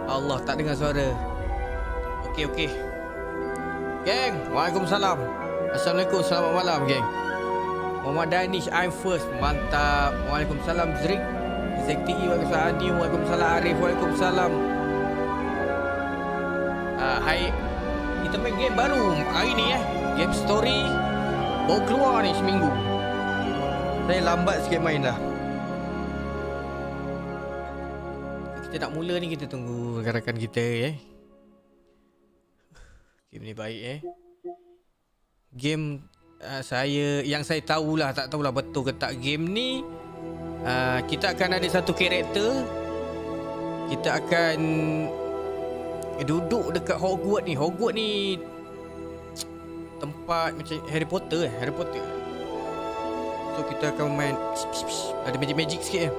Allah, tak dengar suara. Okey. Geng, Waalaikumsalam. Assalamualaikum, selamat malam geng. Muhammad Danish, I'm first. Mantap. Waalaikumsalam Zrik. ZTE, Waalaikumsalam Adi, Waalaikumsalam Arif, Waalaikumsalam. Hai. Kita main game baru hari ni Game story baru keluar ni seminggu. Saya lambat sikit main dah. Kita nak mula ni, kita tunggu rakan-rakan kita Game ni baik Game yang saya tahulah, tak tahulah betul ke tak, game ni kita akan ada satu karakter. Kita akan duduk dekat Hogwarts ni. Hogwarts ni tempat macam Harry Potter Harry Potter. So kita akan main ada magic sikit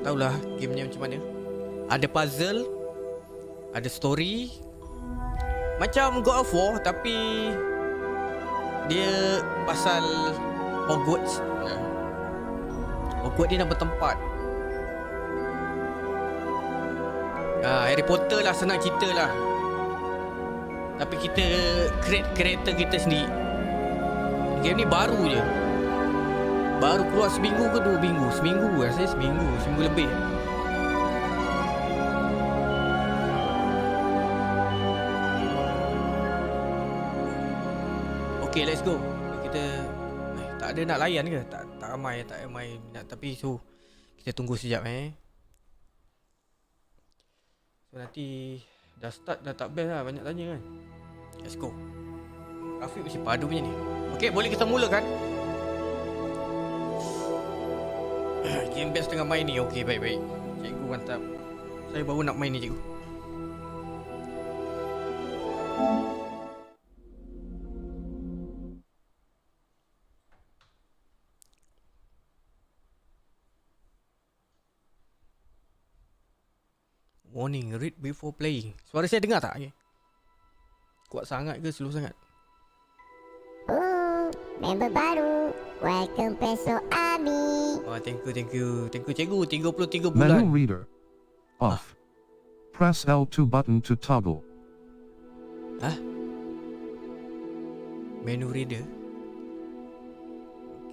Tahulah gamenya macam mana. Ada puzzle, ada story, macam God of War tapi dia pasal Hogwarts. Hogwarts ni nama tempat. Harry Potter lah, senang cerita lah. Tapi kita create karakter kita sendiri. Game ni baru je. Baru keluar seminggu ke 2 minggu? Seminggu rasanya, seminggu lebih. Okay, let's go. Kita tak ada nak layan ke? Tak ramai minat. Tapi so kita tunggu sekejap So nanti dah start, dah tak best lah, banyak tanya kan. Let's go. Grafik mesti padu punya ni. Okay, boleh kita mulakan? Game best tengah main ni. Okay, baik. Cikgu mantap. Saya baru nak main ni cikgu. Warning, read before playing. Suara saya dengar tak? Kuat sangat ke slow sangat? Member baru. Welcome Peso Ami. Oh, thank you cikgu. 33 bulan. Menu reader off. Press L2 button to toggle. Menu reader.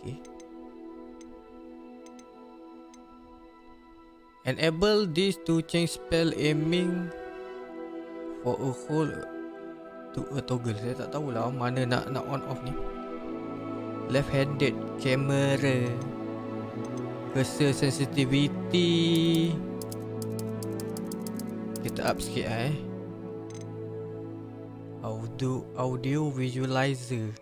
Okay. Enable this to change spell aiming for a whole to a toggle. Saya tak tahulah mana nak on off ni. Left handed camera, cursor sensitivity kita up sikit audio visualizer.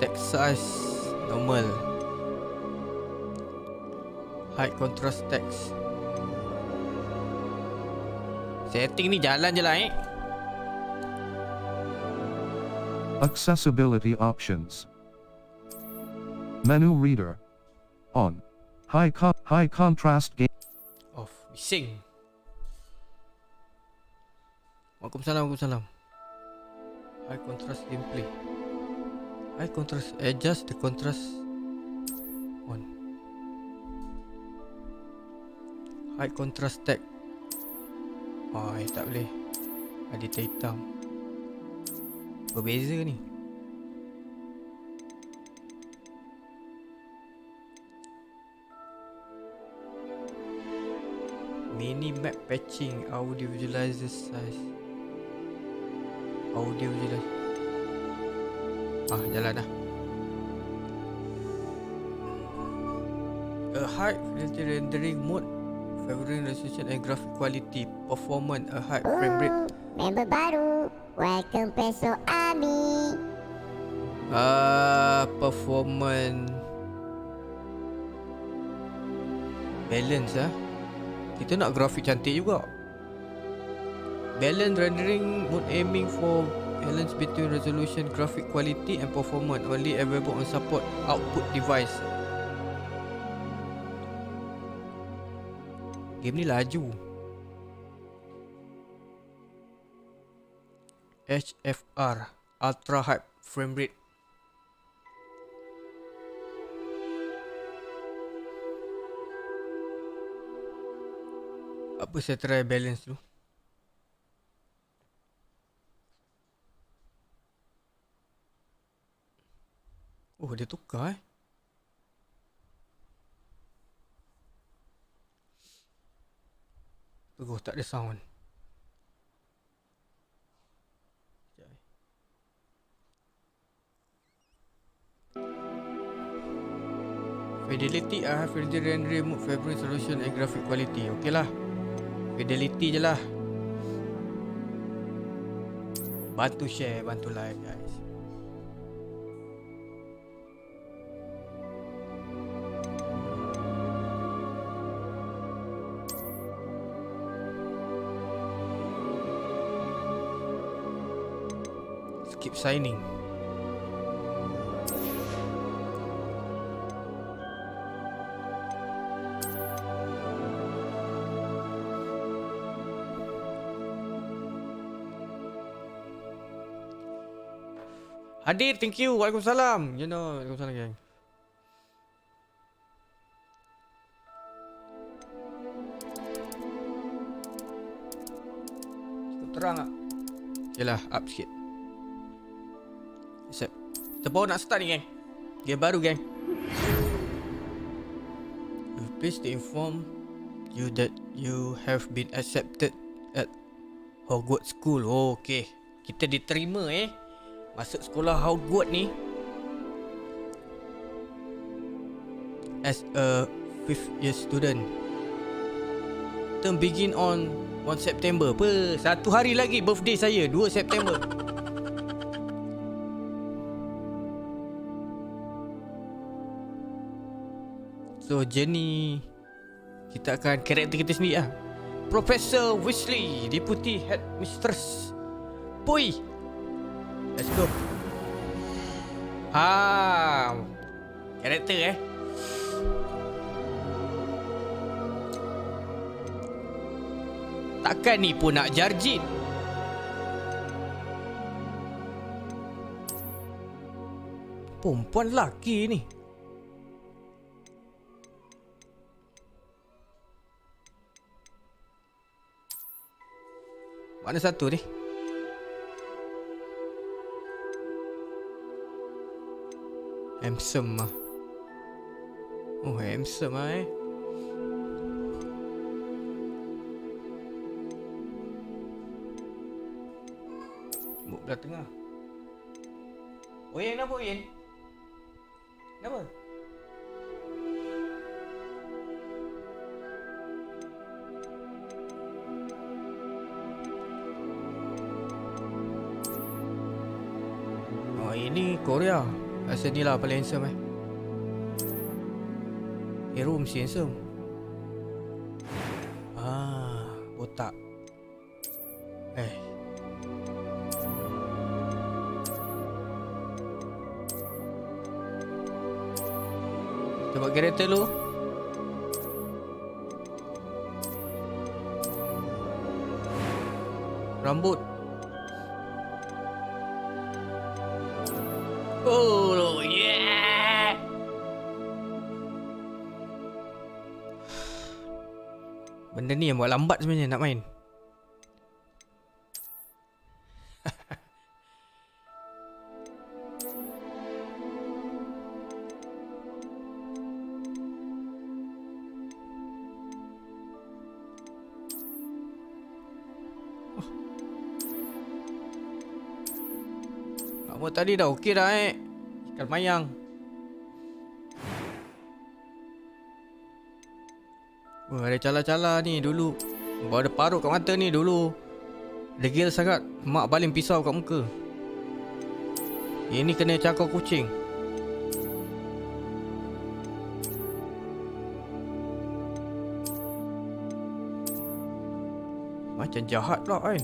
Text size normal, high contrast text. Setting ni jalan je lah Accessibility options. Menu reader on. High contrast game off. Bising. Waalaikumsalam. High contrast gameplay. High contrast, adjust the contrast on. High contrast tag. Tak boleh. Ada hitam. Berbeza ni. Mini map patching, audio visualizer size. Audio visualizer. Jalan dah. A high rendering mode, favoring resolution and graphic quality, performance, a high frame rate, Member baru. Welcome Peso Army. Performance balance Kita nak grafik cantik juga. Balance rendering mode aiming for balance between resolution, graphic quality and performance only available on support output device. Game ni laju. HFR Ultra High Frame Rate. Apa saya try balance dulu. Oh, dia tukar Tunggu, tak ada sound. Fidelity, fidelity rendering mode, favorite resolution and graphic quality. Okey lah, fidelity je lah. Bantu share, bantu like guys. Skip signing. Hadir, thank you. Waalaikumsalam. You know, waalaikumsalam gang. Cukup terang tak? Okay lah, up sikit. Accept. Kita baru nak start ni gang. Game baru gang. Please to inform you that you have been accepted at Hogwarts School. Oh, okay. Kita diterima masuk sekolah Hogwarts ni as a 5th year student. Term begin on 1 September. Apa? Satu hari lagi birthday saya, 2 September. So journey kita akan karakter kita sendiri lah. Professor Weasley, Deputy Headmistress Pui. Let's go. Karakter takkan ni pun nak jarjit. Perempuan lelaki ni. Mana satu ni? Handsome lah. Oh, handsome lah Buk belah tengah. Oyen kenapa Oyen? Kenapa? Oh, ini Korea. Rasa ni lah paling handsome Hero mesti handsome. Botak. Kita buat karakter dulu. Rambut. Oh yeah. Benda ni yang buat lambat sebenarnya nak main. Apa tadi dah okey dah ikan mayang. Ada cala-cala ni dulu. Baru ada parut kat mata ni dulu. Degil sangat. Mak baling pisau kat muka. Ini kena cakar kucing. Macam jahat pula kan.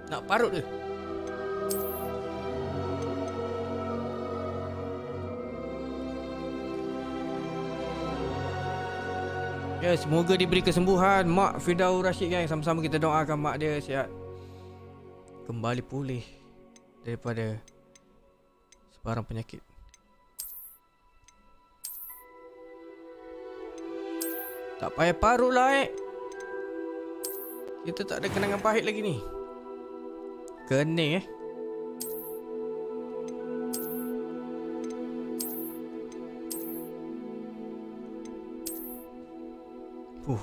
Nak parut ke? Ya, semoga diberi kesembuhan Mak Firdaus Rashid gang. Sama-sama kita doakan mak dia sihat, kembali pulih daripada sebarang penyakit. Tak payah parut lah Kita tak ada kenangan pahit lagi ni. Kening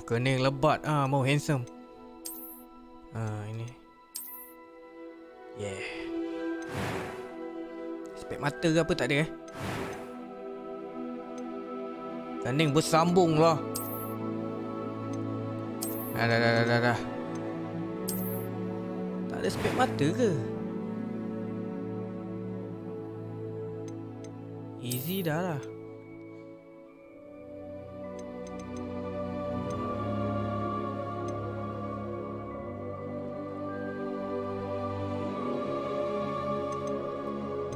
kening lebat. Mau handsome. Ini. Yeah. Spek mata ke apa tak ada Kening bersambung lah. Dah. Tak ada spek mata ke? Easy dah lah.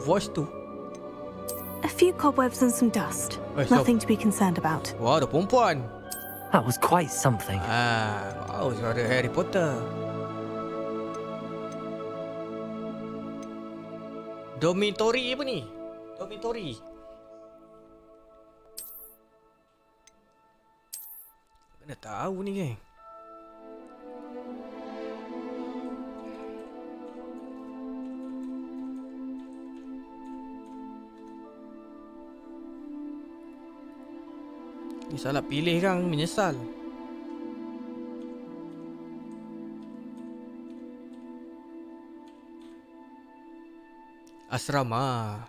Voice tu. A few cobwebs and some dust. Nothing to be concerned about. Wah, ada perempuan. That was quite something. Wow, suara Harry Potter. Dormitory apa ni? Dormitory. Kena tahu ni geng. Ni salah pilih kan, menyesal. Asrama.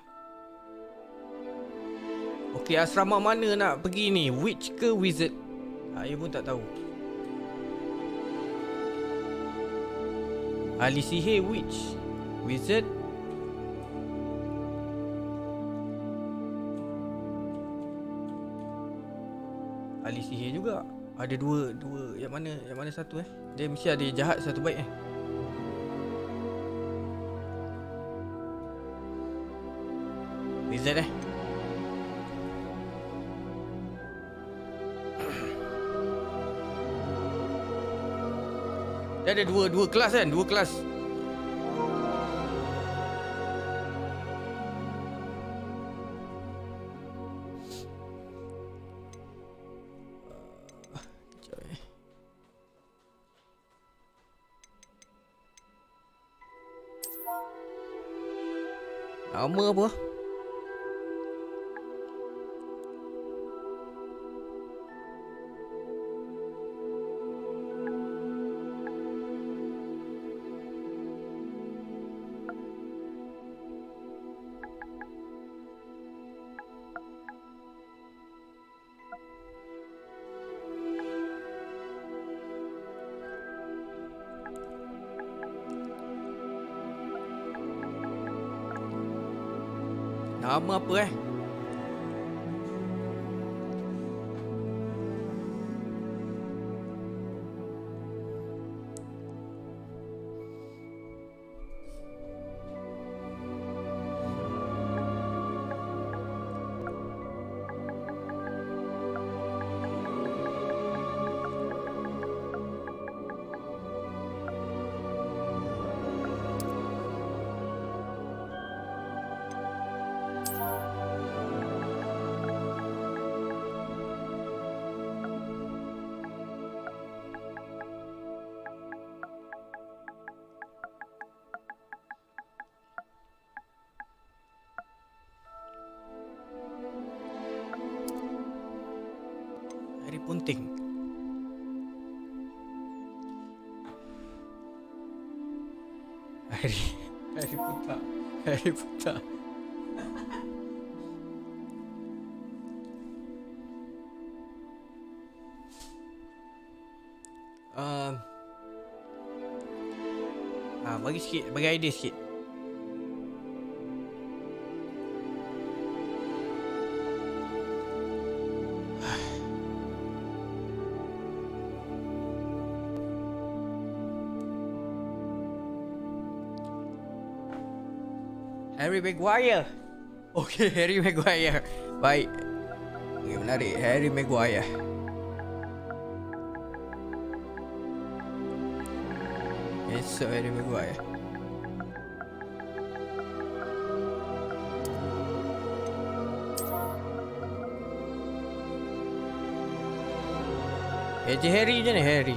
Okey, asrama mana nak pergi ni? Witch ke wizard? Saya pun tak tahu. Ahli sihir witch, wizard. Ahli sihir juga. Ada dua yang mana satu Dia mesti ada jahat satu baik Wizard Dia ada dua kelas kan? Dua kelas. Nama apa? Nama apa Hari Punting. Harry Potter. Bagi sikit, bagi idea sikit. Harry Maguire. Okay, Harry Maguire. Baik. Okay, menarik. Harry Maguire. Esok Harry Maguire. Harry je ni. Harry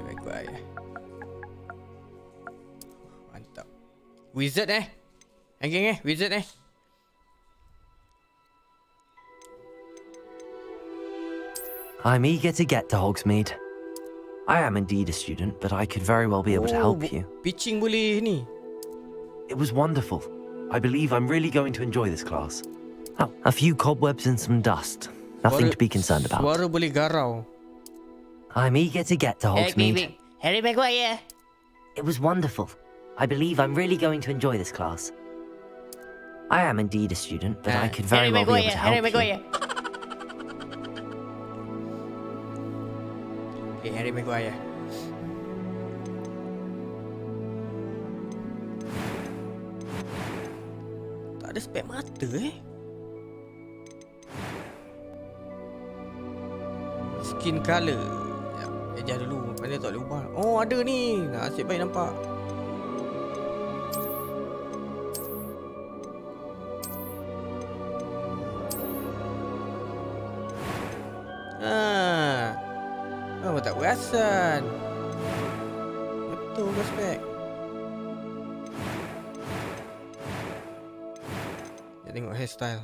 Maguire. Mantap. Wizard Geng Wizard I'm eager to get to Hogsmeade. I am indeed a student, but I could very well be able to help you. Pitching boleh ni. It was wonderful. I believe I'm really going to enjoy this class. Oh, a few cobwebs and some dust. Nothing to be concerned about. Suara boleh garau. I'm eager to get to Hogsmeade. Harry Maguire. It was wonderful. I believe I'm really going to enjoy this class. I am indeed a student, but I could very well be able to help you. Okay, Harry Maguire. Tak ada spek mata Skin color. Ejah dulu. Pandai tak boleh ubah. Oh, ada ni. Nasib baik nampak. Oh, tak perasan. Betul ke spek? Kita tengok hairstyle.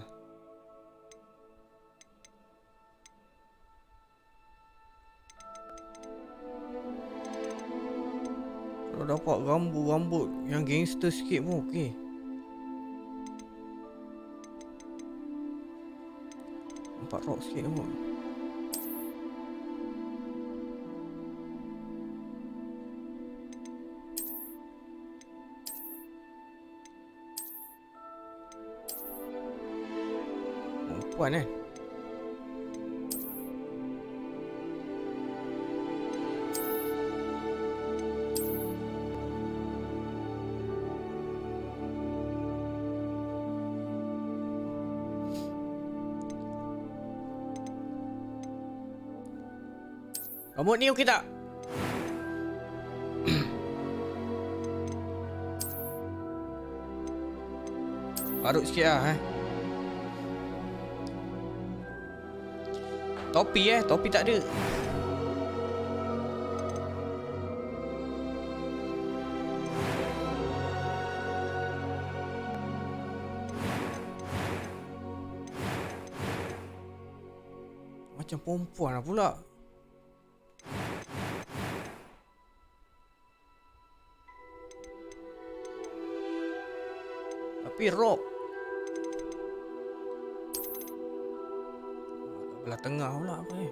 Kalau dapat rambut yang gangster sikit pun okey. Nampak rock sikit pun. Perempuan Rambut ni okey tak? Parut sikit lah Topi topi tak ada. Macam perempuan lah pula. Tapi rock. Belah tengah pula apa ni?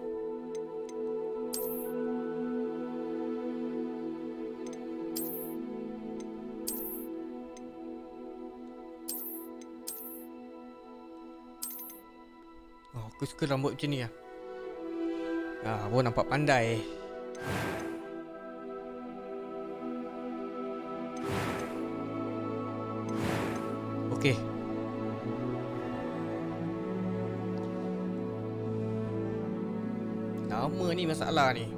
Oh, aku suka rambut macam ni lah. Pun nampak pandai. Okey. Nama ni masalah ni.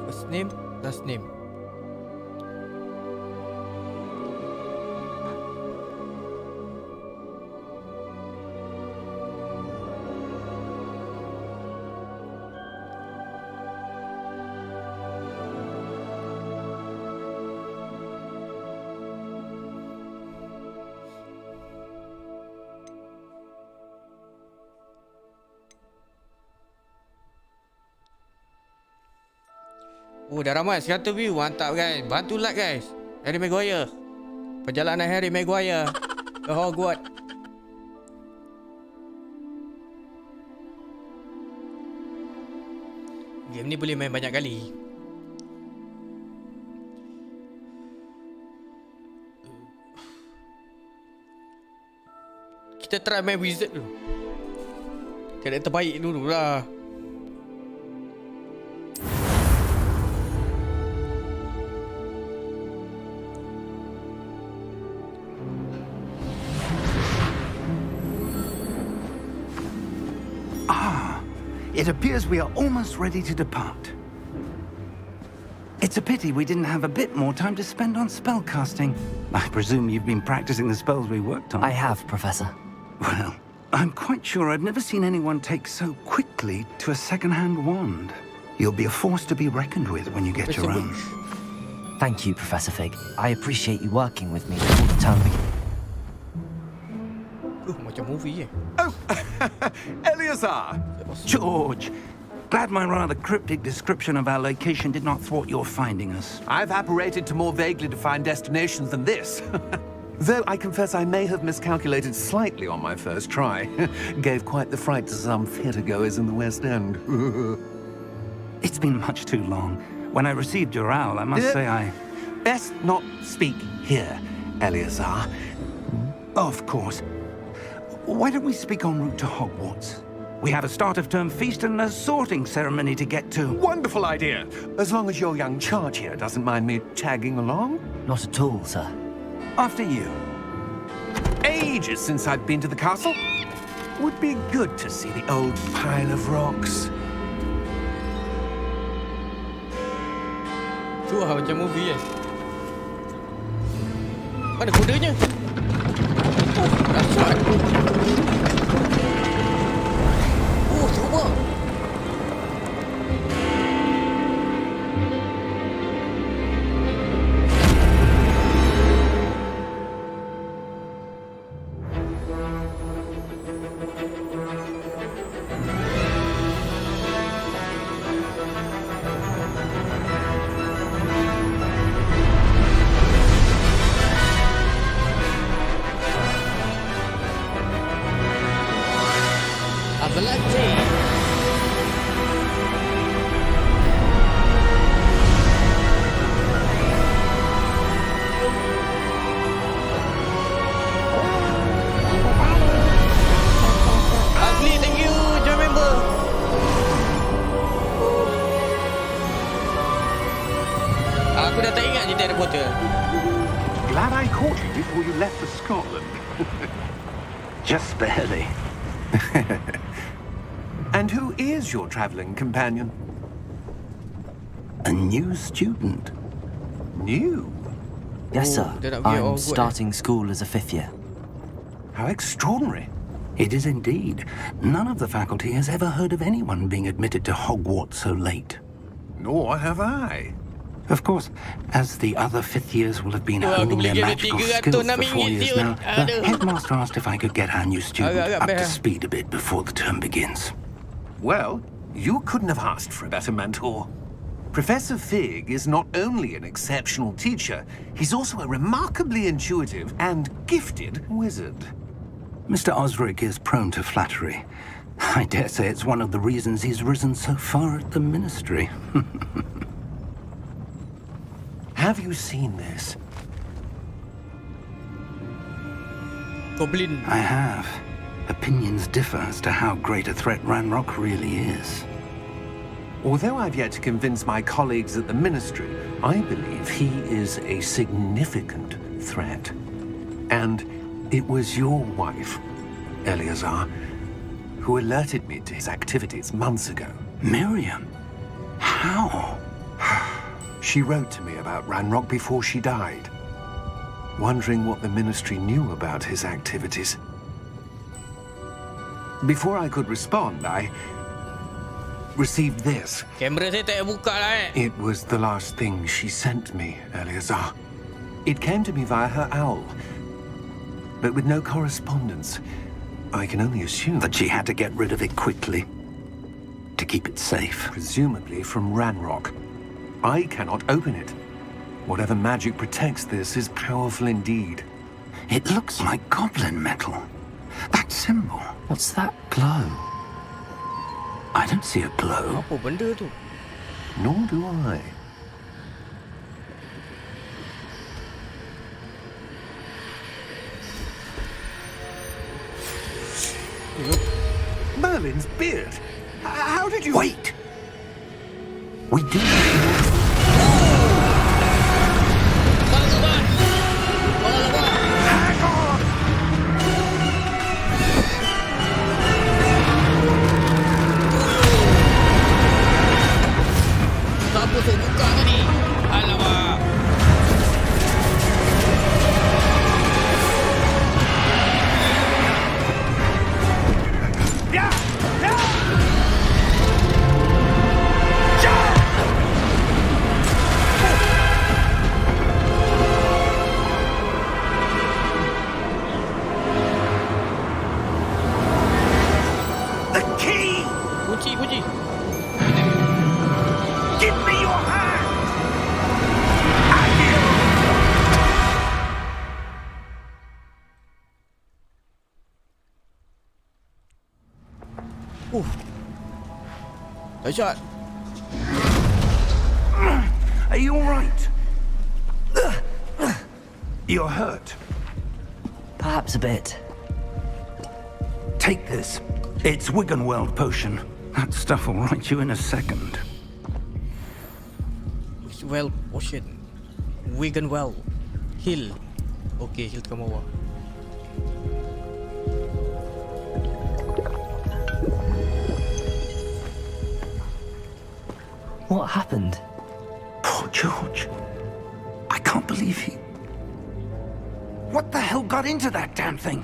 First name, last name. Oh, dah ramai 100 view. Mantap guys. Bantu like guys. Harry Maguire. Perjalanan Harry Maguire ke Hogwarts. Game ni boleh main banyak kali. Kita try main wizard dulu. Karakter terbaik dulu lah. It appears we are almost ready to depart. It's a pity we didn't have a bit more time to spend on spellcasting. I presume you've been practicing the spells we worked on. I have, Professor. Well, I'm quite sure I've never seen anyone take so quickly to a second-hand wand. You'll be a force to be reckoned with when you get your own. Thank you, Professor Fig. I appreciate you working with me all the time. Macam movie Oh, Eleazar! George! Glad my rather cryptic description of our location did not thwart your finding us. I've apparated to more vaguely defined destinations than this. Though I confess I may have miscalculated slightly on my first try. Gave quite the fright to some theatre-goers in the West End. It's been much too long. When I received your owl, I must say I... Best not speak here, Eleazar. Of course. Why don't we speak en route to Hogwarts? We have a start-of-term feast and a sorting ceremony to get to. Wonderful idea. As long as your young charge here doesn't mind me tagging along. Not at all, sir. After you. Ages since I've been to the castle. Would be good to see the old pile of rocks. tu lah macam movie kan. Mana kudanya? Oh, dahsyat. Oh, cuba. Avalanche. Asli, thank you, join member. Aku dah tak ingat cerita Harry Potter. Glad I caught you before you left for Scotland. Just barely. And who is your travelling companion? A new student. New? Yes, sir. dia nak pergi I'm Hogwarts, starting school as a 5th year. How extraordinary. It is indeed. None of the faculty has ever heard of anyone being admitted to Hogwarts so late. Nor have I. Of course, as the other fifth years will have been Wah, honing aku their beli game magical ni skills for 4 306 years siut. now, the Aduh. headmaster asked if I could get our new student Agak-agak up to best. speed a bit before the term begins. Well, you couldn't have asked for a better mentor. Professor Fig is not only an exceptional teacher, he's also a remarkably intuitive and gifted wizard. Mr. Osric is prone to flattery. I dare say it's one of the reasons he's risen so far at the ministry. Have you seen this? Goblin. I have. Opinions differ as to how great a threat Ranrock really is. Although I've yet to convince my colleagues at the Ministry, I believe he is a significant threat. And it was your wife, Eleazar, who alerted me to his activities months ago. Miriam? How? She wrote to me about Ranrock before she died, wondering what the Ministry knew about his activities. Before I could respond, I received this. Kamera saya tak buka lah It was the last thing she sent me, Eleazar. It came to me via her owl, but with no correspondence. I can only assume That she had to get rid of it quickly to keep it safe. presumably from Ranrock. I cannot open it. Whatever magic protects this is powerful indeed. It looks like goblin metal. That symbol. What's that glow? I don't see a glow. Apa benda tu? Nor do I. Merlin's beard. How did you... Wait! We do Hang on! Siapa tu buka tadi? Alamak. Yeah! Yeah! The key! Kunci. Give me your hand! Dahsyat. Are you all right? You're hurt. Perhaps a bit. Take this. It's Wiggenweld potion. That stuff will right you in a second. Well, potion. Vegan well. Heal. Okay, heal ke bawah. What happened? Poor George. I can't believe he... What the hell got into that damn thing?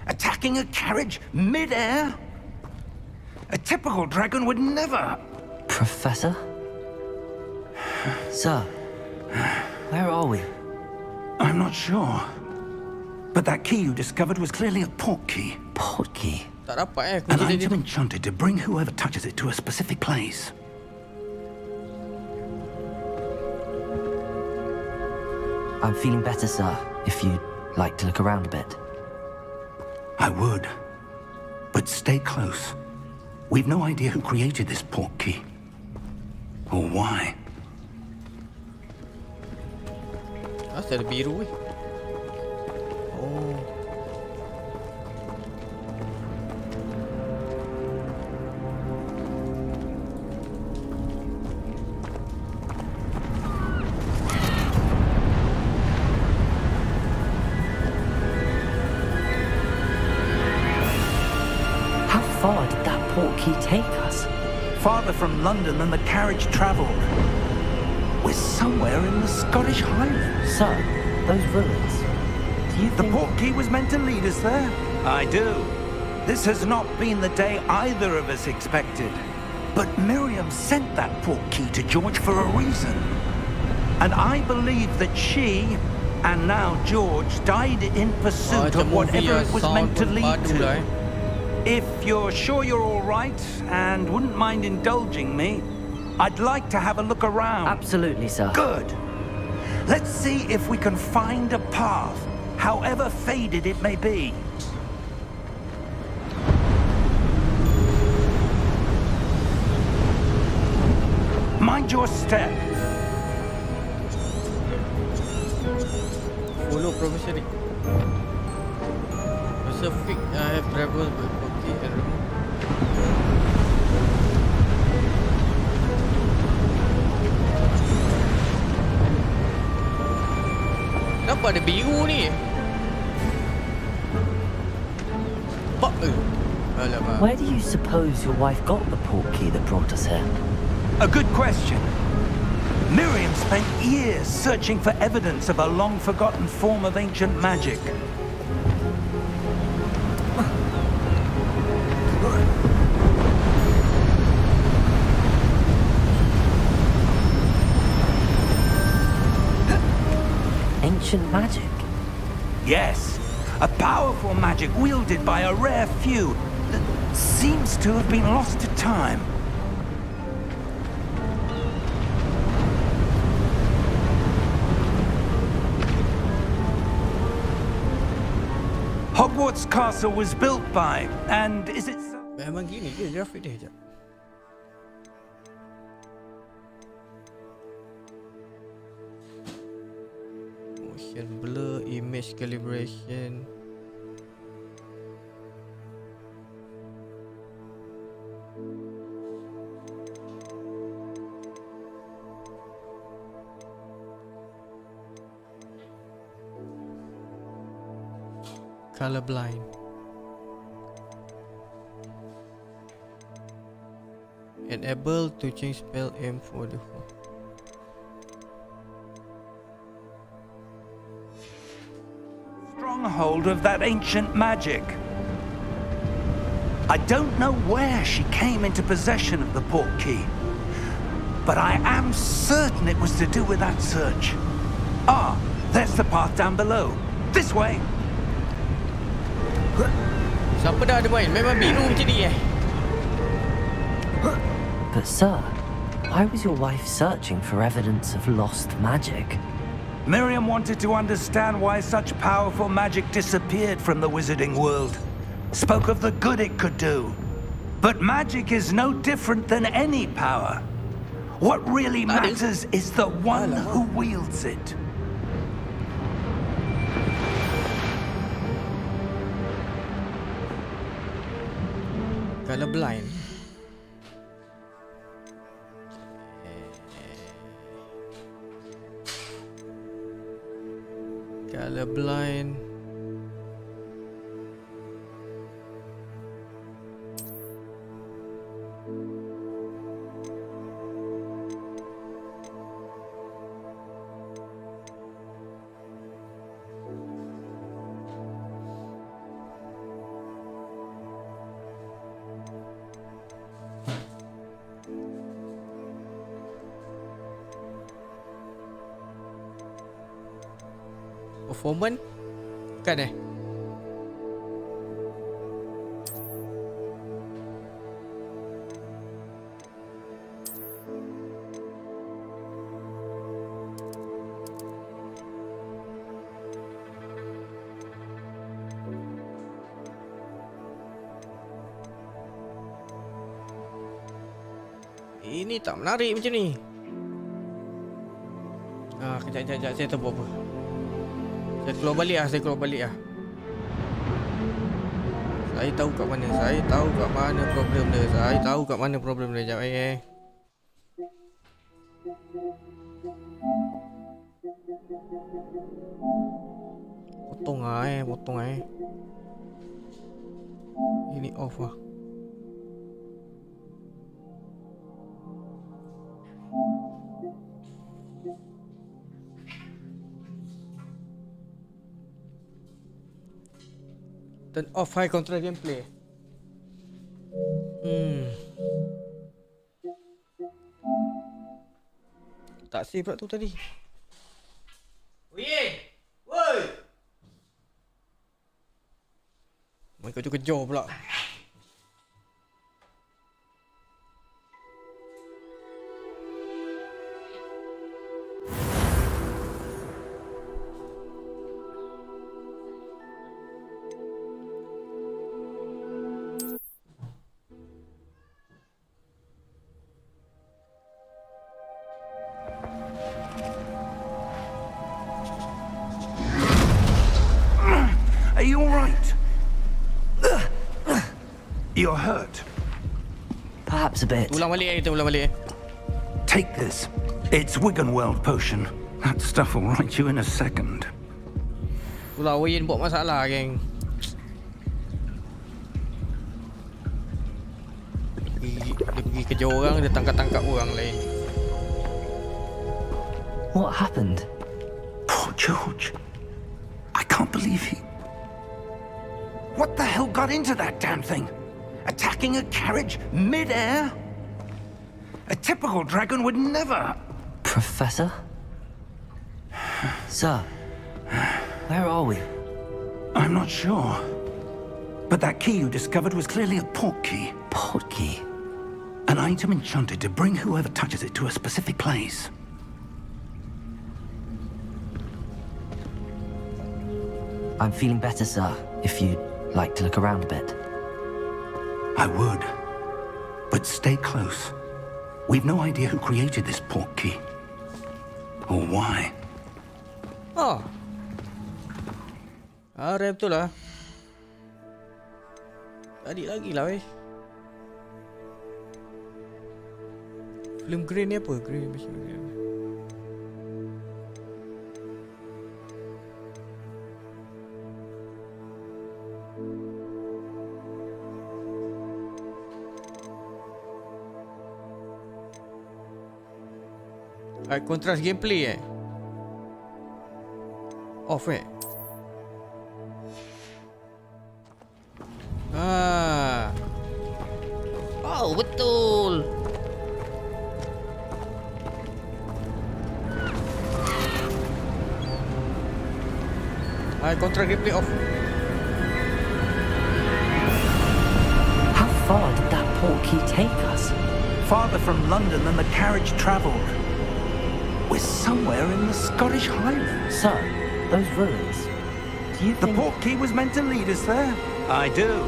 Attacking a carriage mid-air? A typical dragon would never... Professor? Sir, where are we? I'm not sure. But that key you discovered was clearly a portkey. Portkey? Tak dapat And kunci I'm dia. enchanted to bring whoever touches it to a specific place. I'm feeling better, sir, if you'd like to look around a bit. I would. But stay close. We've no idea who created this portkey. Or why. Asal ada biru weh. Oh. How far did that portkey take us? Farther from London than the carriage travelled. We're somewhere in the Scottish Highlands. Sir, those ruins. Do you The think... portkey was meant to lead us there? I do. This has not been the day either of us expected. But Miriam sent that portkey to George for a reason. And I believe that she, and now George, died in pursuit of whatever it was meant to lead to. If you're sure you're all right and wouldn't mind indulging me, I'd like to have a look around. Absolutely, sir. Good. Let's see if we can find a path, however faded it may be. Mind your step. Follow Professor Rick. Professor Fick, I have traveled with Portkey and remove. Kenapa ada biru ni? Pak. Alamak. Where do you suppose your wife got the portkey that brought us here? A good question. Miriam spent years searching for evidence of a long-forgotten form of ancient magic. Ancient magic? Yes, a powerful magic wielded by a rare few that seems to have been lost to time. Hogwarts Castle was built by, and is it so? Memang gini ke grafik dia? Sekejap. Motion blur, image calibration. Colorblind. Enable to change spell aim for the Stronghold of that ancient magic. I don't know where she came into possession of the Portkey, but I am certain it was to do with that search. Ah, there's the path down below. This way. Siapa dah ada main? Memang biru macam ni But sir, why was your wife searching for evidence of lost magic? Miriam wanted to understand why such powerful magic disappeared from the wizarding world. Spoke of the good it could do. But magic is no different than any power. What really matters is the one who wields it. Colorblind. Colorblind. Performance? Bukan Ini tak menarik macam ni. Kejap, saya tahu apa. Saya keluar balik lah. Saya tahu kat mana problem dia. Sekejap Potong lah. Ini off lah. Turn off high control gameplay. Tak save pula tu tadi. Woi. Main kejar pula. Are you all right? You're hurt. Perhaps a bit. Ulang balik. Take this. It's Wiggenweld potion. That stuff will right you in a second. Itulah Wayne buat masalah, geng. Dia pergi kerja orang, dia tangkap orang lain. What happened? Poor George. I can't believe he... What the hell got into that damn thing? Attacking a carriage mid-air? A typical dragon would never... Professor? Sir, where are we? I'm not sure. But that key you discovered was clearly a portkey. Portkey? An item enchanted to bring whoever touches it to a specific place. I'm feeling better, sir, if you'd like to look around a bit. I would. But stay close. We've no idea who created this Portkey. Or why. Oh. Rem betul lah. Tadi lagi lah weh. Film green ni apa? Green machine green. High contrast gameplay Off Oh betul. High contrast gameplay off. How far did that Portkey take us? Farther from London than the carriage travelled. We're somewhere in the Scottish Highlands. Sir, those ruins. Do you The think... Portkey was meant to lead us there? I do.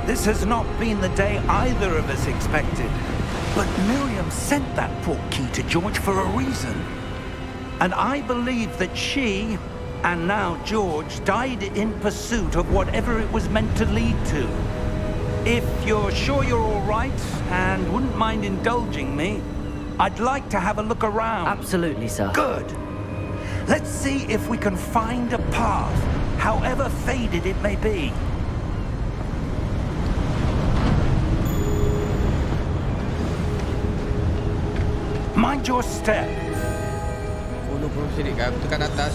This has not been the day either of us expected. But Miriam sent that Portkey to George for a reason. And I believe that she, and now George, died in pursuit of whatever it was meant to lead to. If you're sure you're all right, and wouldn't mind indulging me, I'd like to have a look around. Absolutely, sir. Good. Let's see if we can find a path, however faded it may be. Mind your step. Follow sedikit kan, tekan atas.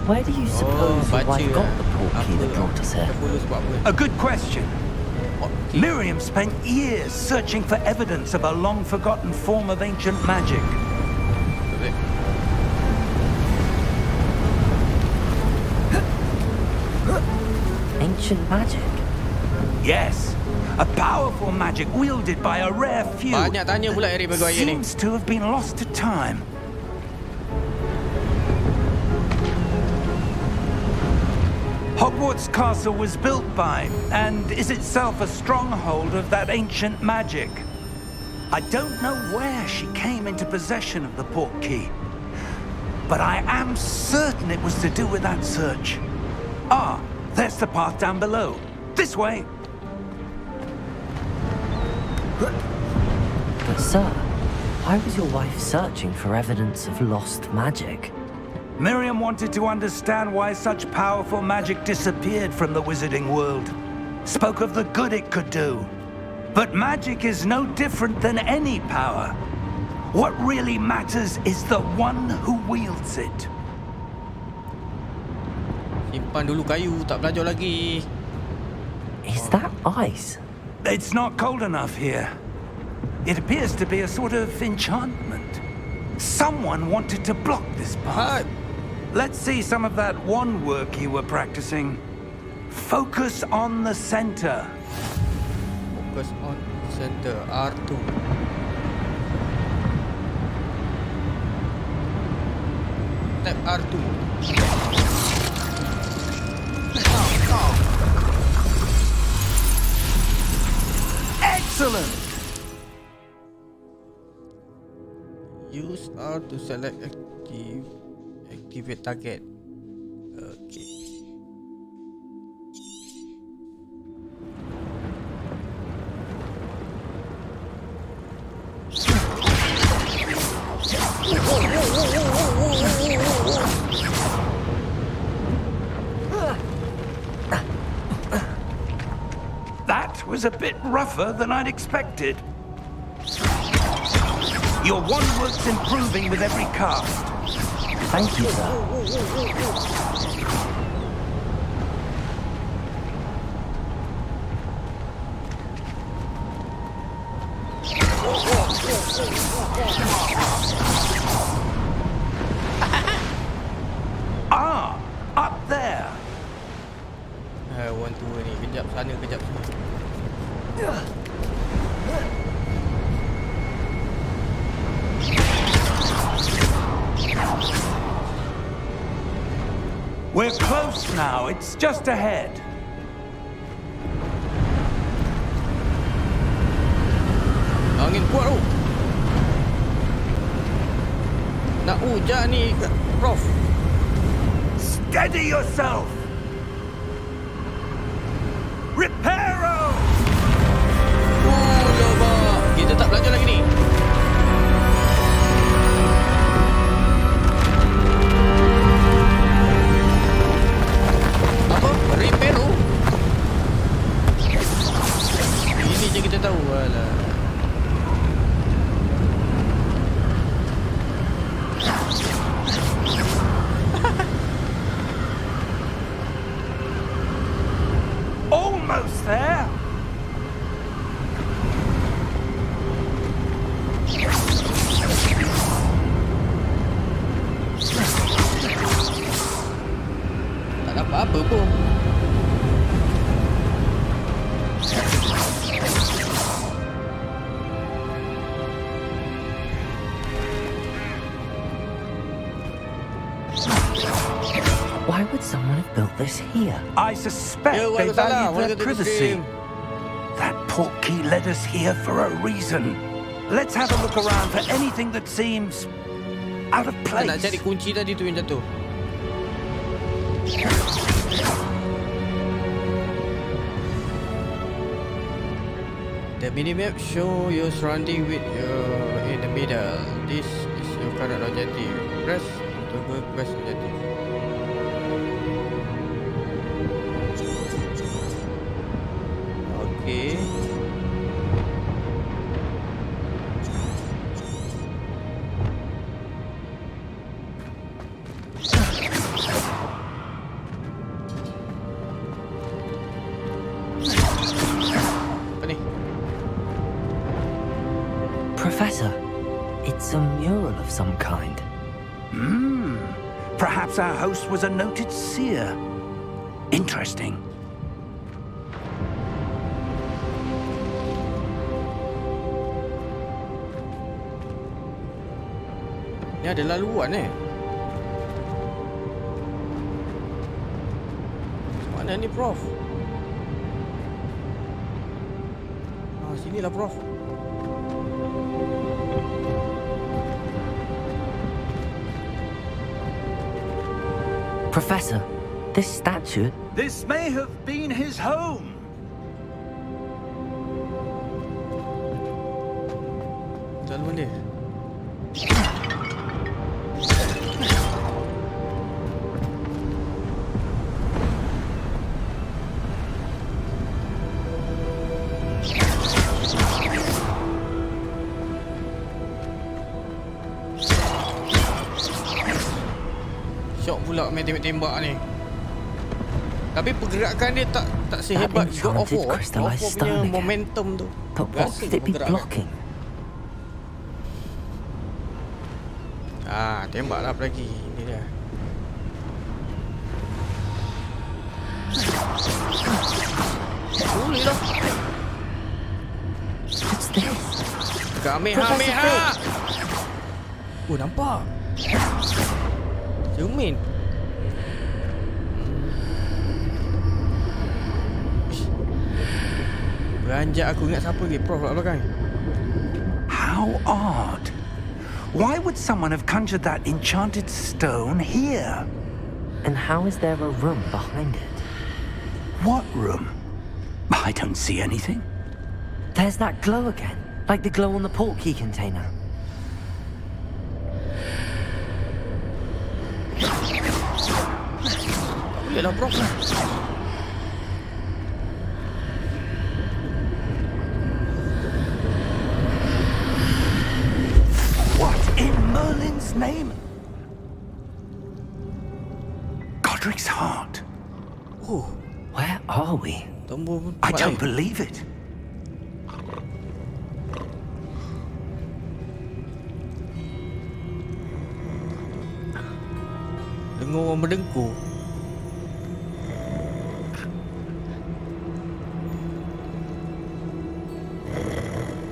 Where do you suppose your baca wife got the Portkey that brought us here? Kita follow sebab apa? A good question. Miriam spent years searching for evidence of a long-forgotten form of ancient magic. Ancient magic? Yes, a powerful magic wielded by a rare few. Banyak tanya pula Eric Maguire ni. Seems to have been lost to time. Hogwarts Castle was built by, and is itself a stronghold of that ancient magic. I don't know where she came into possession of the Portkey, but I am certain it was to do with that search. Ah, there's the path down below. This way. But sir, why was your wife searching for evidence of lost magic? Miriam wanted to understand why such powerful magic disappeared from the wizarding world. Spoke of the good it could do. But magic is no different than any power. What really matters is the one who wields it. Simpan dulu kayu, tak belajar lagi. Is that ice? It's not cold enough here. It appears to be a sort of enchantment. Someone wanted to block this path. Let's see some of that wand work you were practicing. Focus on the center. Focus on center, R2. Tap R2. Excellent! Use R to select activate target. Okay. That was a bit rougher than I'd expected. Your wand work's improving with every cast. Thank you, sir. Ah, up there. One, two ni. Kejap sana, kejap sini. We're close now. It's just ahead. Angin kuat tu. Nak hujan ni, Prof. Steady yourself. Reparo! Oh, lama. Kita tak belajar lagi ni. Apa? Reparo? Ini je kita tahu. Alah. Almost there. Tak dapat apa pun. Why would someone have built this here? I suspect Yeah, they Waalaikumsalam. valued their Welcome to the privacy. stream. That portkey led us here for a reason. Let's have a look around for anything that seems out of Kita nak place. cari kunci tadi tu yang jatuh. The minimap show your surrounding with your in the middle. This is your current objective. Press to go quest objective. Okay. Apa ni? Professor, it's a mural of some kind. Perhaps our host was a noted seer. Interesting. Ni ada laluan Mana ni, Prof? Ah, sinilah, Prof. Professor, this statue... This may have been his home. Laluan dia. Syok pula main tembak-tembak ni. Tapi pergerakan dia tak sehebat God of War. God of War punya momentum tu. But what Rasa could it be pergerakan. blocking? Ah, tembaklah apa lagi. Ini dia. Boleh lah. What's this? Kamehameha. Oh, nampak. Cermin. Beranjak aku ingat siapa lagi. Prof kat belakang. How odd. Why would someone have conjured that enchanted stone here? And how is there a room behind it? What room? I don't see anything. There's that glow again, like the glow on the portkey container. Boleh lah, Prof. What in Merlin's name? Godric's heart. Oh, Where are we? tombol I tempat don't lain. believe it. Dengar orang berdengkur.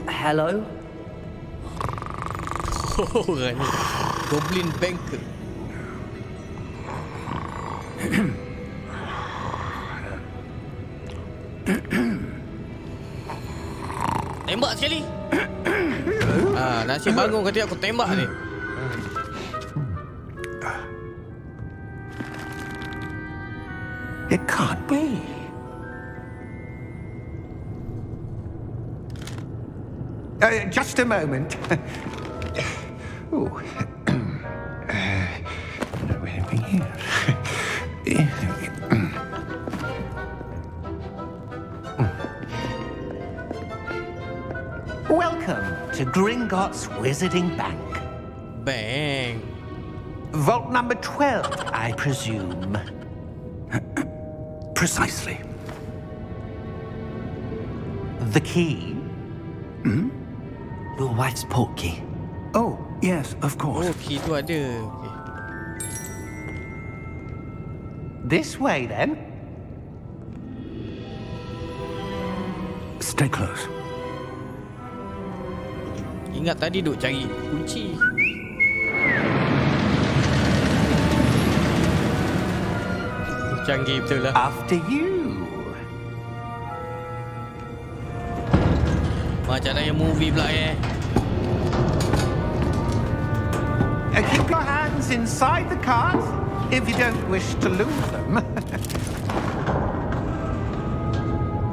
Hello? Orang ni Goblin Banker. Tembak sekali. Nasib bangun kata aku tembak ni. It can't be. Just a moment. Ooh. Welcome to Gringotts Wizarding Bank. Bang. Vault number 12, I presume. Precisely. The key? Your wife's portkey. Oh, yes, of course. Oh, key tu ada. Okay. This way, then. Stay close. Ingat tadi duk cari kunci. Canggih betul lah. After you. Macam dalam movie pula Keep your hands inside the cart if you don't wish to lose them.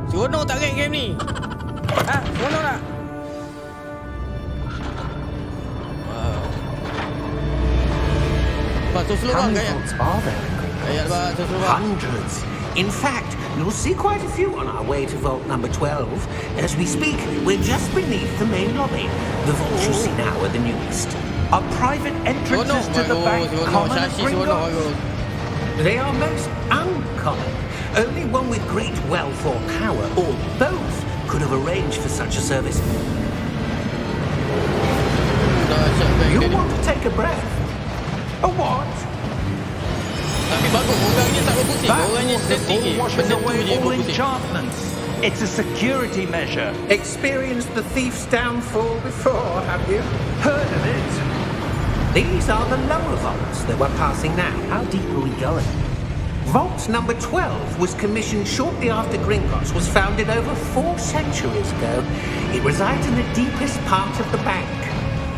Seronok tak game ni? Seronok tak? Masuk seluruh gaya. How many vaults are there in Gringotts? Masuk seluruh. Hundreds. In fact, you'll see quite a few on our way to vault number 12. As we speak, we're just beneath the main lobby. The vaults you see now are the newest. Are private entrances to the bank common at Gringotts? They are most uncommon. Only one with great wealth or power, or both, could have arranged for such a service. You want to take a breath? A what? Tapi bagus, orangnya tak berpusing. Orangnya setting je. Washes Benda tu away je all berpusing. enchantments. It's a security measure. Experienced the thief's downfall before, have you? Heard of it? These are the lower vaults that we're passing now. How deep are we going? Vault number 12 was commissioned shortly after Gringotts was founded over 4 centuries ago. It resides in the deepest part of the bank.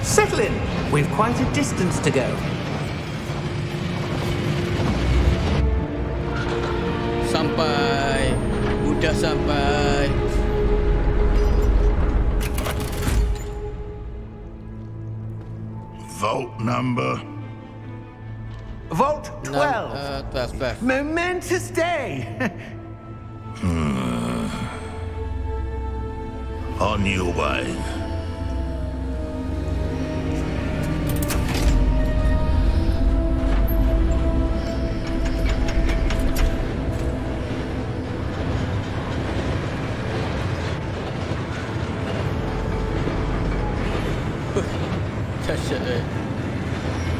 Settle in. We've quite a distance to go. Sampai. Udah sampai. Vault number. Vault 12. 12. Momentous day. On your way.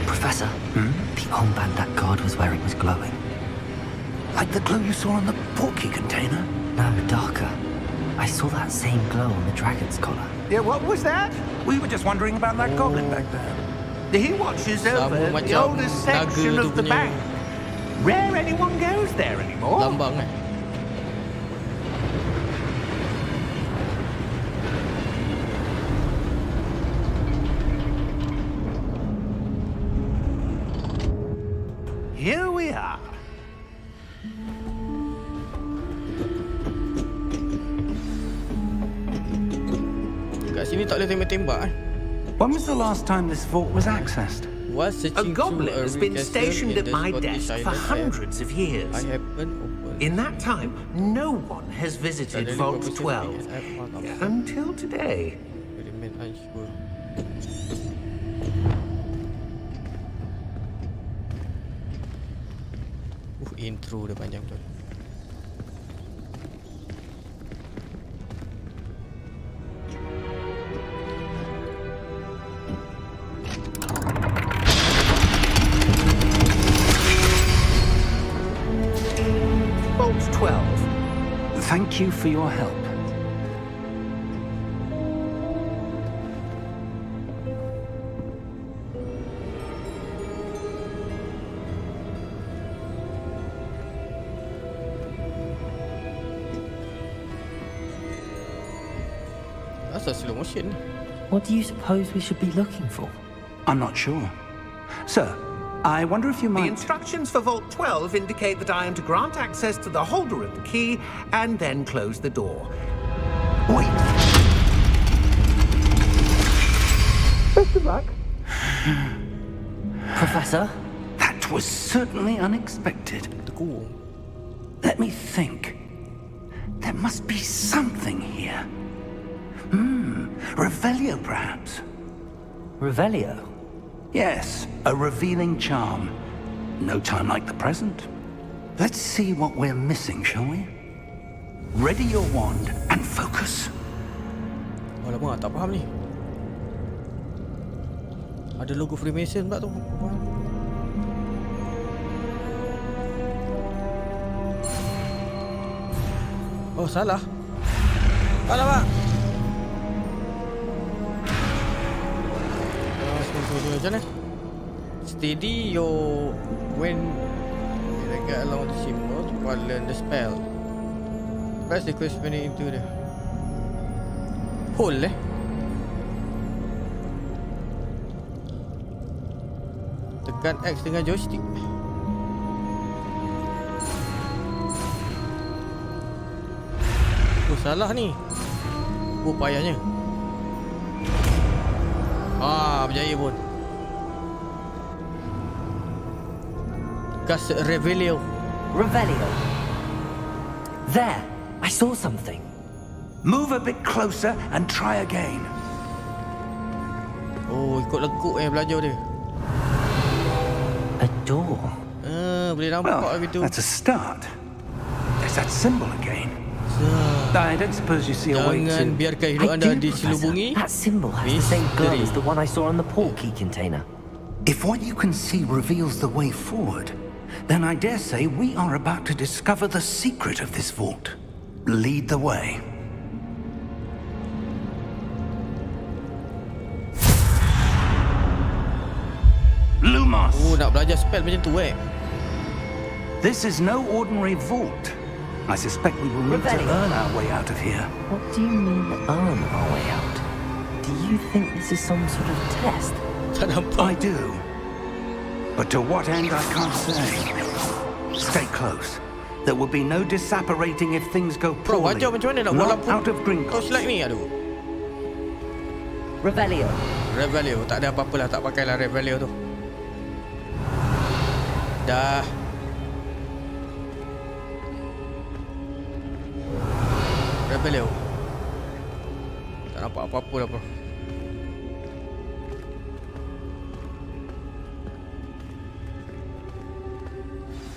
Professor, the armband that guard was wearing was glowing. Like the glow you saw on the Portkey container? No, darker. I saw that same glow on the dragon's collar. Yeah, what was that? We were just wondering about that goblin back there. He watches over the macam oldest naga section tu of the punya. bank. Rare anyone goes there anymore. Lambang kan. Here we are. Kat sini tak boleh tembak-tembak kan. When was the last time this vault was accessed? Was A searching goblin through has been castle stationed in at the my Scottish desk for Island. hundreds of years. I haven't opened. In that time, no one has visited Suddenly Vault proposition 12 begins. I have marked up. until today. Remain unsure. Intro dia panjang tu. Vault 12. Thank you for your help. Asal slow motion ni? What do you suppose we should be looking for? I'm not sure. Sir, I wonder if you The might... instructions for Vault 12 indicate that I am to grant access to the holder of the key and then close the door. Wait. Best of luck. Professor? That was certainly unexpected. Tegur. Let me think. There must be something here. Revelio, perhaps. Revelio? Yes, a revealing charm. No time like the present. Let's see what we're missing, shall we? Ready your wand and focus. Alamak, tak faham ni. Ada logo Freemason pula tu. Oh, salah. Alamak. Macam mana? Steady your when you get along the symbol while learn the spell. Press the corresponding into the hole Tekan X dengan joystick. Oh, salah ni. Oh, payahnya. Berjaya pun. Gas Revelio. Revelio. There! I saw something. Move a bit closer and try again. Oh, ikut lekuk belajar dia. A door. Boleh nampak Well, gitu. that's a start. There's that symbol again. I don't suppose you see a way Jangan to... biarkan hidup I anda do, diselubungi. Professor. That symbol has the same glow as the one I saw on the Portkey container. If what you can see reveals the way forward, then I dare say we are about to discover the secret of this vault. Lead the way. Lumos! Oh, nak belajar spell macam tu This is no ordinary vault. I suspect we will need to Revelio. earn our way out of here. What do you mean, earn our way out? Do you think this is some sort of test? Tak nampak. I do. But to what end, I can't say. Stay close. There will be no disapparating if things go Bro, poorly. baca macam mana nak Not walaupun out of kau Gringotts. select ni, aduh. Revelio. Revelio, tak ada apa-apa lah, tak pakailah Revelio tu. Dah. Revelio. Tak nampak apa-apa lah, bro.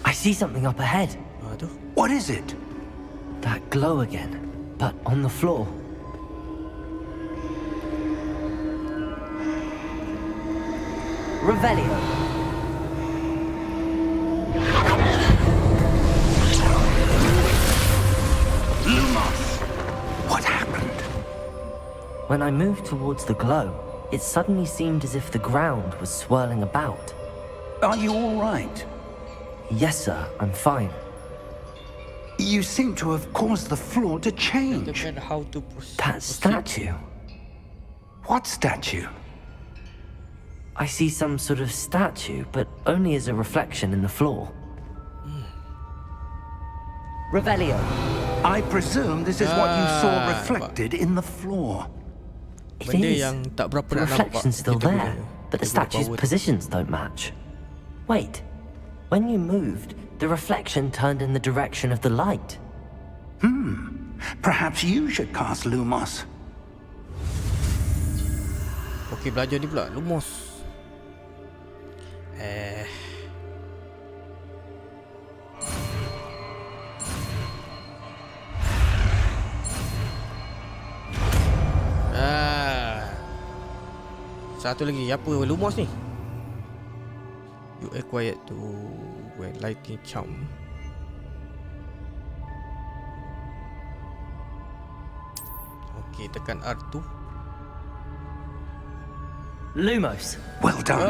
I see something up ahead. Tu. What is it? That glow again, but on the floor. Revelio. Lumos! What happened? When I moved towards the glow, it suddenly seemed as if the ground was swirling about. Are you all right? Yes, sir, I'm fine. You seem to have caused the floor to change. Depend how to proceed. That statue. What statue? I see some sort of statue, but only as a reflection in the floor. Revelio. I presume this is what you saw reflected in the floor. It Benda is. yang tak berapa The nak nampak. reflection's still Kita there, guna- but the kita guna statue's power. positions don't match. Wait, when you moved, the reflection turned in the direction of the light. Perhaps you should cast Lumos. Okey, belajar ni pula. Lumos. Satu lagi. Apa Lumos ni? You acquired to when lighting charm. Okey, tekan R2. Lumos. Well done.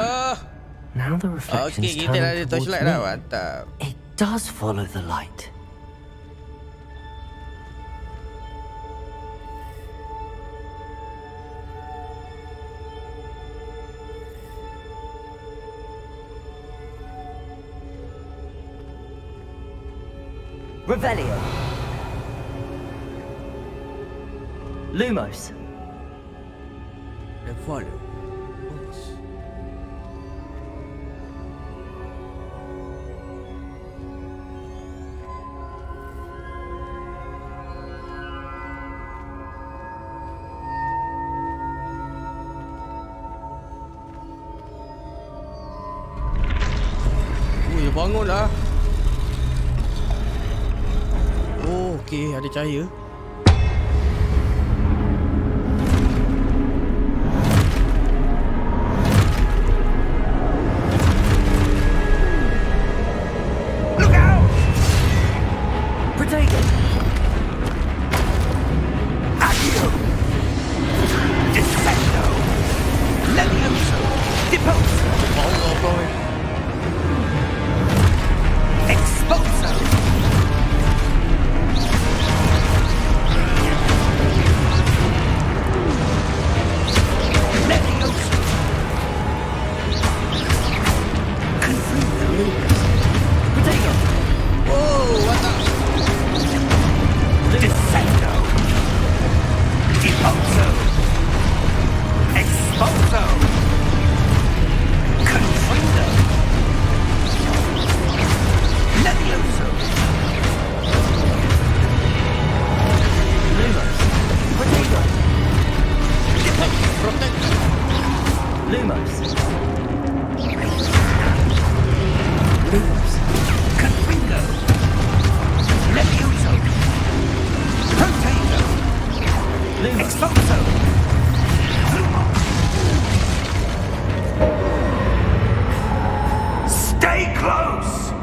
Now the reflection's Okey, kita dah ada turning towards torchlight me. dah. Mantap. It does follow the light. Revelio. Lumos. Revelio. Bangunlah. Oh, okey, ada cahaya. Look out! Protego. Accio! Dissecto! Levioso! Deposo! Allah, boy. Expulso! Levioso! Confundo! Protego. Oh, what the? Dissecto! Deposo! Expulso! Confundo! Levioso! Lumos. Protego. Protect. Lumos. Lumos. Confundo! Levioso! Protego! Lumos. Expulso! Stay close!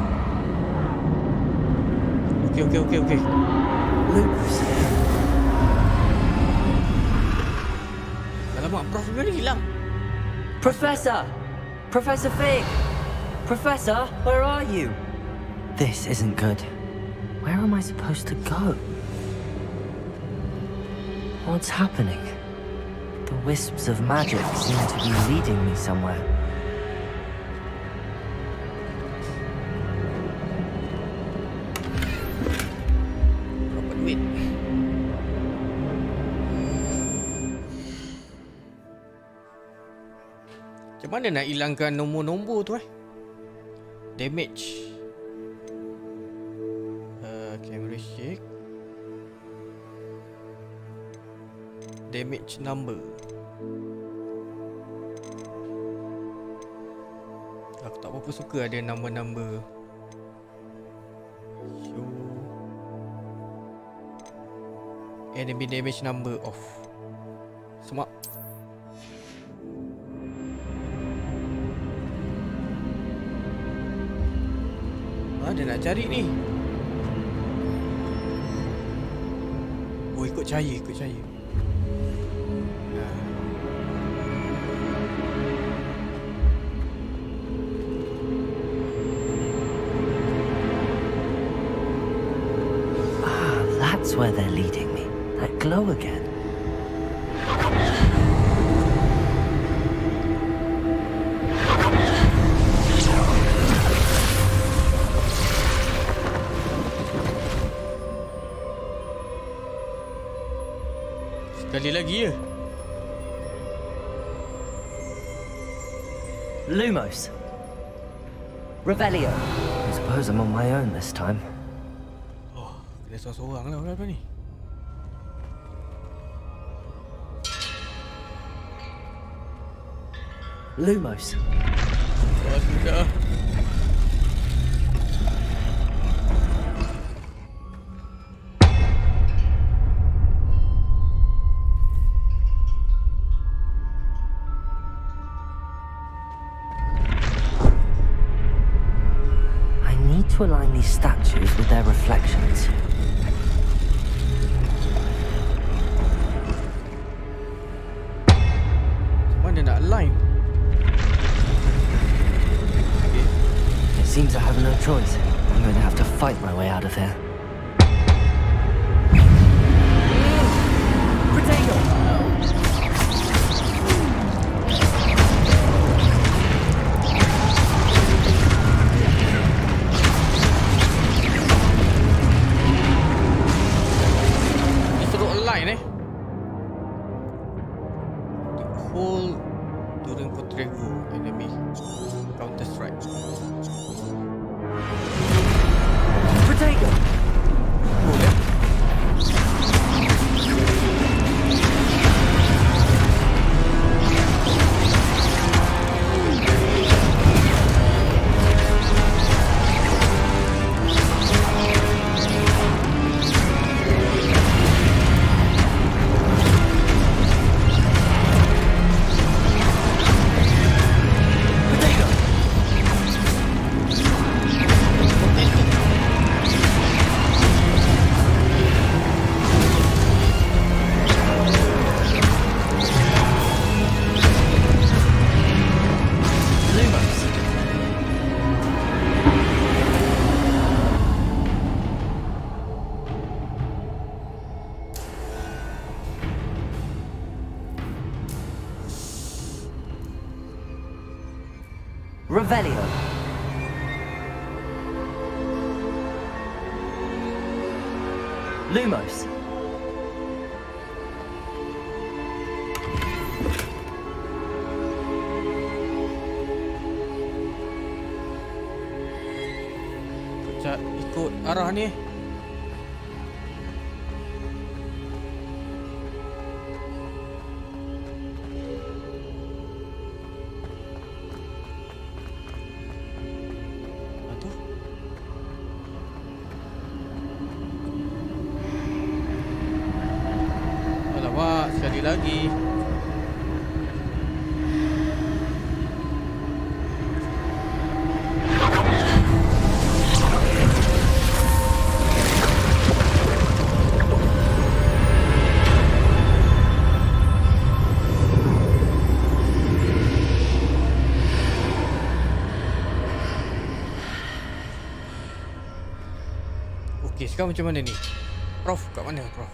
Okey. Lumos. Alamak, Prof ni hilang. Professor! Professor Fig! Professor, where are you? This isn't good. Where am I supposed to go? What's happening? The wisps of magic seem to be leading me somewhere. Berapa duit? Macam mana nak hilangkan nombor-nombor tu Damage. Camera shake. Damage number. Aku tak berapa suka ada number-number. Show enemy damage number off. Semak. Dia nak cari ni. Oh, ikut cahaya. That's where they're leading me. That glow again. Sekali lagi ya. Lumos. Revelio. I suppose I'm on my own this time. Oh, kena seorang-seorang lah apa ni. Lumos. Oh, sudah. To align these statues with their reflections. Mana nak align? It seems I have no choice. I'm going to have to fight my way out of here. Protego! Hold during Potrego enemy counter strike. Protego! Boleh. Revelio. Lumos. Sekejap, ikut arah ni. Alamak, sekali lagi. Okey, sekarang macam mana ni? Prof, kat mana Prof?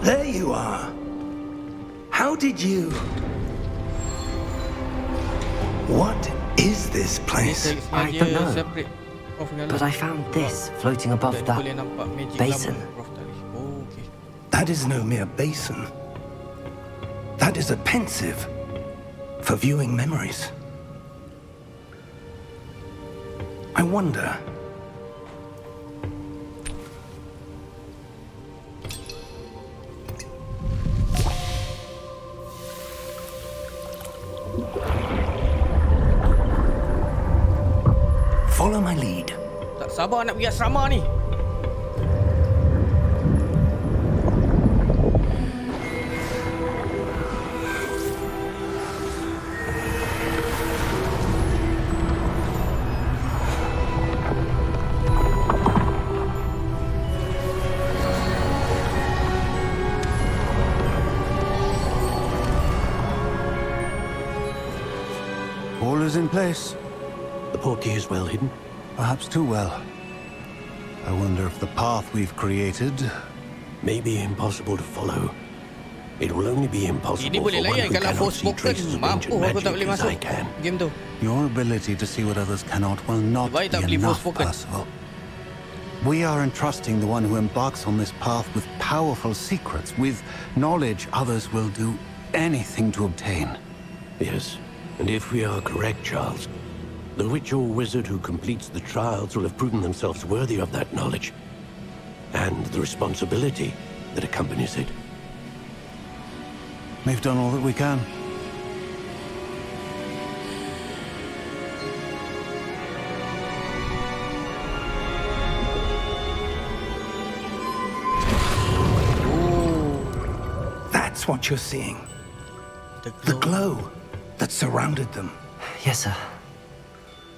There you are. How did you... What is this place? I don't know. But I found this floating above that basin. That is no mere basin. That is a pensive for viewing memories. I wonder... Follow my lead. Tak sabar nak pergi asrama ni. All is in place. The portkey is well hidden. Perhaps too well. I wonder if the path we've created... May be impossible to follow. It will only be impossible Ini boleh for one layan who kalau cannot force see spoken. traces of Mampu ancient aku tak boleh magic as masuk I can. game tu. Your ability to see what others cannot will not Baik tak be beli enough, Forspoken. Percival. We are entrusting the one who embarks on this path with powerful secrets, with knowledge others will do anything to obtain. Yes, and if we are correct, Charles, the witch or wizard who completes the trials will have proven themselves worthy of that knowledge, and the responsibility that accompanies it. We've done all that we can. That's what you're seeing. The The glow that surrounded them. Yes, sir.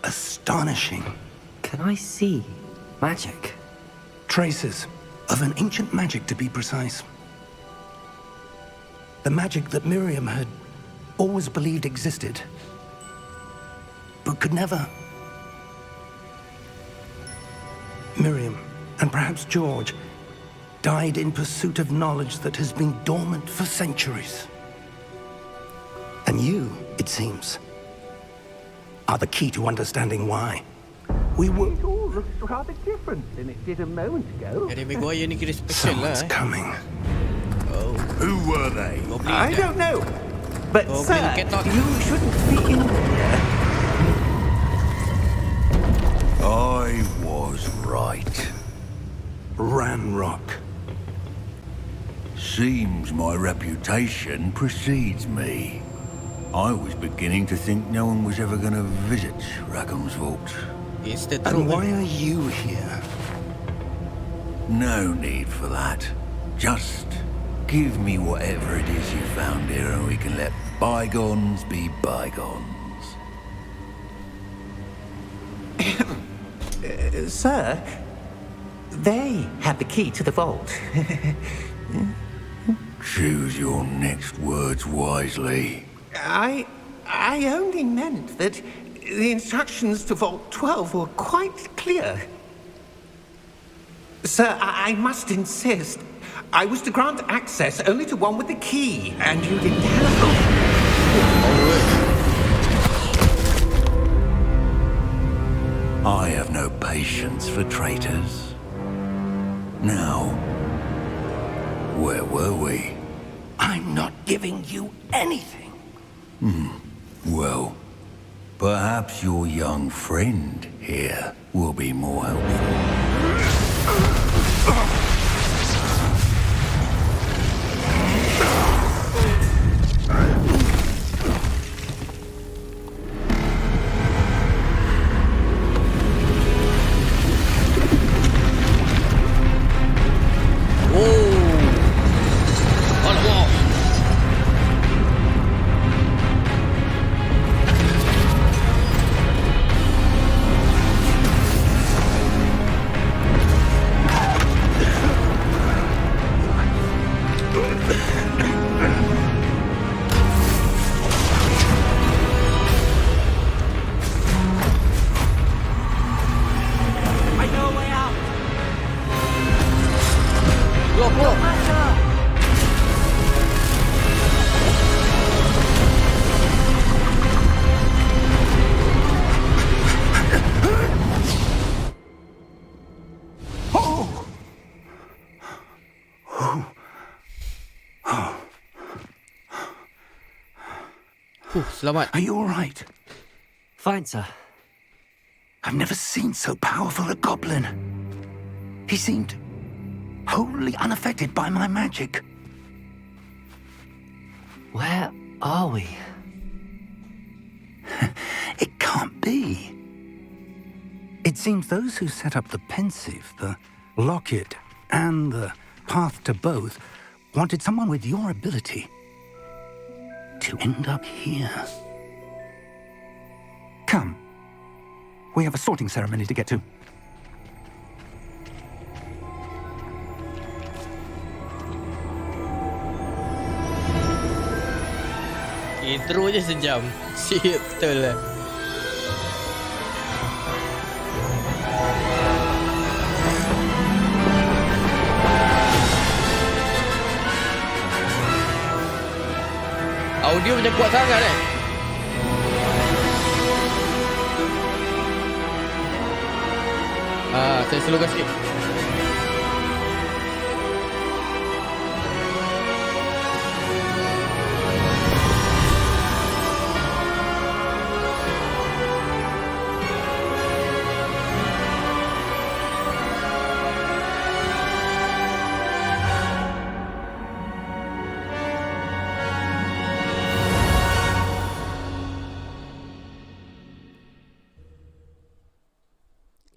Astonishing. Can I see magic? Traces of an ancient magic, to be precise. The magic that Miriam had always believed existed, but could never. Miriam, and perhaps George, died in pursuit of knowledge that has been dormant for centuries. And you, it seems, are the key to understanding why. We were... It all looks rather different than it did a moment ago. Harry Maguire ni kira special lah. Someone's coming. Oh. Who were they? Goblin I dah. don't know. But, Oh, sir, get on. you shouldn't be in here. I was right. Ranrock. Seems my reputation precedes me. I was beginning to think no one was ever going to visit Rackham's vault. Insta And throw. why are you here? No need for that. Just give me whatever it is you found here and we can let bygones be bygones. Sir, they had the key to the vault. Choose your next words wisely. I only meant that the instructions to Vault 12 were quite clear. Sir, I must insist. I was to grant access only to one with the key, and you didn't have... I have no patience for traitors. Now, where were we? I'm not giving you anything. Well, perhaps your young friend here will be more helpful. Selamat. Are you all right? Fine, sir. I've never seen so powerful a goblin. He seemed wholly unaffected by my magic. Where are we? It can't be. It seems those who set up the pensive, the locket, and the path to both wanted someone with your ability to end up here. Come. We have a sorting ceremony to get to. Intro je sejam. Siap betul lah. Audio macam kuat sangat saya slowkan sikit.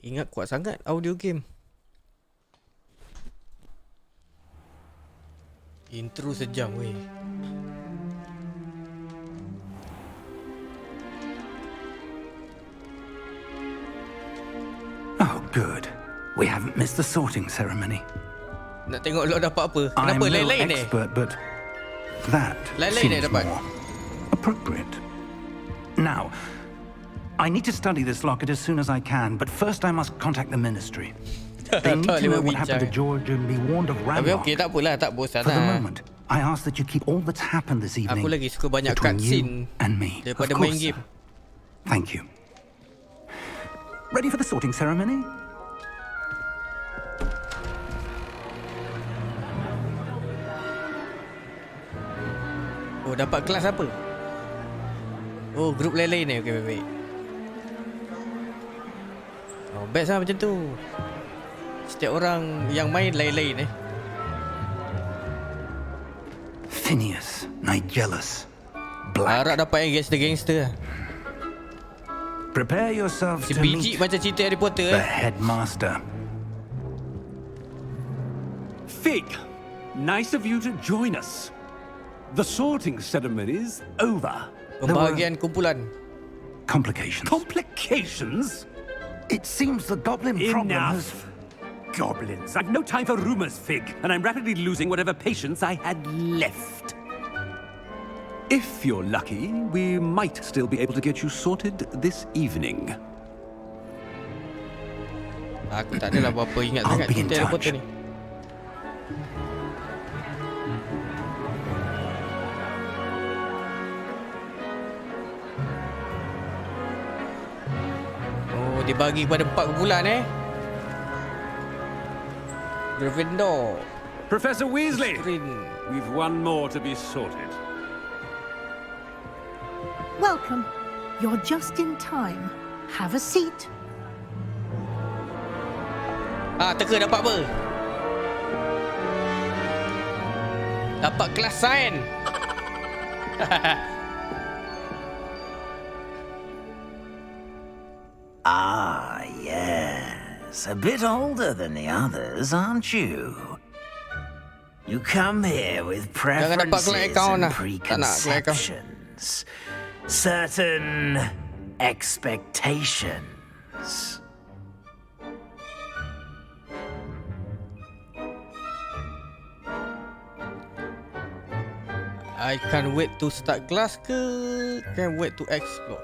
Ingat kuat sangat audio game. Intro sejam weh. Good. We haven't missed the sorting ceremony. Nak tengok lo dapat apa. I'm Kenapa no lain-lain ni? expert, but that Lain-lain seems dapat. more appropriate. Now, I need to study this locket as soon as I can, but first I must contact the ministry. They need to know what happened to George and be warned of Tapi Ramrock. okey, tak apalah, tak bosan For the lah. moment, I ask that you keep all that's happened this evening Aku lagi suka banyak between cutscene you and me. daripada Of main course, game. sir. Thank you. Ready for the sorting ceremony? Oh, dapat kelas apa? Oh, grup lain-lain ni. Okey, baik-baik. Oh, best lah macam tu. Setiap orang yang main lain-lain eh. Phineas, Nigellus, Black. Harap dapat yang gangster-gangster lah. Prepare yourselves Si to biji meet macam cerita Harry Potter the eh. headmaster. Fig, nice of you to join us. The sorting ceremony's over. Pembahagian kumpulan. Complications. Complications? It seems the goblin problem has... Enough. Goblins. I've no time for rumors, Fig, and I'm rapidly losing whatever patience I had left. If you're lucky, we might still be able to get you sorted this evening. Aku tak adalah berapa ingat I'll sangat be in cerita Harry touch. Potter ni. Oh, dibagi kepada 4 kumpulan eh. Gryffindor, Professor Weasley, Green. we've one more to be sorted. Welcome. You're just in time. Have a seat. Ah, teka dapat apa? Dapat kelas sains. Ah, yes. A bit older than the others, aren't you? You come here with Jangan dapat preferences kelak account and lah. Tak nak kelak account. preconceptions. Certain expectations. I can't wait to start class ke? Can't wait to explore.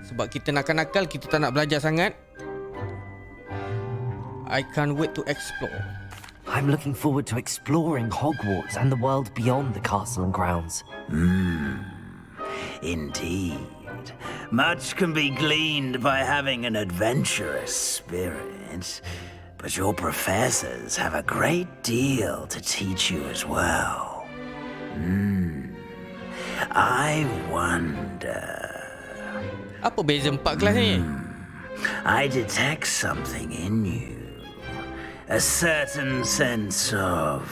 Sebab kita nakal-nakal, kita tak nak belajar sangat. I can't wait to explore. I'm looking forward to exploring Hogwarts and the world beyond the castle and grounds. Indeed. Much can be gleaned by having an adventurous spirit, but your professors have a great deal to teach you as well. I wonder... Apa beza 4 kelas ni? I detect something in you. A certain sense of...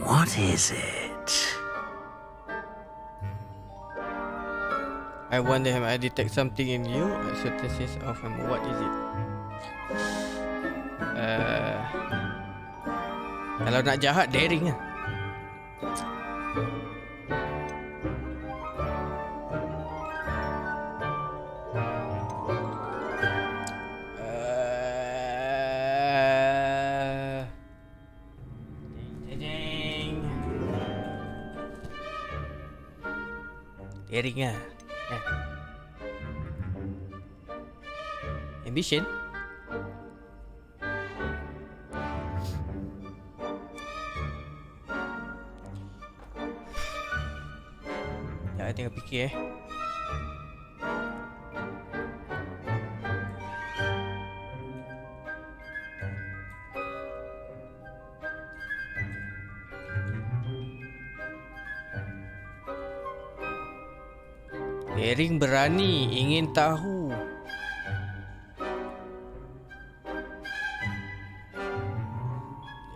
what is it? I wonder if I detect something in you. A certain sense of what is it? Kalau nak jahat, daring lah. Daring lah. Ambition. Ya, tengok fikir Daring, berani, ingin tahu.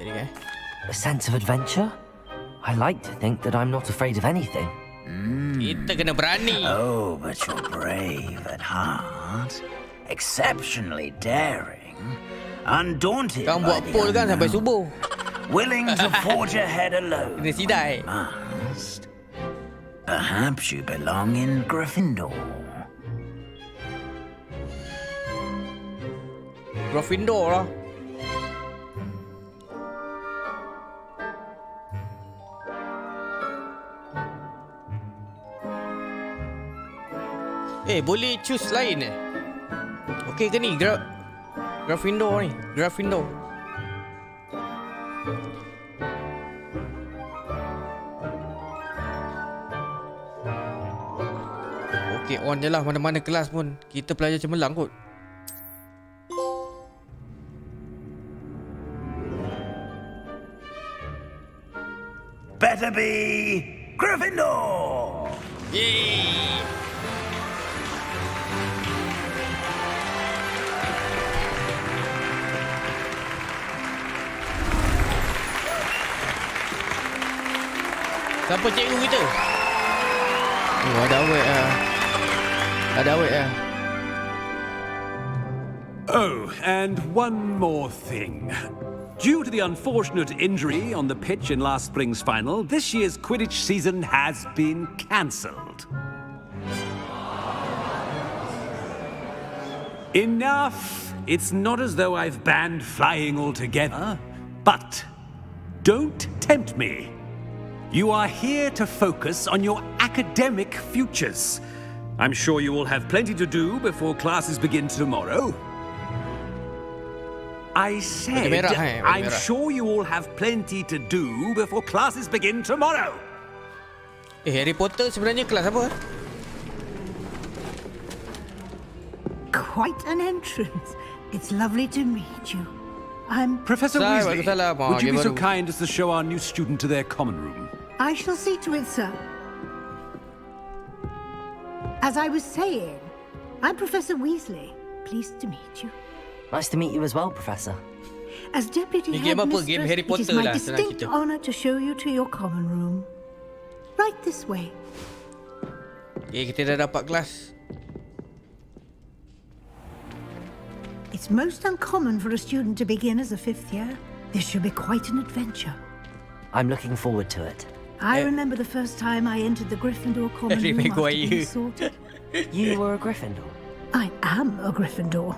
Daring A sense of adventure? I like to think that I'm not afraid of anything. Kita kena berani. Oh, but you're brave at heart. Exceptionally daring. Undaunted Kau by buat the poll kan sampai unknown. subuh. Willing to forge ahead alone. Kena sidai. Must. Perhaps you belong in Gryffindor. Gryffindor lah. Boleh choose lain Okey ke ni? Gryffindor ni. Gryffindor. Okey, on je lah. Mana-mana kelas pun kita pelajar cemerlang kot. Better be Gryffindor! Yeay! Siapa cikgu kita? Oh, ada awet lah. Ada awet lah. Oh, and one more thing. Due to the unfortunate injury on the pitch in last spring's final, this year's Quidditch season has been cancelled. Enough! It's not as though I've banned flying altogether, but don't tempt me. You are here to focus on your academic futures. I'm sure you will have plenty to do before classes begin tomorrow. I said, I'm sure you all have plenty to do before classes begin tomorrow. Harry Potter sebenarnya kelas apa? Quite an entrance. It's lovely to meet you. I'm Professor Weasley. Would you be so kind as to show our new student to their common room? I shall see to it, sir. As I was saying, I'm Professor Weasley. Pleased to meet you. Nice to meet you as well, Professor. As Deputy Headmistress, it is my distinct honour to show you to your common room. Right this way. Kita dah dapat kelas. It's most uncommon for a student to begin as a 5th year. This should be quite an adventure. I'm looking forward to it. I remember the first time I entered the Gryffindor common room after being sorted. You were a Gryffindor? I am a Gryffindor.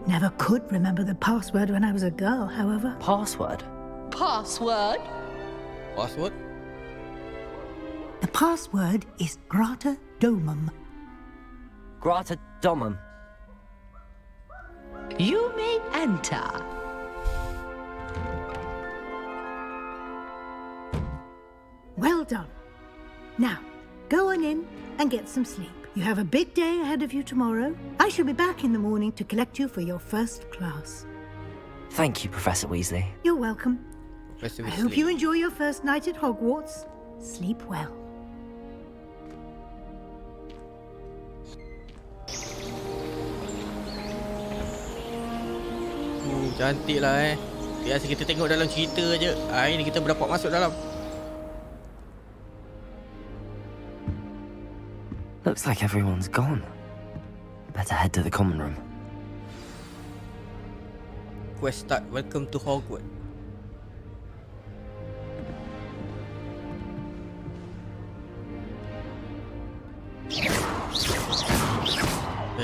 Never could remember the password when I was a girl, however. Password? Password? Password? The password is Grata Domum. Grata Domum. You may enter. Well done. Now, go on in and get some sleep. You have a big day ahead of you tomorrow. I shall be back in the morning to collect you for your first class. Thank you, Professor Weasley. You're welcome. Professor Weasley. I hope you enjoy your first night at Hogwarts. Sleep well. Cantik lah Biasa kita tengok dalam cerita je. Hari ni kita berdapat masuk dalam. Looks like everyone's gone. Better head to the common room. Quest start. Welcome to Hogwarts.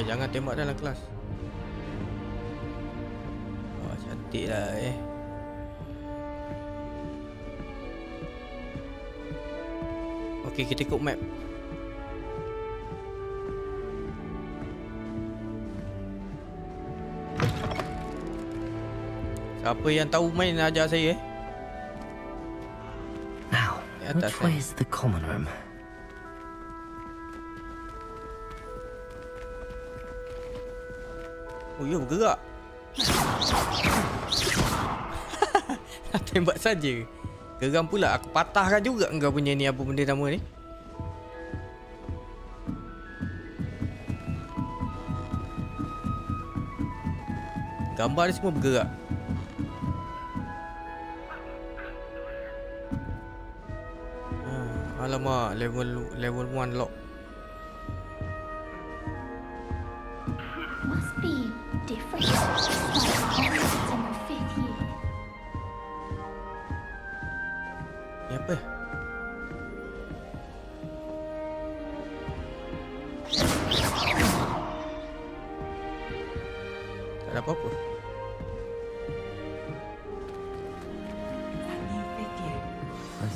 Jangan tembak dalam kelas. Oh, cantik lah Okey, kita ikut map. Siapa yang tahu main ajar saya Now, which way is the common room? Oh, ya bergerak. Tembak saja. Geram pula. Aku patahkan juga engkau punya ni, apa benda nama ni. Gambar dia semua bergerak. Alamak, level 1 lock. Must be different. Like Hogwarts in the 5th year. Ni apa? Tak ada apa-apa.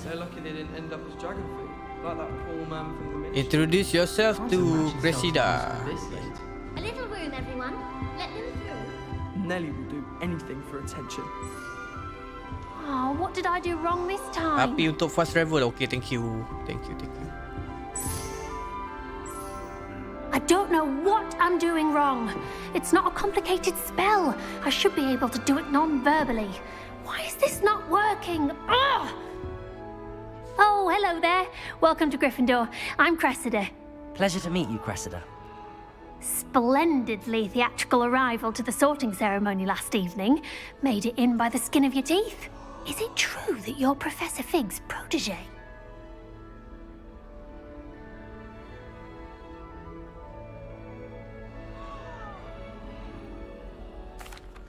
They're lucky they didn't end up as dragon food, like that poor man from the ministry. Introduce yourself to Cressida. A little room, everyone. Let them through. Nelly will do anything for attention. Oh, what did I do wrong this time? Tapi untuk fast travel, okay, thank you. I don't know what I'm doing wrong. It's not a complicated spell. I should be able to do it non-verbally. Why is this not working? Ugh! Oh, hello there. Welcome to Gryffindor. I'm Cressida. Pleasure to meet you, Cressida. Splendidly theatrical arrival to the sorting ceremony last evening. Made it in by the skin of your teeth. Is it true that you're Professor Fig's protege?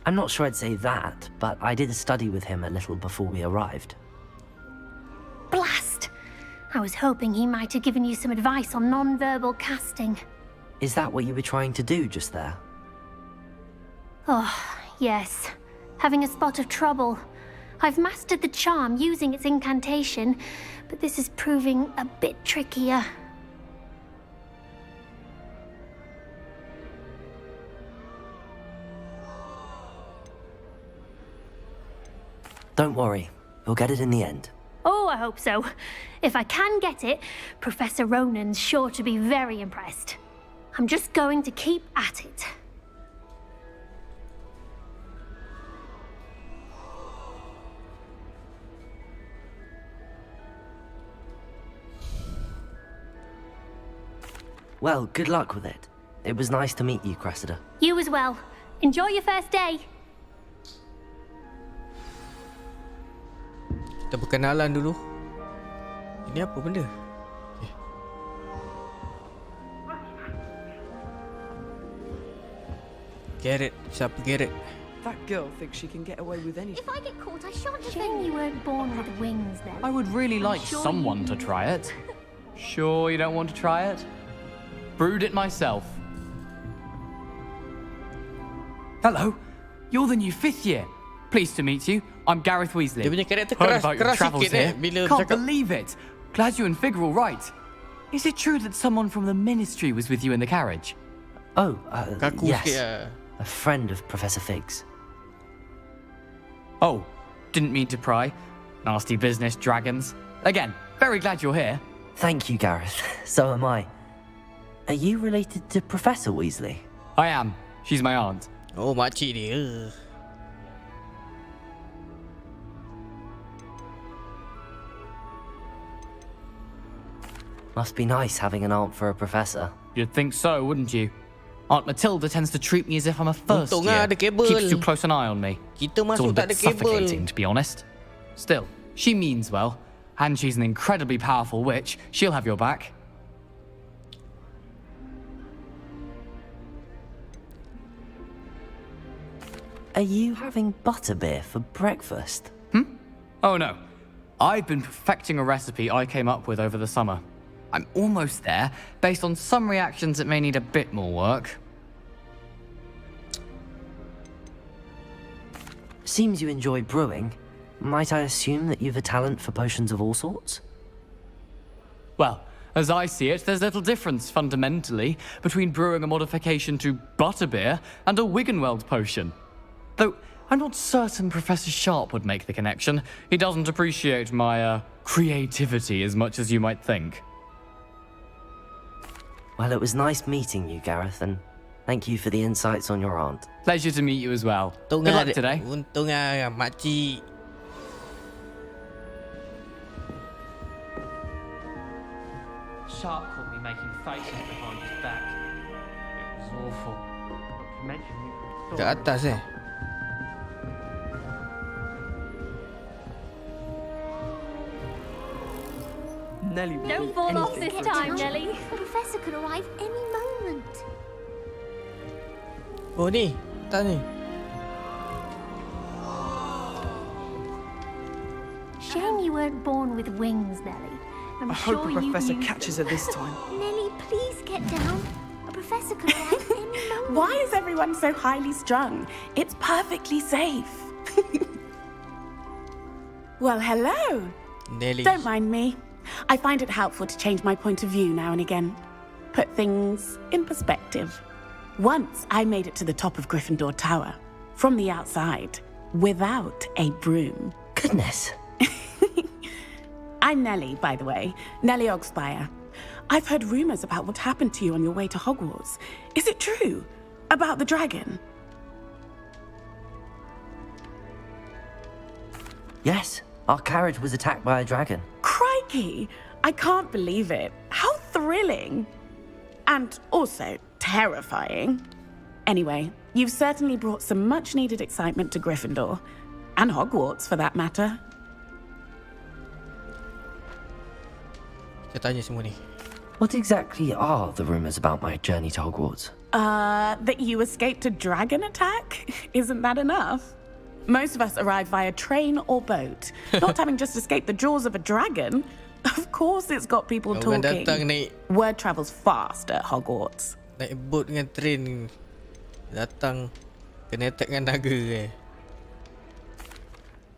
I'm not sure I'd say that, but I did study with him a little before we arrived. Blast! I was hoping he might have given you some advice on non-verbal casting. Is that what you were trying to do just there? Oh, yes. Having a spot of trouble. I've mastered the charm using its incantation, but this is proving a bit trickier. Don't worry, you'll get it in the end. Oh, I hope so. If I can get it, Professor Ronen's sure to be very impressed. I'm just going to keep at it. Well, good luck with it. It was nice to meet you, Cressida. You as well. Enjoy your first day. Kita berkenalan dulu. Ini apa benda? Garrett, siapa Garrett? That girl thinks she can get away with anything. If I get caught, I shan't have Shame you weren't born with wings then. I would really like someone to try it. Sure you don't want to try it? Brewed it myself. Hello, you're the new 5th year. Pleased to meet you. I'm Gareth Weasley. Dia punya karakter Heard keras, about your keras travels sikit here. bila Can't bercakap. believe it. Glad you and Fig are all right. Is it true that someone from the Ministry was with you in the carriage? Oh, Kaku yes. sikit lah. A friend of Professor Fig's. Oh, didn't mean to pry. Nasty business, dragons. Again, very glad you're here. Thank you, Gareth. So am I. Are you related to Professor Weasley? I am. She's my aunt. Oh, makcik dia. Must be nice having an aunt for a professor. You'd think so, wouldn't you? Aunt Matilda tends to treat me as if I'm a first Untung year. ada kabel. Keeps too close an eye on me. Kita It's all masuk a tak ada bit kabel. suffocating, to be honest. Still, she means well, and she's an incredibly powerful witch. She'll have your back. Are you having butterbeer for breakfast? Oh no. I've been perfecting a recipe I came up with over the summer. I'm almost there. Based on some reactions, it may need a bit more work. Seems you enjoy brewing. Might I assume that you've a talent for potions of all sorts? Well, as I see it, there's little difference, fundamentally, between brewing a modification to butterbeer and a Wiggenweld potion. Though, I'm not certain Professor Sharp would make the connection. He doesn't appreciate my, creativity as much as you might think. Well, it was nice meeting you, Gareth, and thank you for the insights on your aunt. Pleasure to meet you as well. Good luck today. Untung lah makcik. Sharp caught me making faces behind his back. It was awful. Imagine you. Kat atas Nelly will Don't do fall off anything this for time, attention. Nelly. The professor could arrive any moment. Oh ni, atas ni. Shame you weren't born with wings, Nelly. I'm I sure hope the you professor knew catches her this time. Nelly, please get down. A professor could arrive any moment. Why is everyone so highly strung? It's perfectly safe. Well, hello. Nelly. Don't mind me. I find it helpful to change my point of view now and again. Put things in perspective. Once I made it to the top of Gryffindor Tower, from the outside, without a broom. Goodness. I'm Nellie, by the way. Nellie Ogspire. I've heard rumors about what happened to you on your way to Hogwarts. Is it true? About the dragon? Yes, our carriage was attacked by a dragon. Crikey! I can't believe it. How thrilling! And also terrifying. Anyway, you've certainly brought some much-needed excitement to Gryffindor. And Hogwarts, for that matter. Saya tanya semua ni. What exactly are the rumors about my journey to Hogwarts? That you escaped a dragon attack? Isn't that enough? Most of us arrive via train or boat. Not having just escaped the jaws of a dragon. Of course it's got people Orang talking. datang naik, Word travels fast at Hogwarts. naik boat dengan train. Datang kena attack dengan naga eh.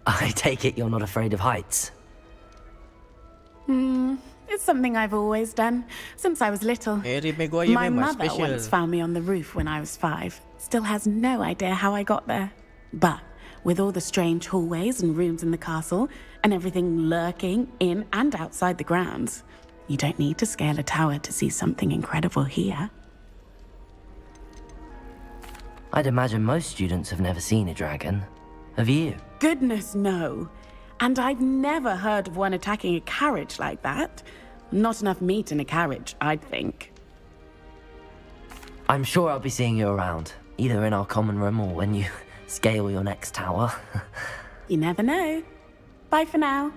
I take it you're not afraid of heights. It's something I've always done, since I was little. Harry Maguire My memang mother special. once found me on the roof when I was 5. Still has no idea how I got there. But with all the strange hallways and rooms in the castle, and everything lurking in and outside the grounds, you don't need to scale a tower to see something incredible here. I'd imagine most students have never seen a dragon. Have you? Goodness, no. And I've never heard of one attacking a carriage like that. Not enough meat in a carriage, I'd think. I'm sure I'll be seeing you around, either in our common room or when you scale your next tower. You never know. Bye for now.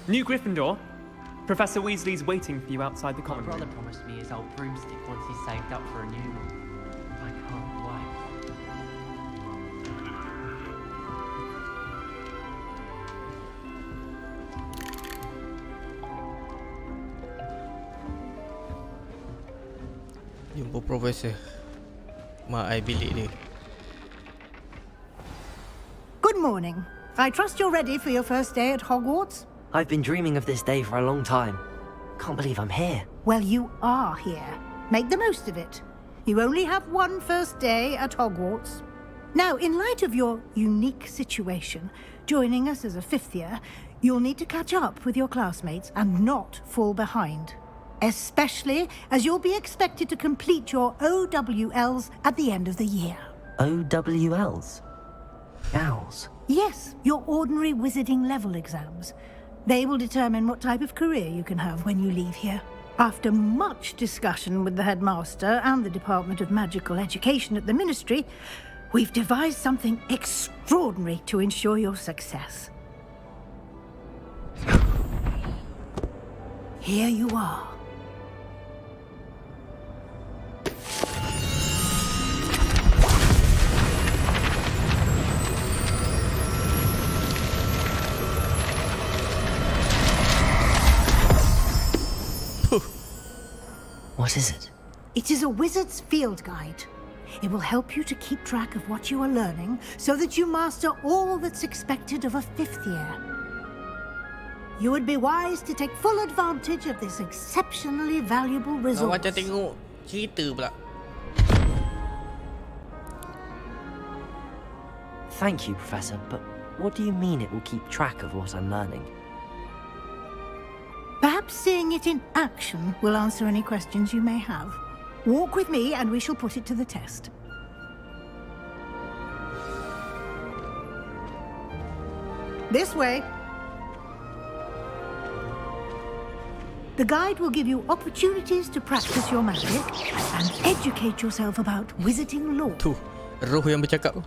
New Gryffindor. Professor Weasley's waiting for you outside the common My brother room. promised me his old broomstick once he's saved up for a new one. I can't wait. Jumpa Profesor. Mak I bilik dia. Good morning. I trust you're ready for your first day at Hogwarts? I've been dreaming of this day for a long time. Can't believe I'm here. Well, you are here. Make the most of it. You only have one first day at Hogwarts. Now, in light of your unique situation, joining us as a 5th year, you'll need to catch up with your classmates and not fall behind. Especially as you'll be expected to complete your OWLs at the end of the year. OWLs? Owls? Yes, your ordinary wizarding level exams. They will determine what type of career you can have when you leave here. After much discussion with the headmaster and the Department of Magical Education at the Ministry, we've devised something extraordinary to ensure your success. Here you are. What is it? It is a wizard's field guide. It will help you to keep track of what you are learning so that you master all that's expected of a 5th year. You would be wise to take full advantage of this exceptionally valuable resource. Macam tengok cerita pula. Thank you, Professor, but what do you mean it will keep track of what I'm learning? Perhaps seeing it in action will answer any questions you may have. Walk with me and we shall put it to the test. This way. The guide will give you opportunities to practice your magic and educate yourself about wizarding lore. Tu, roh yang bercakap tu.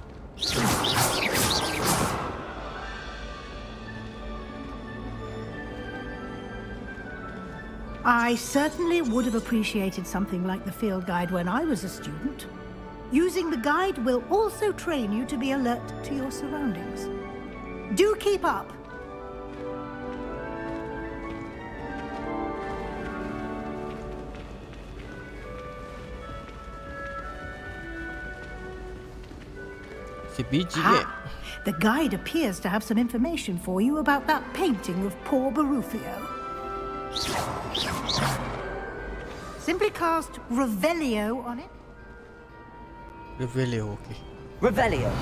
I certainly would have appreciated something like the field guide when I was a student. Using the guide will also train you to be alert to your surroundings. Do keep up. Sebiji The guide appears to have some information for you about that painting of poor Barufio. Simply cast Revelio on it. Revelio, okay. Revelio.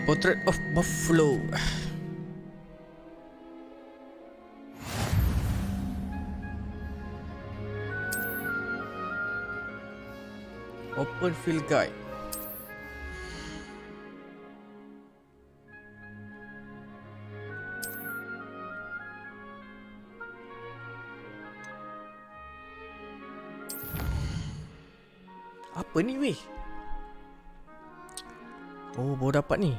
Portrait of Buffalo. Open field guide. Apa ni weh? Oh, baru dapat ni.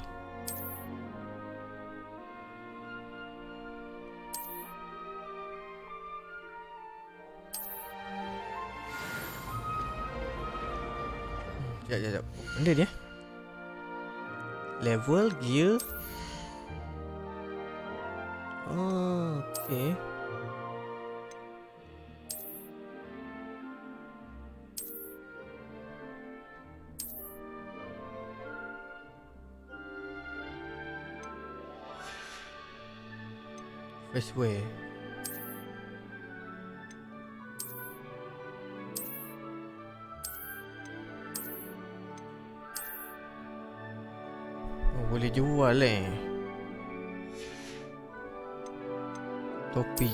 Sekejap. Benda dia. Level, gear. Oh, okay. First way. Oh, boleh jual topi.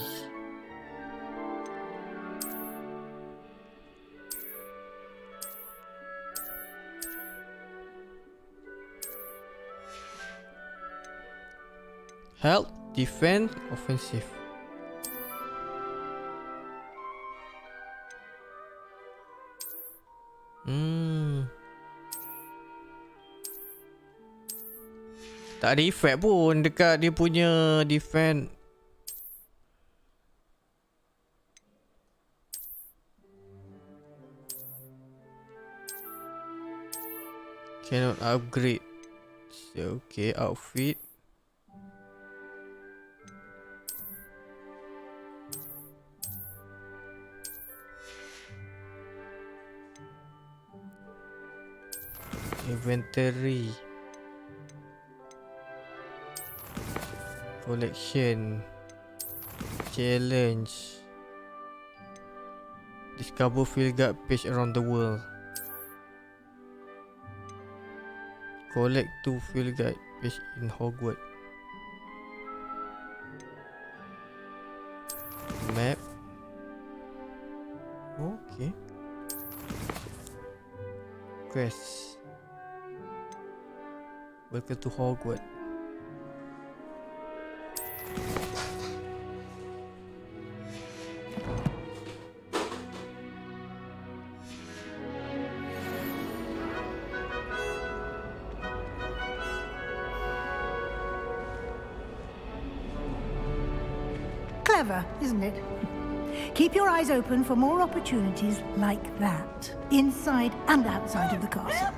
Health, defense, offensive. Tak ada effect pun dekat dia punya defense. Cannot upgrade. So, okay, outfit. Inventory. Collection. Challenge. Discover field guide page around the world. Collect 2 field guide page in Hogwarts. Map. Okay. Quest. Welcome to Hogwarts. Clever, isn't it? Keep your eyes open for more opportunities like that, inside and outside of the castle.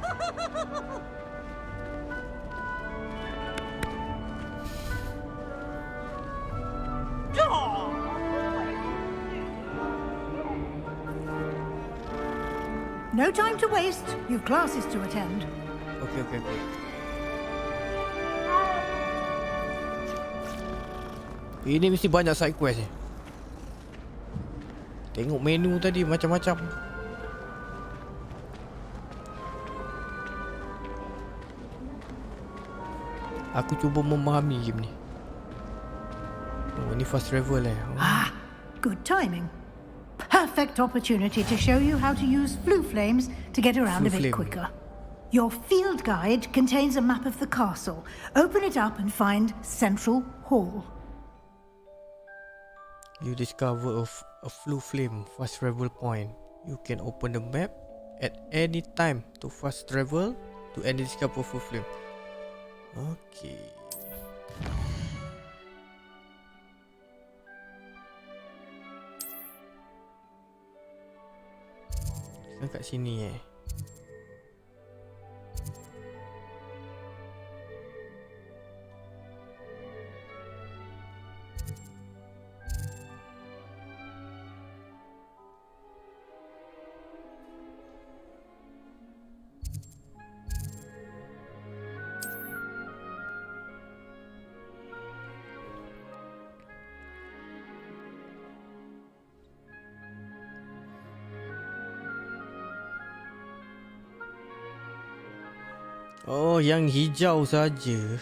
No time to waste. You've classes to attend. Okay. Ini mesti banyak side quest ni. Tengok menu tadi macam-macam. Aku cuba memahami game ni. Oh, ni fast travel Good timing. Perfect opportunity to show you how to use flue flames to get around a bit quicker. Your field guide contains a map of the castle. Open it up and find Central Hall. You discover a flue flame fast travel point. You can open the map at any time to fast travel to any discover flue flame. Okay. Kat sini Oh, yang hijau saja.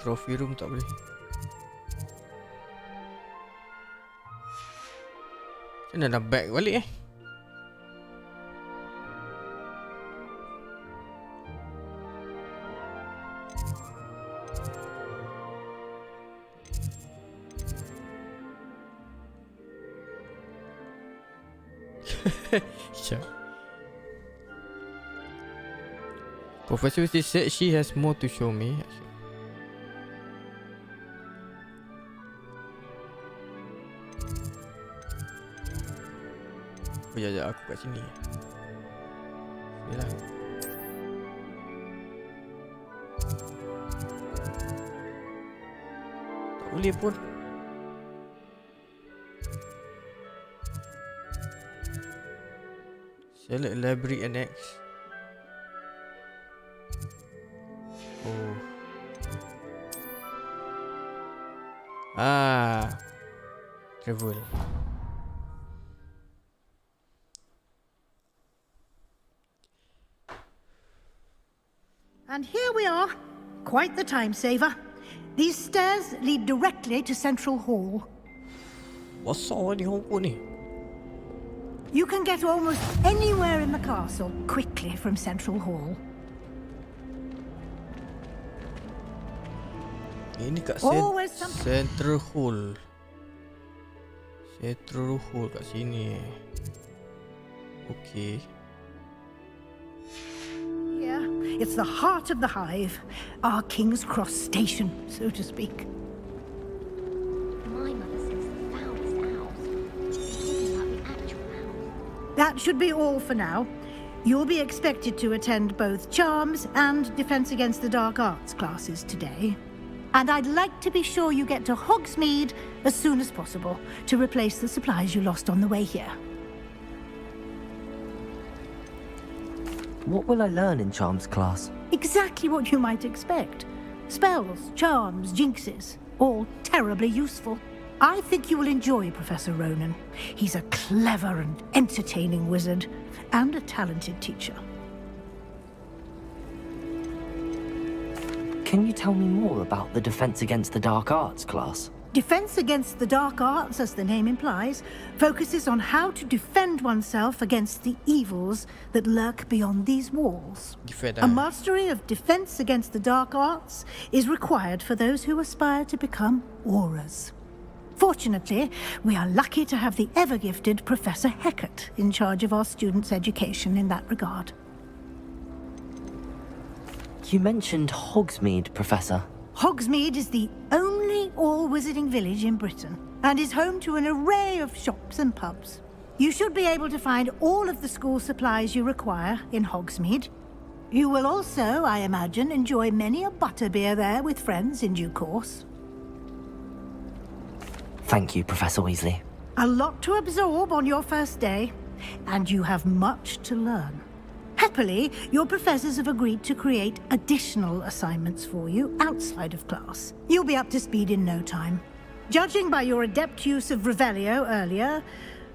Trophy room tak boleh. Macam mana nak back balik Sure. Professor Weasley said she has more to show me. Oh ya, aku kat sini. Yalah. Tak boleh pun. Select library annex. Oh. Travel. And here we are. Quite the time saver. These stairs lead directly to Central Hall. What's all ni Hong ni? You can get almost anywhere in the castle quickly from Central Hall. Ini kat Always Central Hall. Central Hall kat sini. Okay. Here, it's the heart of the hive, our King's Cross station, so to speak. My mother says the foulest owls. She's talking about the actual owls. That should be all for now. You'll be expected to attend both Charms and Defense Against the Dark Arts classes today. And I'd like to be sure you get to Hogsmeade as soon as possible to replace the supplies you lost on the way here. What will I learn in Charms class? Exactly what you might expect. Spells, charms, jinxes, all terribly useful. I think you will enjoy Professor Ronen. He's a clever and entertaining wizard, and a talented teacher. Can you tell me more about the Defense Against the Dark Arts class? Defense Against the Dark Arts, as the name implies, focuses on how to defend oneself against the evils that lurk beyond these walls. A mastery of Defense Against the Dark Arts is required for those who aspire to become auras. Fortunately, we are lucky to have the ever-gifted Professor Hecat in charge of our students' education in that regard. You mentioned Hogsmeade, Professor. Hogsmeade is the only all-wizarding village in Britain and is home to an array of shops and pubs. You should be able to find all of the school supplies you require in Hogsmeade. You will also, I imagine, enjoy many a butterbeer there with friends in due course. Thank you, Professor Weasley. A lot to absorb on your first day, and you have much to learn. Happily, your professors have agreed to create additional assignments for you outside of class. You'll be up to speed in no time. Judging by your adept use of Revelio earlier,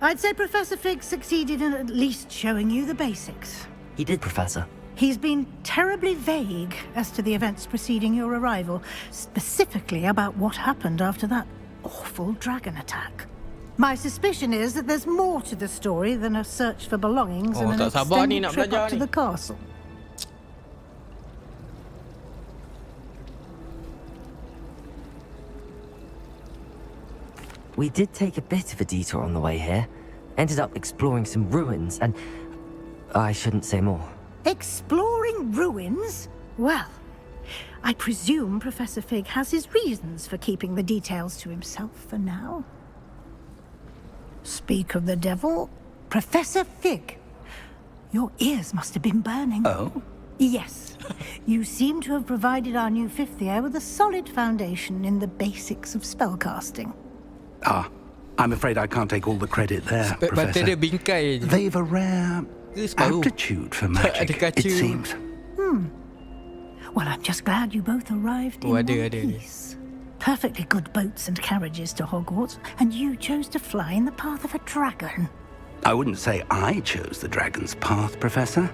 I'd say Professor Fig succeeded in at least showing you the basics. He did, Professor. He's been terribly vague as to the events preceding your arrival, specifically about what happened after that awful dragon attack. My suspicion is that there's more to the story than a search for belongings and an extended trip up to the castle. We did take a bit of a detour on the way here. Ended up exploring some ruins and... I shouldn't say more. Exploring ruins? Well, I presume Professor Fig has his reasons for keeping the details to himself for now. Speak of the devil, Professor Fig. Your ears must have been burning. Oh? Yes. You seem to have provided our new fifth year with a solid foundation in the basics of spellcasting. Ah, I'm afraid I can't take all the credit there, Professor. They've a rare aptitude for magic, it seems. Well, I'm just glad you both arrived in one piece. perfectly good boats and carriages to Hogwarts, and you chose to fly in the path of a dragon. I wouldn't say I chose the dragon's path, Professor.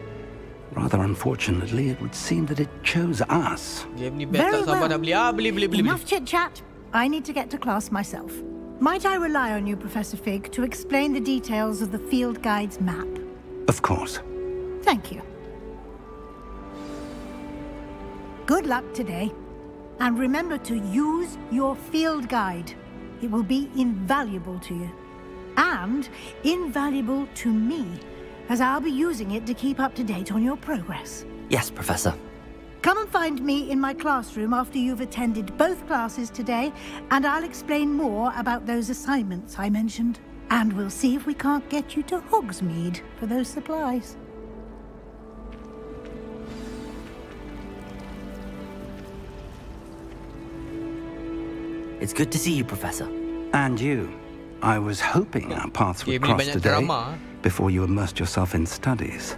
Rather unfortunately, it would seem that it chose us. Very well. Enough chit-chat. I need to get to class myself. Might I rely on you, Professor Fig, to explain the details of the field guide's map? Of course. Thank you. Good luck today. And remember to use your field guide. It will be invaluable to you. And invaluable to me, as I'll be using it to keep up to date on your progress. Yes, Professor. Come and find me in my classroom after you've attended both classes today, and I'll explain more about those assignments I mentioned. And we'll see if we can't get you to Hogsmeade for those supplies. It's good to see you, Professor. And you. I was hoping our paths would cross today before you immersed yourself in studies.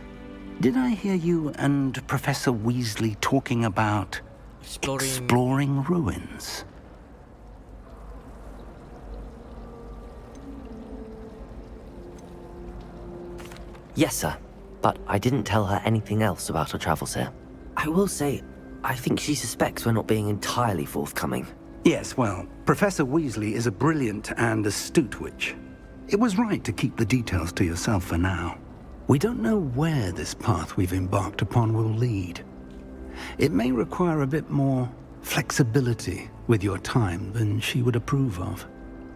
Did I hear you and Professor Weasley talking about exploring ruins? Yes, sir. But I didn't tell her anything else about her travels here. I will say, I think she suspects we're not being entirely forthcoming. Yes, well, Professor Weasley is a brilliant and astute witch. It was right to keep the details to yourself for now. We don't know where this path we've embarked upon will lead. It may require a bit more flexibility with your time than she would approve of.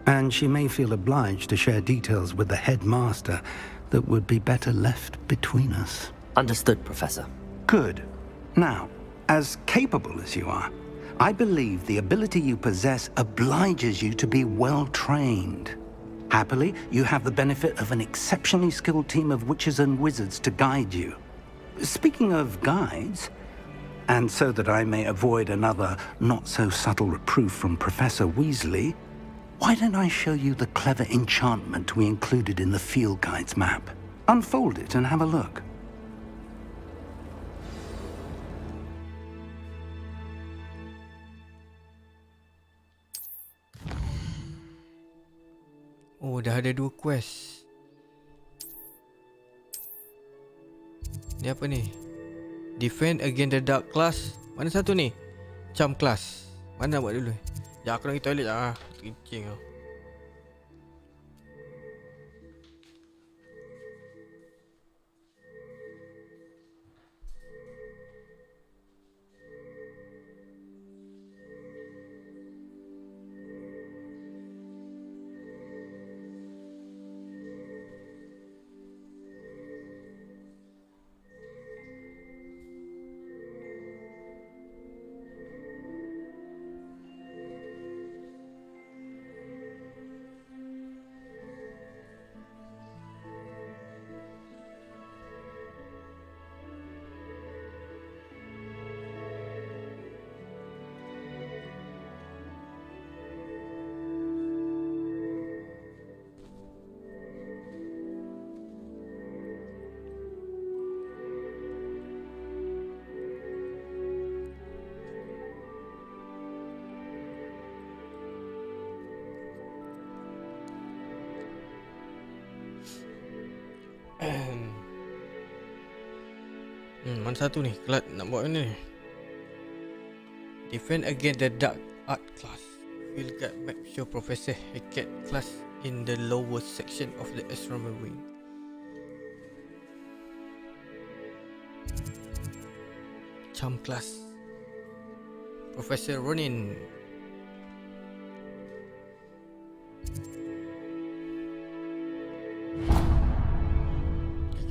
And she may feel obliged to share details with the headmaster that would be better left between us. Understood, Professor. Good. Now, as capable as you are, I believe the ability you possess obliges you to be well-trained. Happily, you have the benefit of an exceptionally skilled team of witches and wizards to guide you. Speaking of guides, and so that I may avoid another not-so-subtle reproof from Professor Weasley, why don't I show you the clever enchantment we included in the field guide's map? Unfold it and have a look. Oh, dah ada 2 quest. Ni apa ni? Defend against the dark class. Mana satu ni? Charm class. Mana nak buat dulu? Ya, aku nak pergi toilet lah. Kencing lah. Mana satu ni? Kelas nak buat mana ni? Defend against the dark art class. Field guide map show Professor Hackett class in the lower section of the astronomy wing. Charm class. Professor Ronen.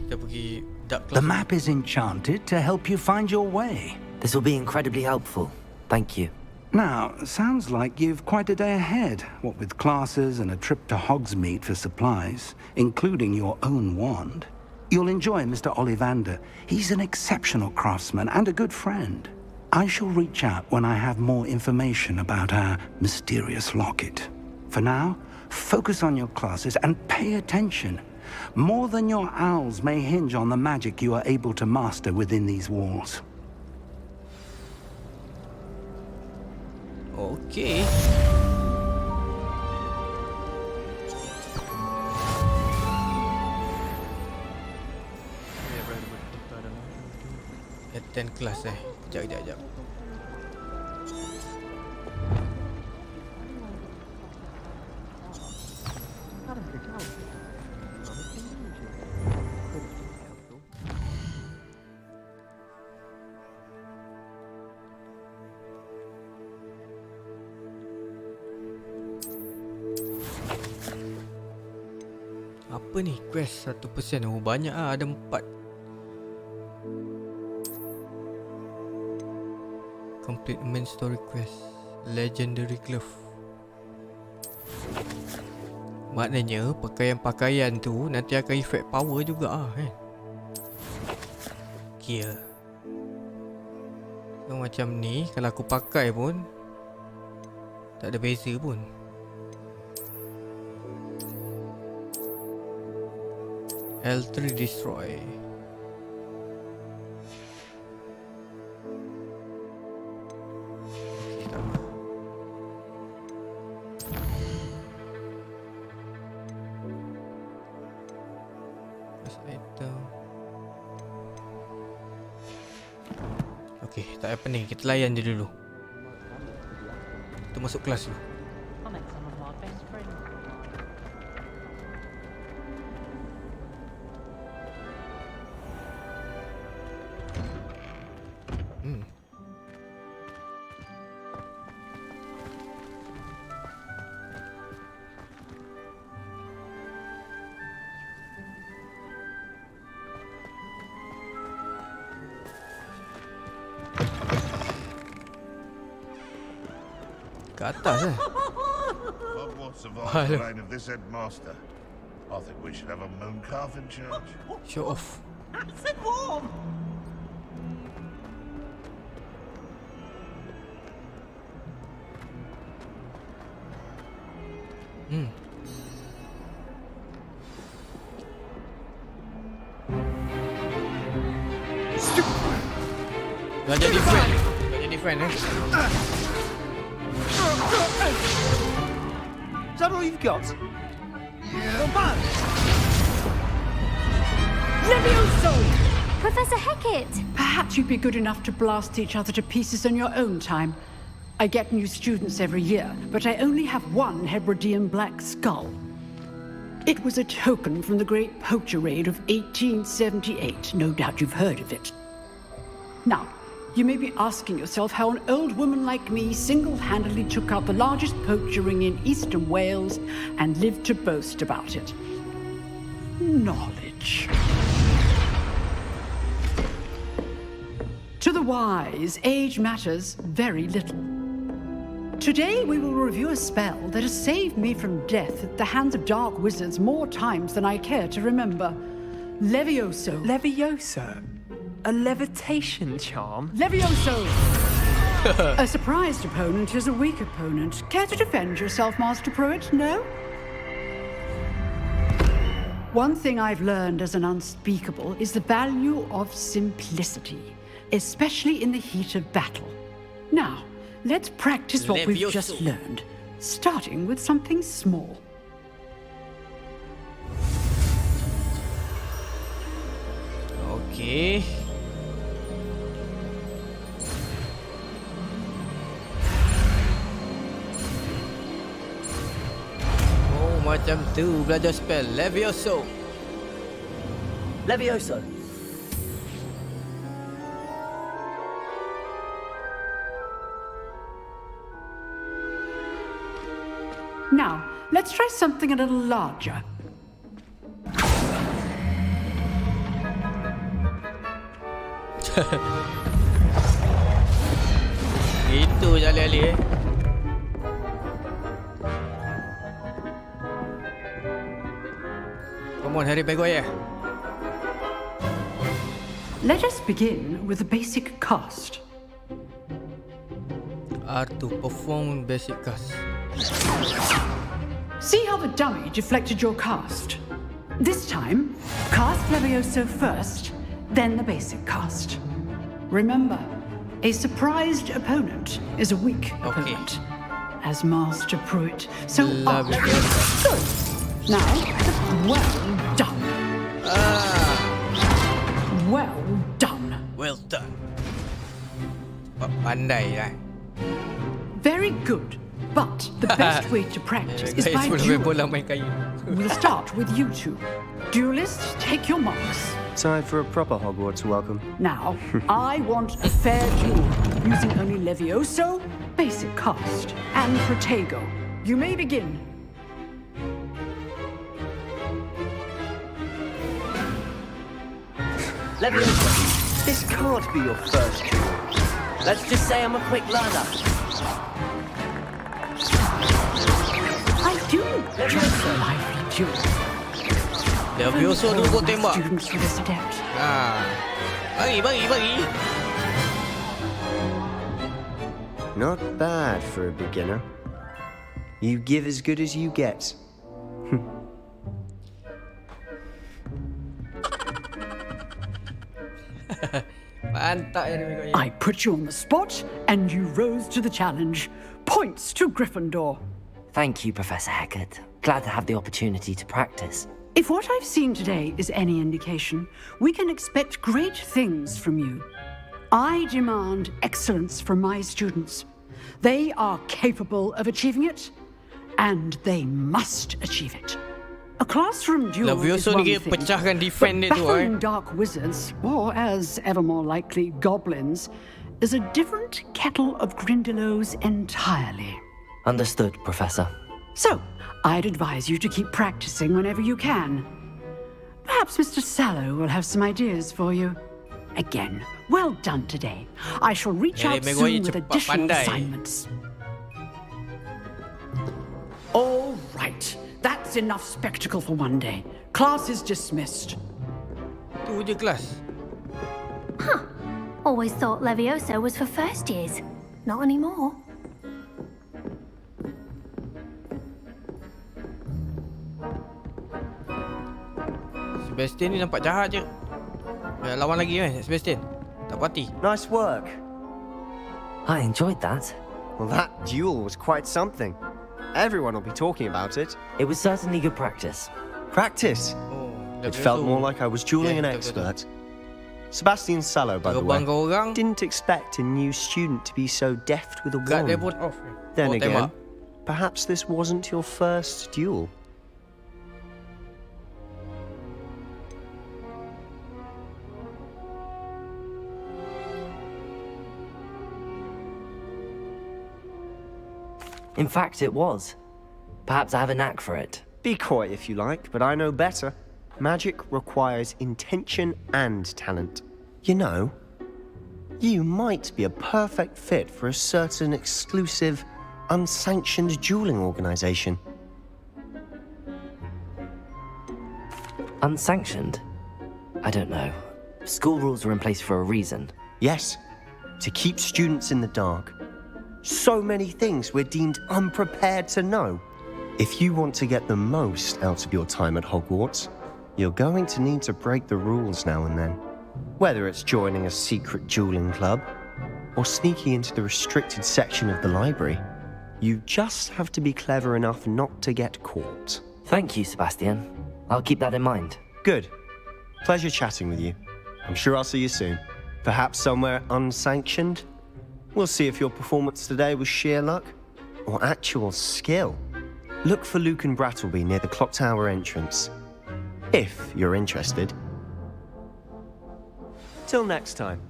Kita pergi dark class. The map is enchanted to help you find your way. This will be incredibly helpful. Thank you. Now, sounds like you've quite a day ahead, what with classes and a trip to Hogsmeade for supplies, including your own wand. You'll enjoy Mr. Ollivander. He's an exceptional craftsman and a good friend. I shall reach out when I have more information about our mysterious locket. For now, focus on your classes and pay attention. More than your owls may hinge on the magic you are able to master within these walls. Okey. Attend kelas Kejap. Apa ni? Quest 1%. Oh, banyak ada 4. Complete main story quest. Legendary glove. Maknanya pakaian-pakaian tu nanti akan efek power juga kan. Gear. So, macam ni kalau aku pakai pun tak ada beza pun. L3 destroy. Okey, tak apa ni, kita layan je dulu. Kita masuk kelas dulu. Ke atas Hogwarts survived the reign of this headmaster. I think we should have a moon calf in church. Show off. Nice and warm. Gak jadi friend. Gak jadi friend Is that all you've got? Yeah. Levioso! Professor Hecat! Perhaps you'd be good enough to blast each other to pieces on your own time. I get new students every year, but I only have one Hebridean black skull. It was a token from the Great Poacher Raid of 1878. No doubt you've heard of it. Now, you may be asking yourself how an old woman like me single-handedly took out the largest poacher ring in eastern Wales and lived to boast about it. Knowledge. To the wise, age matters very little. Today we will review a spell that has saved me from death at the hands of dark wizards more times than I care to remember. Levioso. Levioso? A levitation charm? Levioso! A surprised opponent is a weak opponent. Care to defend yourself, Master Pruitt? No? One thing I've learned as an unspeakable is the value of simplicity, especially in the heat of battle. Now, let's practice what we've just learned, starting with something small. Okay. Oh, macam tu belajar spell Levioso. Levioso. Now, let's try something a little larger. Itu je alih-alih Come on, Harry Maguire. Let us begin with the basic cast. To perform basic cast. See how the dummy deflected your cast? This time, cast Levioso first, then the basic cast. Remember, A surprised opponent is a weak opponent, as Master Pruitt so artfully. Good. Now, well done. Well done. Well done. Pandai lah. Very good. But the best way to practice is by duel. We'll start with you two. Duelists, take your marks. Time for a proper Hogwarts welcome. Now, I want a fair duel, using only Levioso, basic cast, and Protego. You may begin. Levioso, this can't be your first duel. Let's just say I'm a quick learner. I do Levioso. Lively duel. Levioso dulu kau tembak. Students for this adept. Bagi. Not bad for a beginner. You give as good as you get. I put you on the spot, and you rose to the challenge. Points to Gryffindor. Thank you, Professor Hecat. Glad to have the opportunity to practice. If what I've seen today is any indication, we can expect great things from you. I demand excellence from my students. They are capable of achieving it, and they must achieve it. A classroom duel is one thing, but battling dark wizards, or as ever more likely, goblins, is a different kettle of Grindylows entirely. Understood, Professor. So, I'd advise you to keep practicing whenever you can. Perhaps Mr. Sallow will have some ideas for you. Again, well done today. I shall reach out soon with additional assignments. All right. That's enough spectacle for one day. Class is dismissed. Tu je kelas. Huh. Always thought Levioso was for first years. Not anymore. Sebastian ni nampak jahat je. Lawan lagi Sebastian. Tak parti. Nice work. I enjoyed that. Well, that duel was quite something. Everyone will be talking about it. It was certainly good practice. Practice? It felt more like I was dueling an expert. Sebastian Sallow, by the way, didn't expect a new student to be so deft with a wand. Then again, perhaps this wasn't your first duel. In fact, it was. Perhaps I have a knack for it. Be coy if you like, but I know better. Magic requires intention and talent. You know, you might be a perfect fit for a certain exclusive, unsanctioned dueling organization. Unsanctioned? I don't know. School rules are in place for a reason. Yes, to keep students in the dark. So many things we're deemed unprepared to know. If you want to get the most out of your time at Hogwarts, you're going to need to break the rules now and then. Whether it's joining a secret dueling club, or sneaking into the restricted section of the library, you just have to be clever enough not to get caught. Thank you, Sebastian. I'll keep that in mind. Good. Pleasure chatting with you. I'm sure I'll see you soon. Perhaps somewhere unsanctioned? We'll see if your performance today was sheer luck or actual skill. Look for Luke and Brattleby near the clock tower entrance, if you're interested. Till next time.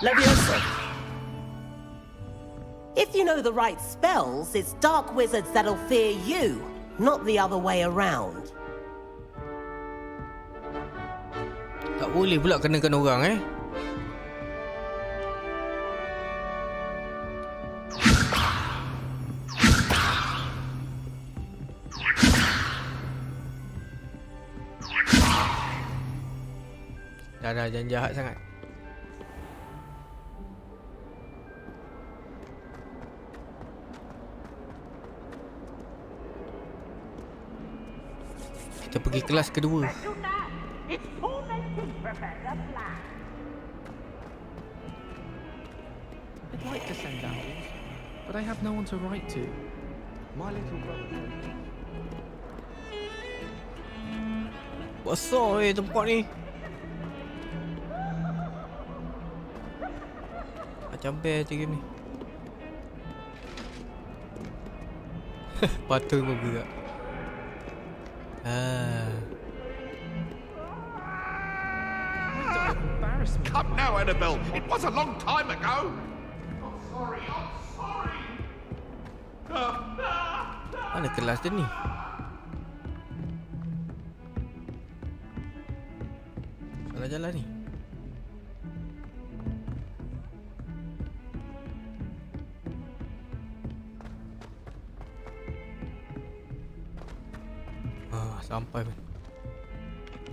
Levioso. If you know the right spells, it's dark wizards that'll fear you, not the other way around. Tak boleh pula kenakan orang Dah jangan jahat sangat. Kita pergi kelas kedua. It's tormenting Professor Black. I'd like to send owls, but I have no one to write to. My little brother. Besar tempat ni. Macam best game ni. Patung pun gerak. Come now, Annabelle. It was a long time ago. I'm sorry. Mana kelas dia ni? Salah jalan ni. Sampai pun.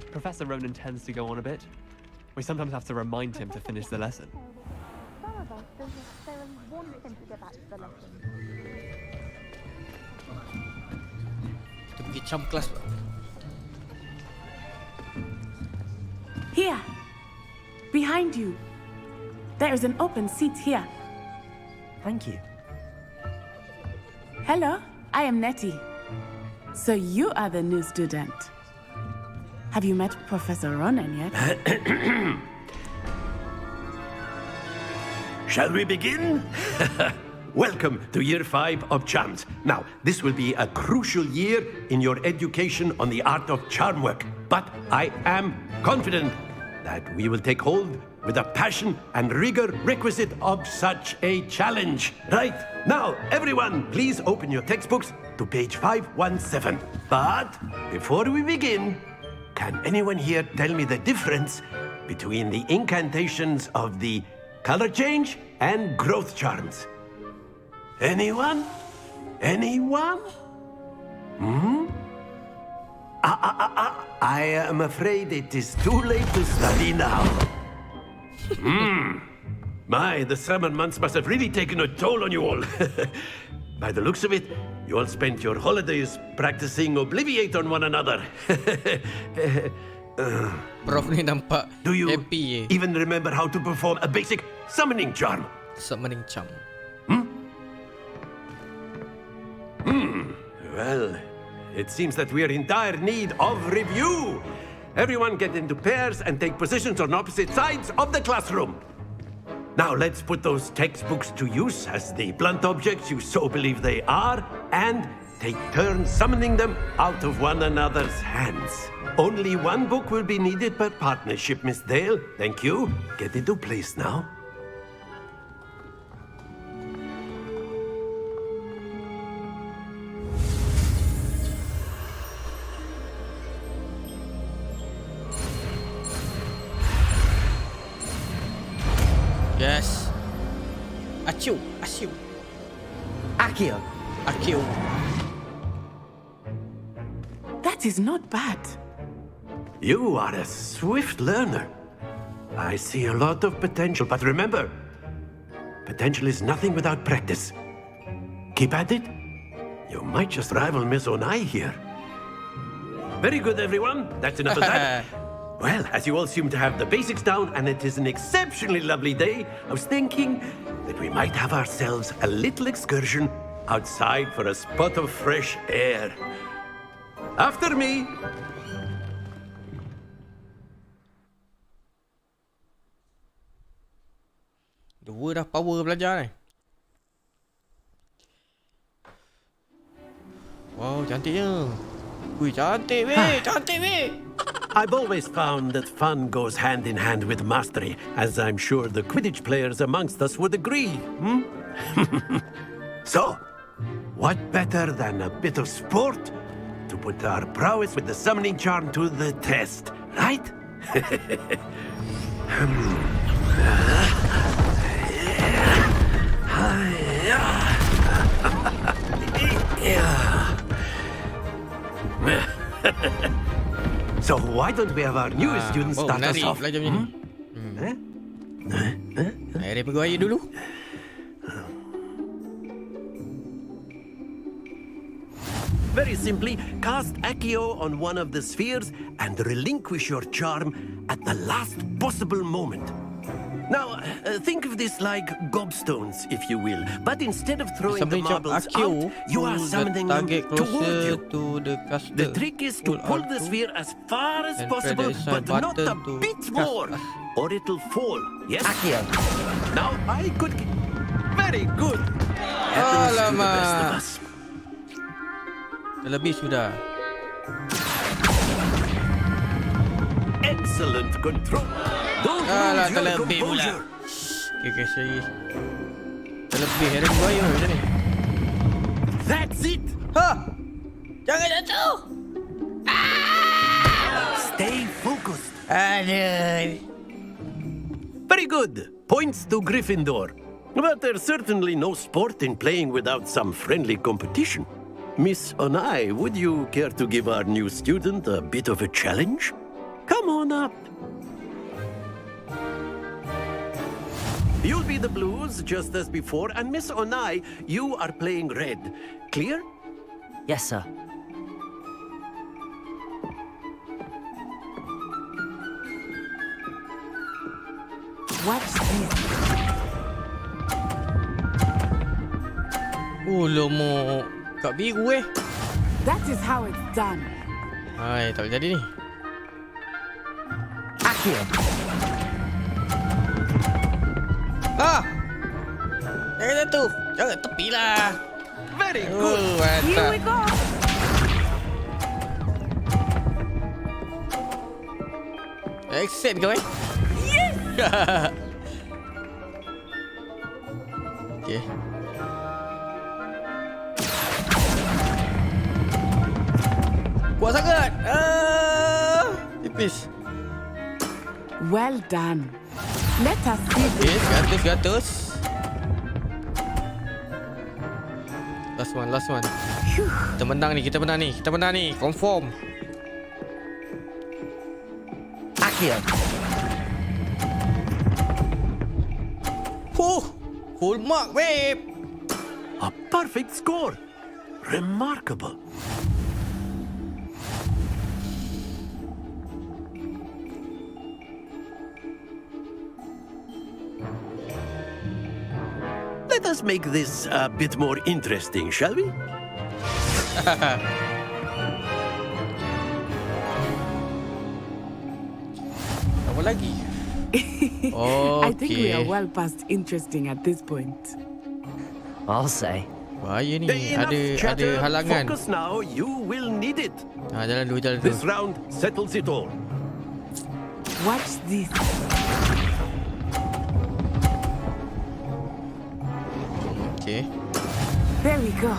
Professor Ronen tends to go on a bit. We sometimes have to remind him to finish the lesson. Some of us don't necessarily want him to get back to the lesson. Kita pergi cam kelas. Here. Behind you. There is an open seat here. Thank you. Hello, I am Nettie. So you are the new student. Have you met Professor Ronen yet? Shall we begin? Welcome to Year 5 of Charms. Now, this will be a crucial year in your education on the art of charm work. But I am confident that we will take hold with the passion and rigor requisite of such a challenge. Right, now, everyone, please open your textbooks to page 517. But before we begin, can anyone here tell me the difference between the incantations of the color change and growth charms? Anyone? Anyone? I am afraid it is too late to study now. My, the summer months must have really taken a toll on you all. By the looks of it, you all spent your holidays practicing Obliviate on one another. Prof ni nampak Do you happy even remember how to perform a basic summoning charm? Summoning charm. Well, it seems that we are in dire need of review. Everyone get into pairs and take positions on opposite sides of the classroom. Now let's put those textbooks to use as the blunt objects you so believe they are, and take turns summoning them out of one another's hands. Only one book will be needed per partnership, Miss Dale. Thank you. Get into place now. Yes. Achoo. Accio. That is not bad. You are a swift learner. I see a lot of potential, but remember, potential is nothing without practice. Keep at it. You might just rival Miss Onai here. Very good, everyone. That's enough of that. Well, as you all seem to have the basics down, and it is an exceptionally lovely day, I was thinking that we might have ourselves a little excursion outside for a spot of fresh air. After me. Dua dah power belajar ni. Wow, cantiknya. Wih, cantik weh, cantik weh. I've always found that fun goes hand in hand with mastery, as I'm sure the Quidditch players amongst us would agree. So, what better than a bit of sport to put our prowess with the summoning charm to the test, right? So why don't we have our newest students start us off? Belajar macam ni. Air pegawai dulu. Very simply, cast Accio on one of the spheres and relinquish your charm at the last possible moment. Now, think of this like gobstones, if you will. But instead of throwing the marbles out, you are summoning them toward you. The trick is to pull the sphere as far as possible, but not a bit more, or it'll fall. Yes? Accio. Now, I could... Very good. Happens to the best of us. Lebih sudah. Excellent control. Don't lose your composure. Okay, sorry. Terlebih hari buaya macam ni. That's it. Ha! Jangan jatuh. Stay focused. Aduh. Very good. Points to Gryffindor. But there's certainly no sport in playing without some friendly competition. Miss Onai, would you care to give our new student a bit of a challenge? Come on up. You'll be the blues, just as before, and Miss Onai, you are playing red. Clear? Yes, sir. What's this? Oh, lomo. Kak biru That is how it's done. Hai, tak boleh jadi ni. Accio. Ah! Jangan jatuh. Jangan tepilah. Very good. Here we go. Accept kau Yes! Okay. Kuat sangat. Tipis. Well done. Let us see this. Okay, 100. Last one. Kita menang ni. Confirm. Accio. Full mark, babe. A perfect score. Remarkable. Let us make this a bit more interesting, shall we? Apa lagi? I think we are well past interesting at this point. I'll say. Bahaya ni. Enough chatter. Ada halangan. Focus now. You will need it. Jalan dulu. This round settles it all. Watch this. Okay. There we go.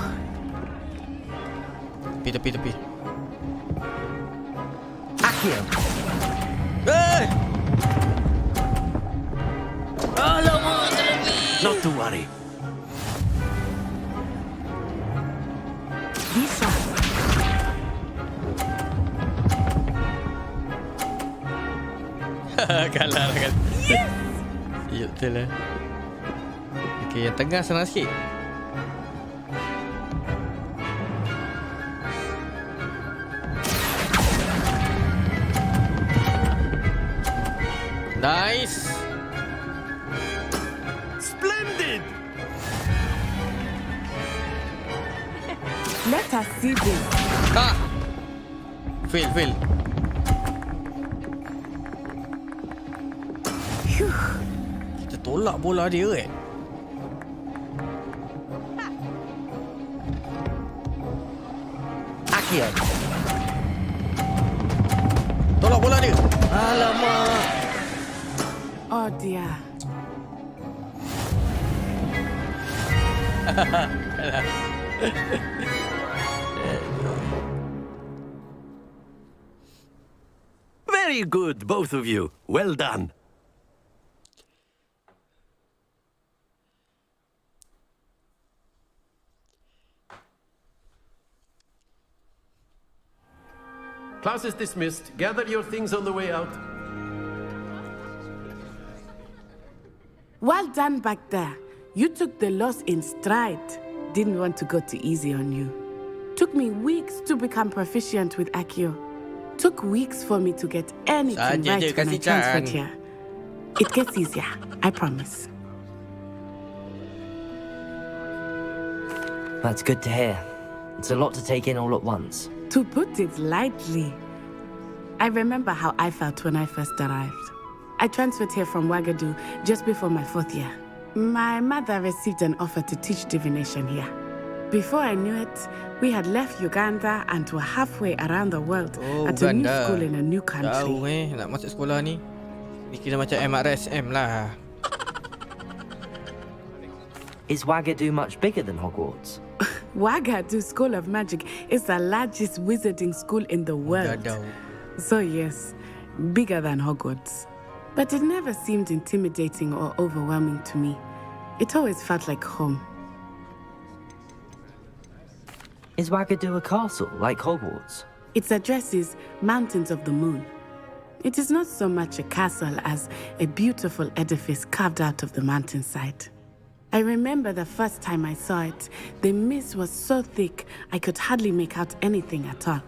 Tepi. Accio. Alamak, terlebih. Not to worry. Bisa. Kalah kan. Yes! Ya, betul lah. Okay, yang tengah senang sikit. Nice. Splendid. Let us see this. Fail. Kita tolak bola dia Accio. Tolak bola dia. Alamak. Oh dear. Very good, both of you. Well done. Class is dismissed. Gather your things on the way out. Well done back there. You took the loss in stride. Didn't want to go too easy on you. Took me weeks to become proficient with Accio. Took weeks for me to get anything right when I transferred here. It gets easier, I promise. That's good to hear. It's a lot to take in all at once. To put it lightly, I remember how I felt when I first arrived. I transferred here from Ouagadougou just before my 4th year. My mother received an offer to teach divination here. Before I knew it, we had left Uganda and were halfway around the world at a new school in a new country. Tahu nak masuk sekolah ni. Ni kira macam MRSM lah. Is Ouagadougou much bigger than Hogwarts? Ouagadougou School of Magic is the largest wizarding school in the world. So yes, bigger than Hogwarts. But it never seemed intimidating or overwhelming to me. It always felt like home. Is Ouagadougou a castle, like Hogwarts? Its address is Mountains of the Moon. It is not so much a castle as a beautiful edifice carved out of the mountainside. I remember the first time I saw it, the mist was so thick I could hardly make out anything at all.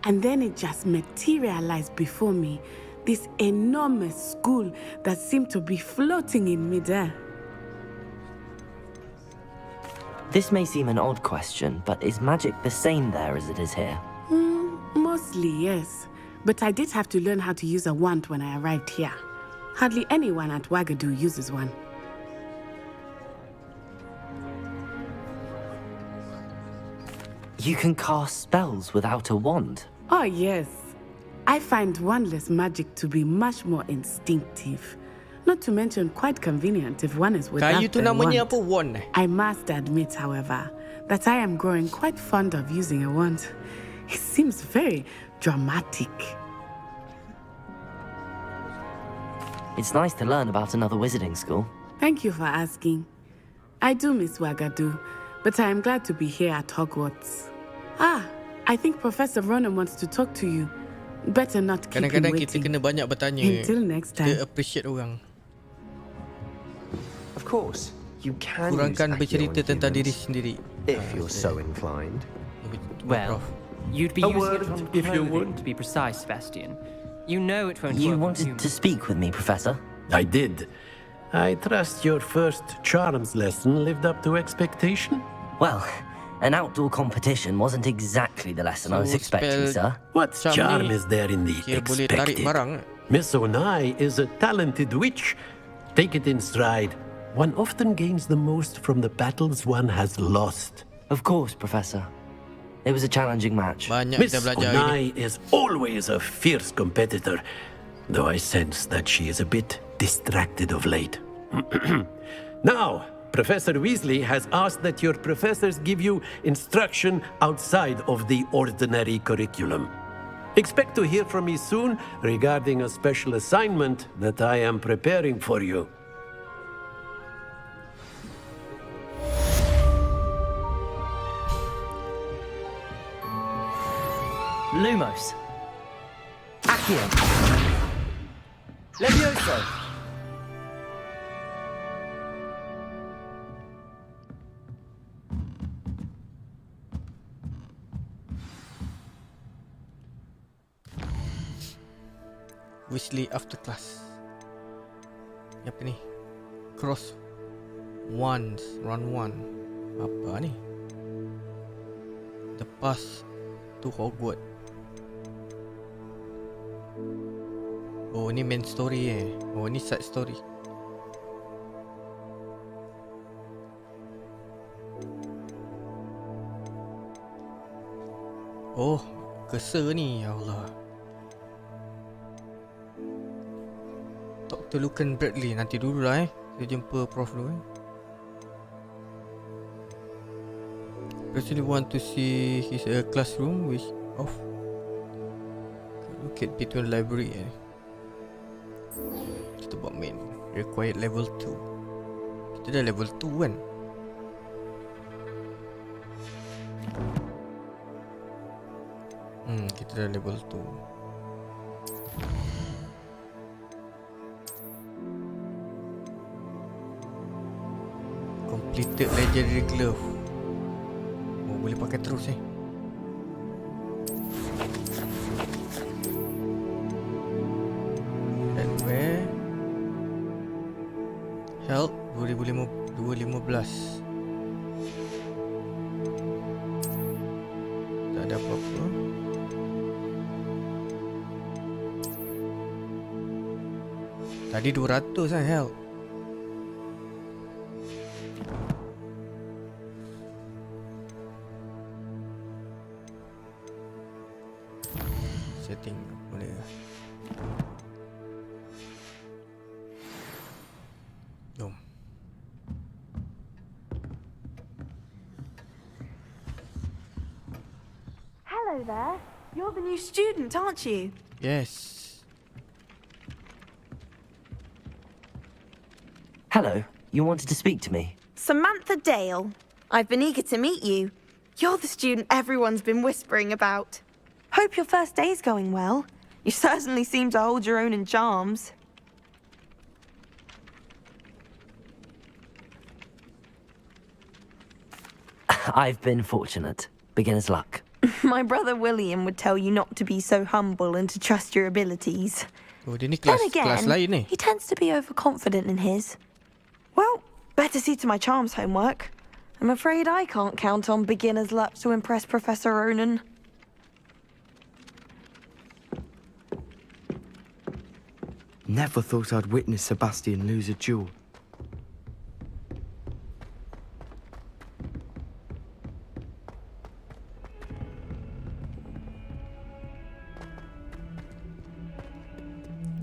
And then it just materialized before me, this enormous school that seemed to be floating in midair. This may seem an odd question, but is magic the same there as it is here? Mostly, yes. But I did have to learn how to use a wand when I arrived here. Hardly anyone at Ouagadougou uses one. You can cast spells without a wand? Oh, yes. I find wandless magic to be much more instinctive. Not to mention quite convenient if one is without a wand. I must admit, however, that I am growing quite fond of using a wand. It seems very dramatic. It's nice to learn about another wizarding school. Thank you for asking. I do miss Ouagadougou, but I am glad to be here at Hogwarts. I think Professor Ronen wants to talk to you. Better not keep him Kadang-kadang waiting. kita kena banyak bertanya. Until next time. Kita appreciate orang. Of course, you can Kurangkan use bercerita Accio on tentang diri humans, sendiri. if you're so inclined. Well, you'd be A using word, it from if you clothing, would. to be precise, Sebastian. You know it won't You work on wanted humans. to speak with me, Professor? I did. I trust your first charms lesson lived up to expectation? Well, an outdoor competition wasn't exactly the lesson I was expecting, sir. What charm is there in the boleh tarik expected? barang. Miss Onai is a talented witch. Take it in stride. One often gains the most from the battles one has lost. Of course, Professor. It was a challenging match. Miss Onai is always a fierce competitor, though I sense that she is a bit distracted of late. Now, Professor Weasley has asked that your professors give you instruction outside of the ordinary curriculum. Expect to hear from me soon regarding a special assignment that I am preparing for you. Lumos. Accio. Levioso. Weasley after class. Apa ni? Cross Wands Run 1. Apa ni? The Path to Hogwarts. Oh, ni main story Oh, ni side story. Oh, kesel ni, ya Allah. Dr. Lucan Bradley, nanti dulu lah kita jumpa Prof dulu Personally want to see his classroom with off. Look at between library Kita buat main. Required level 2. Kita dah level 2 kan. Kita dah level 2. Completed legendary glove. Oh, boleh pakai terus And where? Health 215. Tak ada apa-apa. Tadi 200 kan health. Setting boleh. Jom. Hello there. You're the new student, aren't you? Yes. Hello, you wanted to speak to me? Samantha Dale. I've been eager to meet you. You're the student everyone's been whispering about. Hope your first day's going well. You certainly seem to hold your own in charms. I've been fortunate. Beginner's luck. My brother William would tell you not to be so humble and to trust your abilities. Oh, dia ni Then kelas lain ni. he tends to be overconfident in his. Well, better see to my charms homework. I'm afraid I can't count on beginner's luck to impress Professor Ronen. Never thought I'd witness Sebastian lose a duel.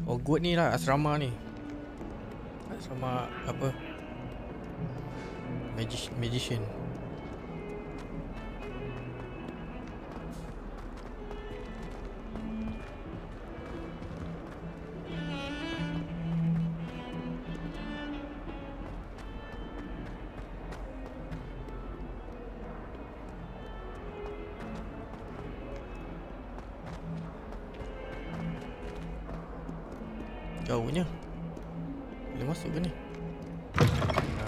Hogwarts ni lah asrama ni. Asrama apa? Magician. Jauhnya. Boleh masuk ke ni?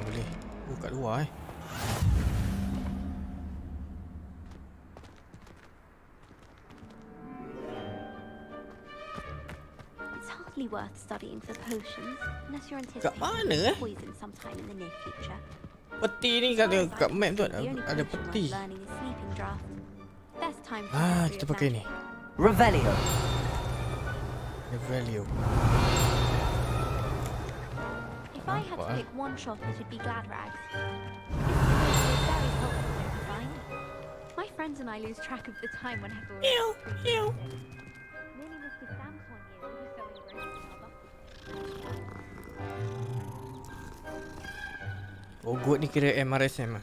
Boleh. Kat luar It's hardly worth studying for potions unless you're Kat mana anticipating poison sometime in the near future. Peti ni kat map tu ada peti. Learning is sleeping draft. Best time to Kita pakai ni. Revelio. If I had to pick one shot, it'd be glad rags. It's very helpful, don't you find? My friends and I lose track of the time whenever we're Nearly missed the stamps one year. We were so engrossed in our Hogwarts ni kira MRSM lah.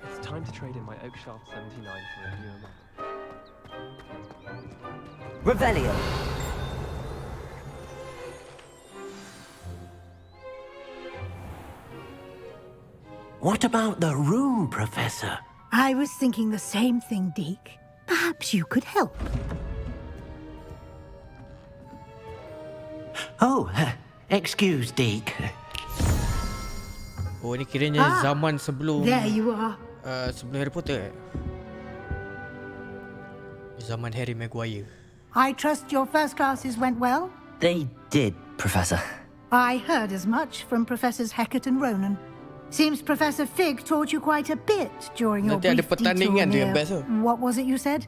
It's time to trade in my Oak Shaft 79 for a newer model. Revelio. What about the room, Professor? I was thinking the same thing, Deke. Perhaps you could help. Oh, excuse, Deke. Oh, ni kiranya zaman sebelum There you are. Sebelum Harry Potter. Zaman Harry Maguire. I trust your first classes went well? They did, Professor. I heard as much from Professors Hecat and Ronen. Seems Professor Fig taught you quite a bit during your Nanti ada brief pertandingan detour dia, best tu. What was it you said?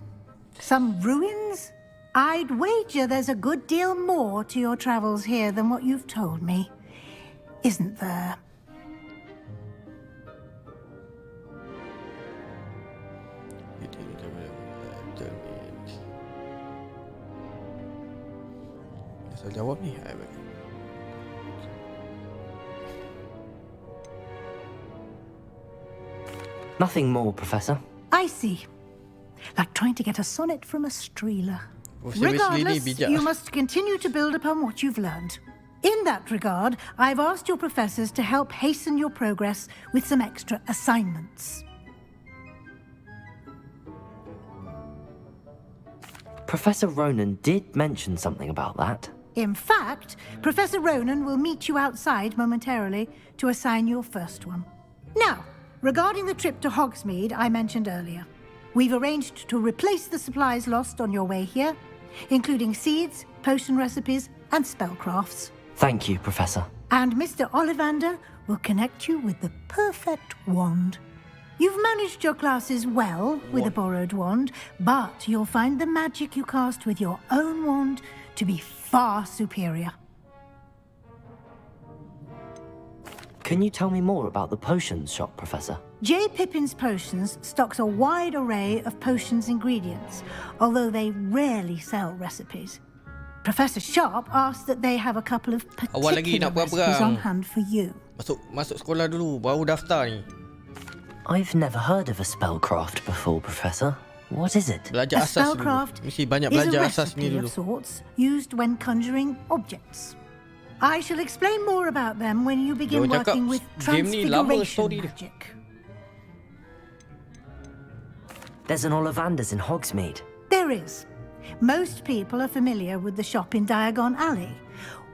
Some ruins? I'd wager there's a good deal more to your travels here than what you've told me. Isn't there? Saya jawab ni. Nothing more, Professor. I see. Like trying to get a sonnet from a streeler. Weasley ni Regardless, bijak. you must continue to build upon what you've learned. In that regard, I've asked your professors to help hasten your progress with some extra assignments. Professor Ronen did mention something about that. In fact, Professor Ronen will meet you outside momentarily to assign your first one. Now, regarding the trip to Hogsmeade I mentioned earlier, we've arranged to replace the supplies lost on your way here, including seeds, potion recipes, and spellcrafts. Thank you, Professor. And Mr. Ollivander will connect you with the perfect wand. You've managed your classes well with a borrowed wand, but you'll find the magic you cast with your own wand to be far superior. Can you tell me more about the potions shop, Professor? J. Pippin's Potions stocks a wide array of potions ingredients, although they rarely sell recipes. Professor Sharp asked that they have a couple of Awal lagi particular nak recipes perang. on hand for you. Masuk sekolah dulu, baru daftar ni. I've never heard of a spellcraft before, Professor. What is it? Belajar A asas spellcraft dulu. Mesti banyak is a belajar asas ni recipe dulu. of sorts used when conjuring objects. I shall explain more about them when you begin Dia cakap working with game ni lama transfiguration story dia. magic. There's an Ollivander's in Hogsmeade. There is. Most people are familiar with the shop in Diagon Alley.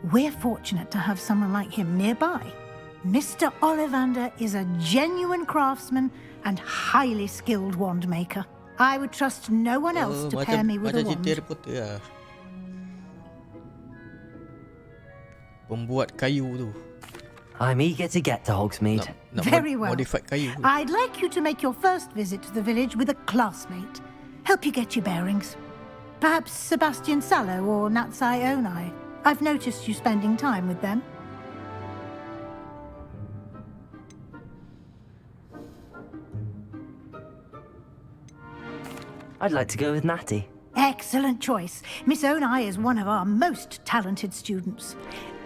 We're fortunate to have someone like him nearby. Mr. Ollivander is a genuine craftsman and highly skilled wand maker. I would trust no one else to pair me with a Macam wand. cerita Harry Potter lah. Pembuat kayu tu. I'm eager to get to Hogsmeade. Very well. Modified kayu. I'd like you to make your first visit to the village with a classmate. Help you get your bearings. Perhaps Sebastian Sallow or Natsai Onai. I've noticed you spending time with them. I'd like to go with Natty. Excellent choice. Miss Onai is one of our most talented students.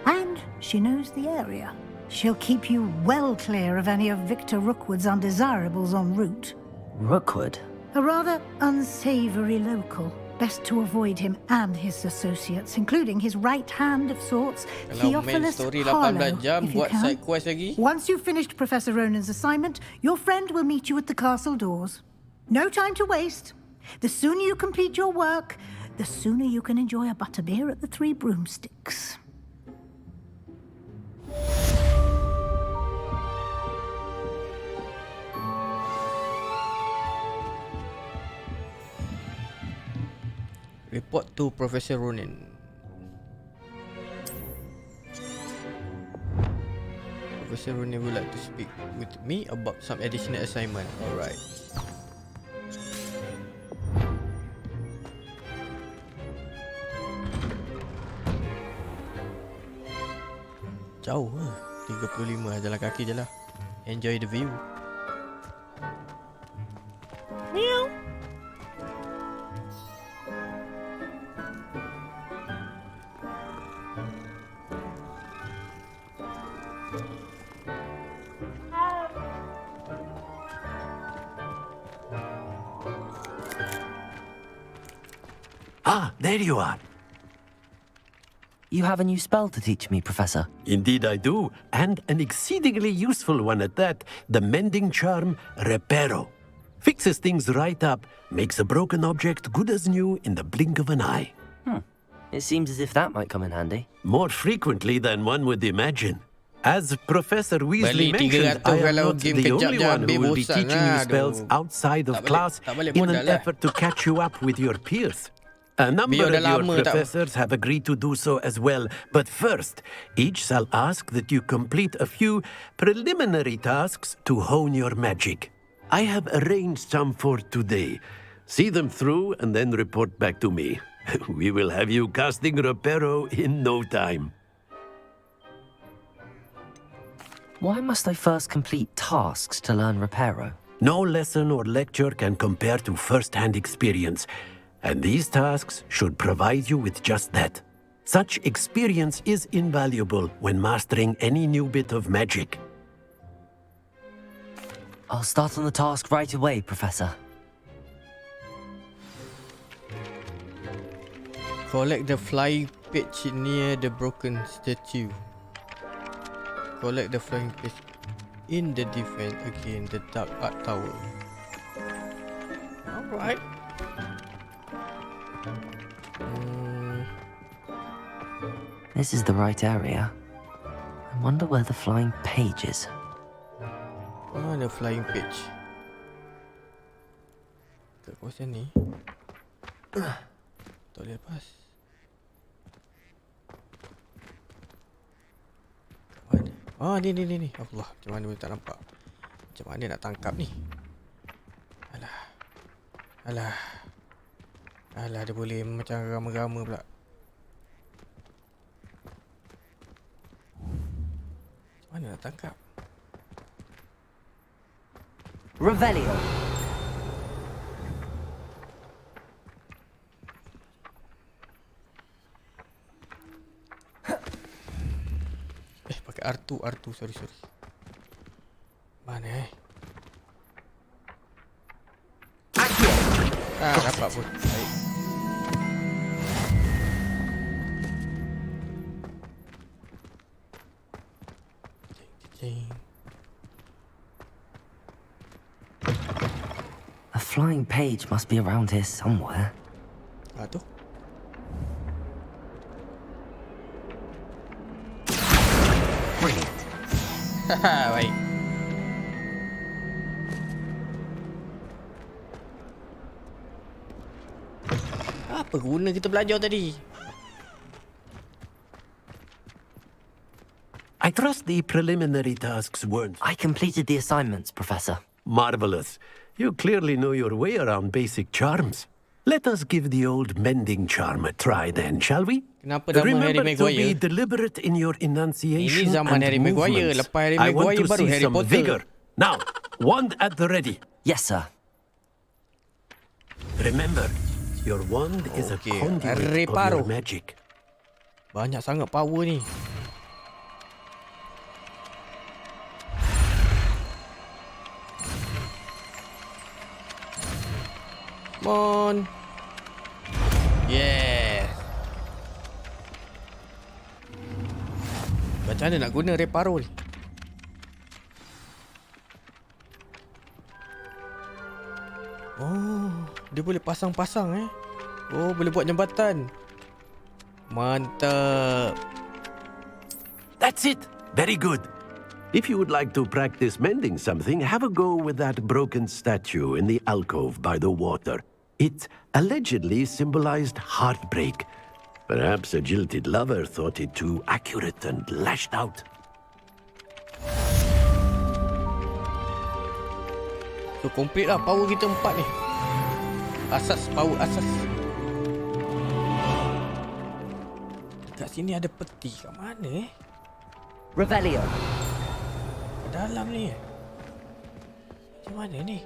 And she knows the area. She'll keep you well clear of any of Victor Rookwood's undesirables en route. Rookwood? A rather unsavory local. Best to avoid him and his associates, including his right hand of sorts, Kalau main Theophilus story Harlow, 18 jam, if you buat can. side quest lagi. Once you've finished Professor Ronen's assignment, your friend will meet you at the castle doors. No time to waste. The sooner you complete your work, the sooner you can enjoy a butterbeer at the Three Broomsticks. Report to Professor Ronen. Professor Ronen would like to speak with me about some additional assignment. Alright. Jauh lah. 35 jalan kaki je lah. Enjoy the view. Meow. Ah, there you are. You have a new spell to teach me, Professor. Indeed I do, and an exceedingly useful one at that. The mending charm, Reparo. Fixes things right up, makes a broken object good as new in the blink of an eye. It seems as if that might come in handy. More frequently than one would imagine. As Professor Weasley Balik mentioned, 300 I am kalau not game the kejap only je one ambil who will be bosan teaching lah, you spells aduh. outside of Tak class balik in an modal lah. effort to catch you up with your peers. A number Biar of dah your lama tak- professors have agreed to do so as well, but first, each shall ask that you complete a few preliminary tasks to hone your magic. I have arranged some for today. See them through and then report back to me. We will have you casting Reparo in no time. Why must I first complete tasks to learn Reparo? No lesson or lecture can compare to first-hand experience, and these tasks should provide you with just that. Such experience is invaluable when mastering any new bit of magic. I'll start on the task right away, Professor. Collect the flying page near the broken statue. Collect the flying page in the defense against the dark art tower. Alright. This is the right area. I wonder where the flying page is. Mana flying page? Kat kawasan ni. Tak boleh lepas. Kat mana? Ni. Allah, macam mana boleh tak nampak? Macam mana nak tangkap ni? Alah, dia boleh macam rama-rama pula. Macam mana nak tangkap? Revelio. Pakai R2, sorry. Mana dapat pun. Baik. A flying page must be around here somewhere. Tu. Brilliant. Baik. Apa guna kita belajar tadi? I trust the preliminary tasks weren't... I completed the assignments, Professor. Marvelous. You clearly know your way around basic charms. Let us give the old mending charm a try then, shall we? Kenapa nama Harry Remember to Maguire? be deliberate in your enunciation Ini zaman and Harry Maguire. movements. Lepas Harry I want Maguire to baru see Harry some Potter. vigor. Now, wand at the ready. Yes, sir. Remember, your wand is a conduit Harry of Potter. your magic. Banyak sangat power ni. Come on. Yes. Macam mana nak guna reparo ni? Oh, dia boleh pasang-pasang Oh, boleh buat jambatan. Mantap. That's it. Very good. If you would like to practice mending something, have a go with that broken statue in the alcove by the water. It allegedly symbolized heartbreak. Perhaps a jilted lover thought it too accurate and lashed out. So complete lah power kita 4 ni. Power asas. Dekat sini ada peti kat mana Revelio. Dalam ni macam mana ni?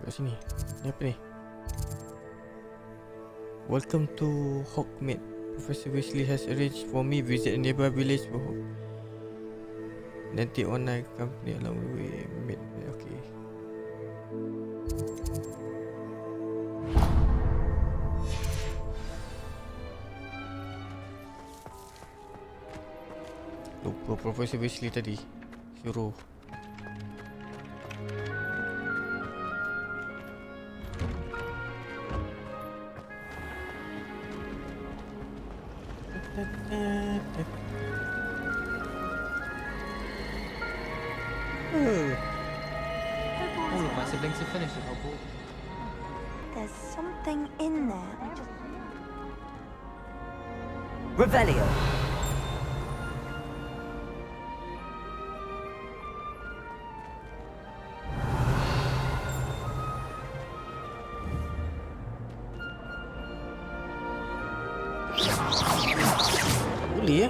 Kat sini. Ni apa ni? Welcome to Hogsmeade. Professor Weasley has arranged for me visit a nearby village for nanti online company along the way. Okay. Lupa Professor Weasley tadi suruh. All of my siblings have finished at Hogwarts. There's something in there. Revelio. Boleh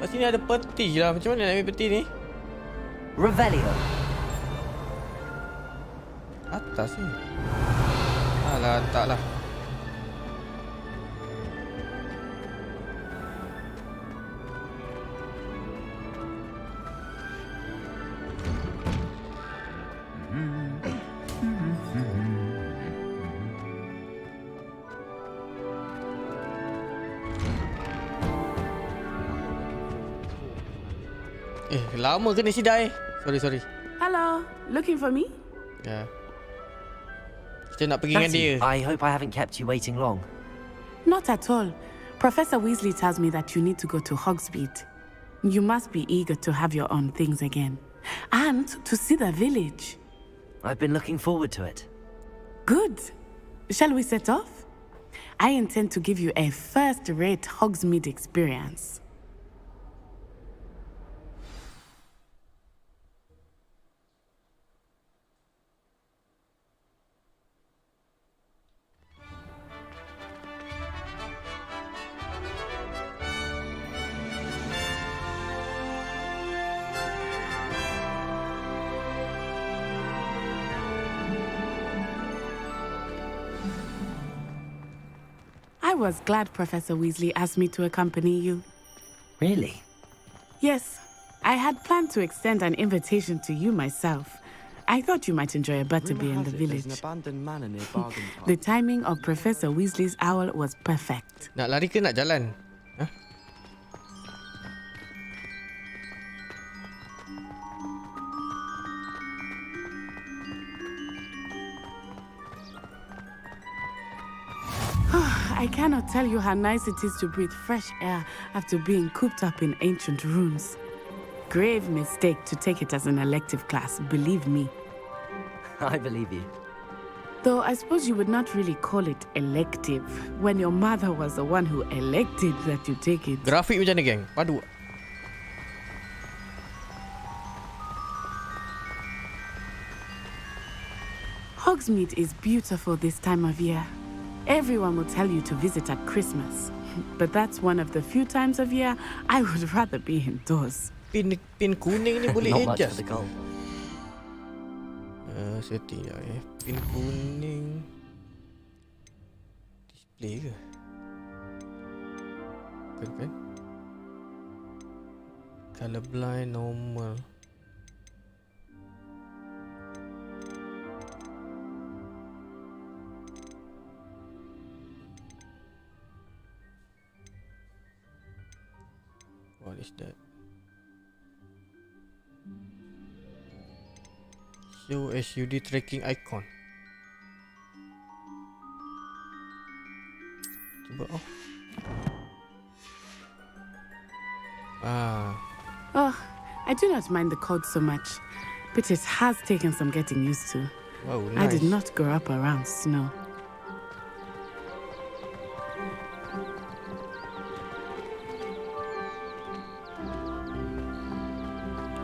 kat sini ada peti lah. Macam mana nak ambil peti ni? Revelio. Atas ni. Alah, tak lah. Lama ke ni sidai? Sorry. Hello, looking for me? Ya. Kita nak pergi dengan dia. I hope I haven't kept you waiting long. Not at all. Professor Weasley tells me that you need to go to Hogsmeade. You must be eager to have your own things again. And to see the village. I've been looking forward to it. Good. Shall we set off? I intend to give you a first-rate Hogsmeade experience. I was glad Professor Weasley asked me to accompany you. Really? Yes, I had planned to extend an invitation to you myself. I thought you might enjoy a butterbeer in the village. There's an abandoned manor near Bargain Park. The timing of Professor Weasley's owl was perfect. Nak lari ke nak jalan? Hah? I cannot tell you how nice it is to breathe fresh air after being cooped up in ancient rooms. Grave mistake to take it as an elective class, believe me. I believe you. Though I suppose you would not really call it elective when your mother was the one who elected that you take it. Grafik macam mana, geng? Padu. Hogsmeade is beautiful this time of year. Everyone will tell you to visit at Christmas. But that's one of the few times of year I would rather be indoors. Pin kuning ni boleh Not much adjust. for the goal. Setting dah Pin kuning. Display ke? Kan? Colorblind normal. What is that? Show SUD tracking icon. Cuba Oh, I do not mind the code so much, but it has taken some getting used to. Wow, I nice. did not grow up around snow.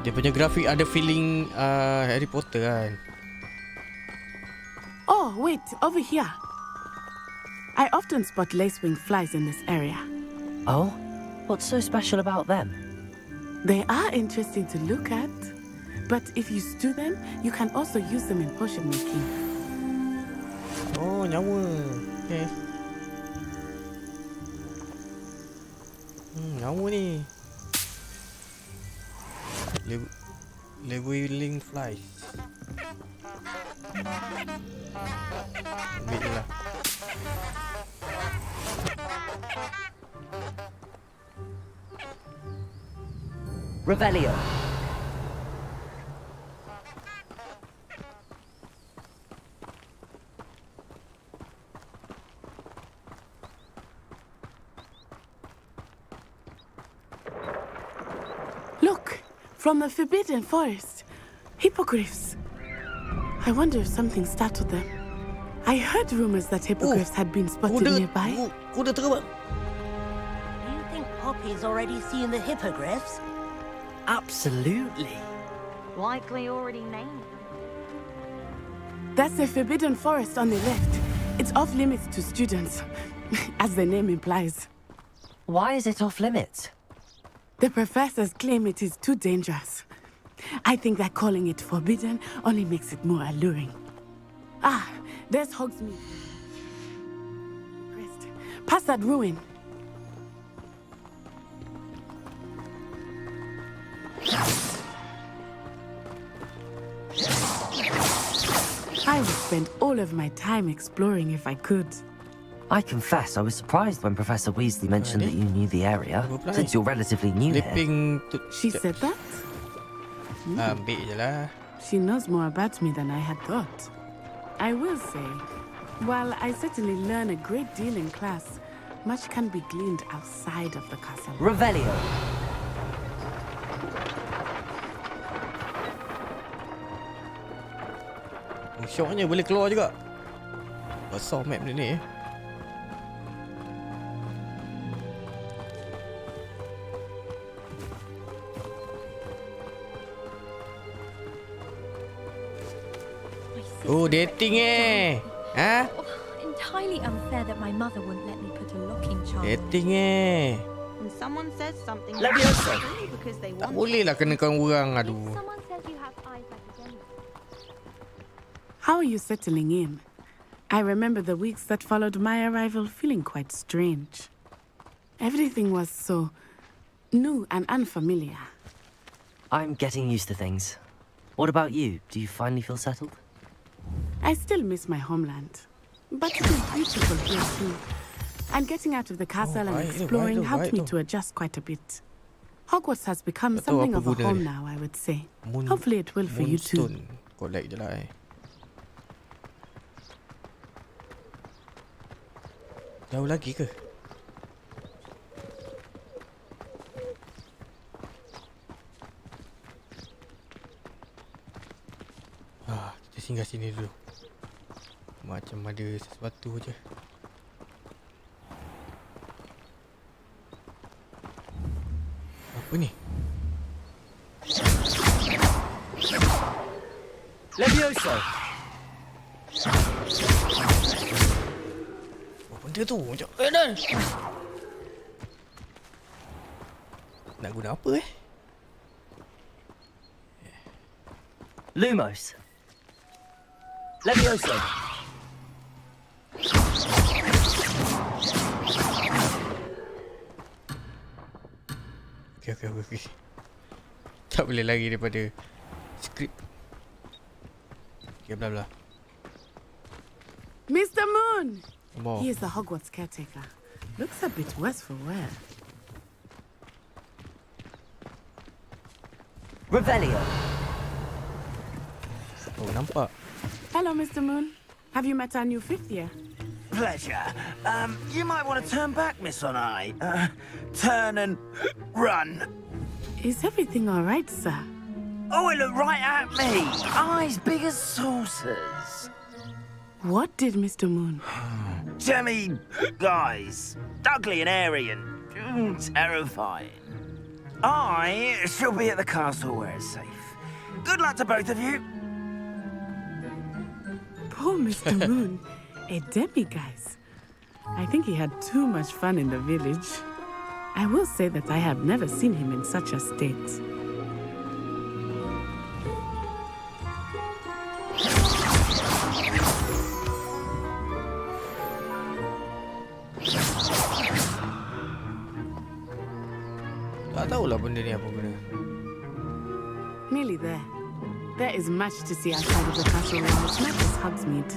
Dia punya grafik ada feeling Harry Potter kan. Oh, wait, over here. I often spot lacewing flies in this area. Oh? What's so special about them? They are interesting to look at, but if you stew them, you can also use them in potion making. Oh, nyawa. Okay. Nyawa ni. Leveling flies. Ambil lah. Revelio. Look, from the Forbidden Forest. Hippogriffs. I wonder if something startled them. I heard rumors that hippogriffs had been spotted nearby. Kuda terbang. Do you think Poppy's already seen the hippogriffs? Absolutely. Likely already named. That's the Forbidden Forest on the left. It's off limits to students, as the name implies. Why is it off limits? The professors claim it is too dangerous. I think that calling it forbidden only makes it more alluring. Ah, there's Hogsmeade. Past that ruin. I would spend all of my time exploring if I could. I confess I was surprised when Professor Weasley mentioned that you knew the area, since you're relatively new here. She said that? Ambil je lah. She knows more about me than I had thought. I will say, while I certainly learn a great deal in class, much can be gleaned outside of the castle. Revelio. Syoknya boleh keluar juga. Besar map dia ni. Oh, dating Ha? Entirely unfair that my mother wouldn't let me put a locking charm. Dating When someone says something, Leviosa. only because they Tak want boleh lah kenakan orang. Aduh. Someone says you have eyes like a gem. How are you settling in? I remember the weeks that followed my arrival feeling quite strange. Everything was so new and unfamiliar. I'm getting used to things. What about you? Do you finally feel settled? I still miss my homeland, but it is beautiful here too. And getting out of the castle and exploring helped me to adjust quite a bit. Hogwarts has become something of a home now, I would say. Hopefully it will for you too. Collect je lah Jauh lagi ke? Kita singgah sini dulu. Macam ada sesuatu je. Apa ni? Leviosa. Apa benda tu? Dan. Nak guna apa Lumos. Leviosa. Okay. Tak boleh lari daripada skrip. Okay, bla bla. Mr. Moon! More. He is the Hogwarts caretaker. Looks a bit worse for wear. Revelio. Oh, nampak. Hello, Mr. Moon. Have you met our new fifth year? Pleasure. You might want to turn back, Miss Onai. Turn and run. Is everything all right, sir? Oh, it looked right at me. Eyes big as saucers. What did Mr. Moon? Demi guys. Ugly and airy and terrifying. I shall be at the castle where it's safe. Good luck to both of you. Poor Mr. Moon. A demiguise. I think he had too much fun in the village. I will say that I have never seen him in such a state. Tak tahulah benda ni apa guna. Nearly there. There is much to see outside of the castle walls, not just Hogsmeade.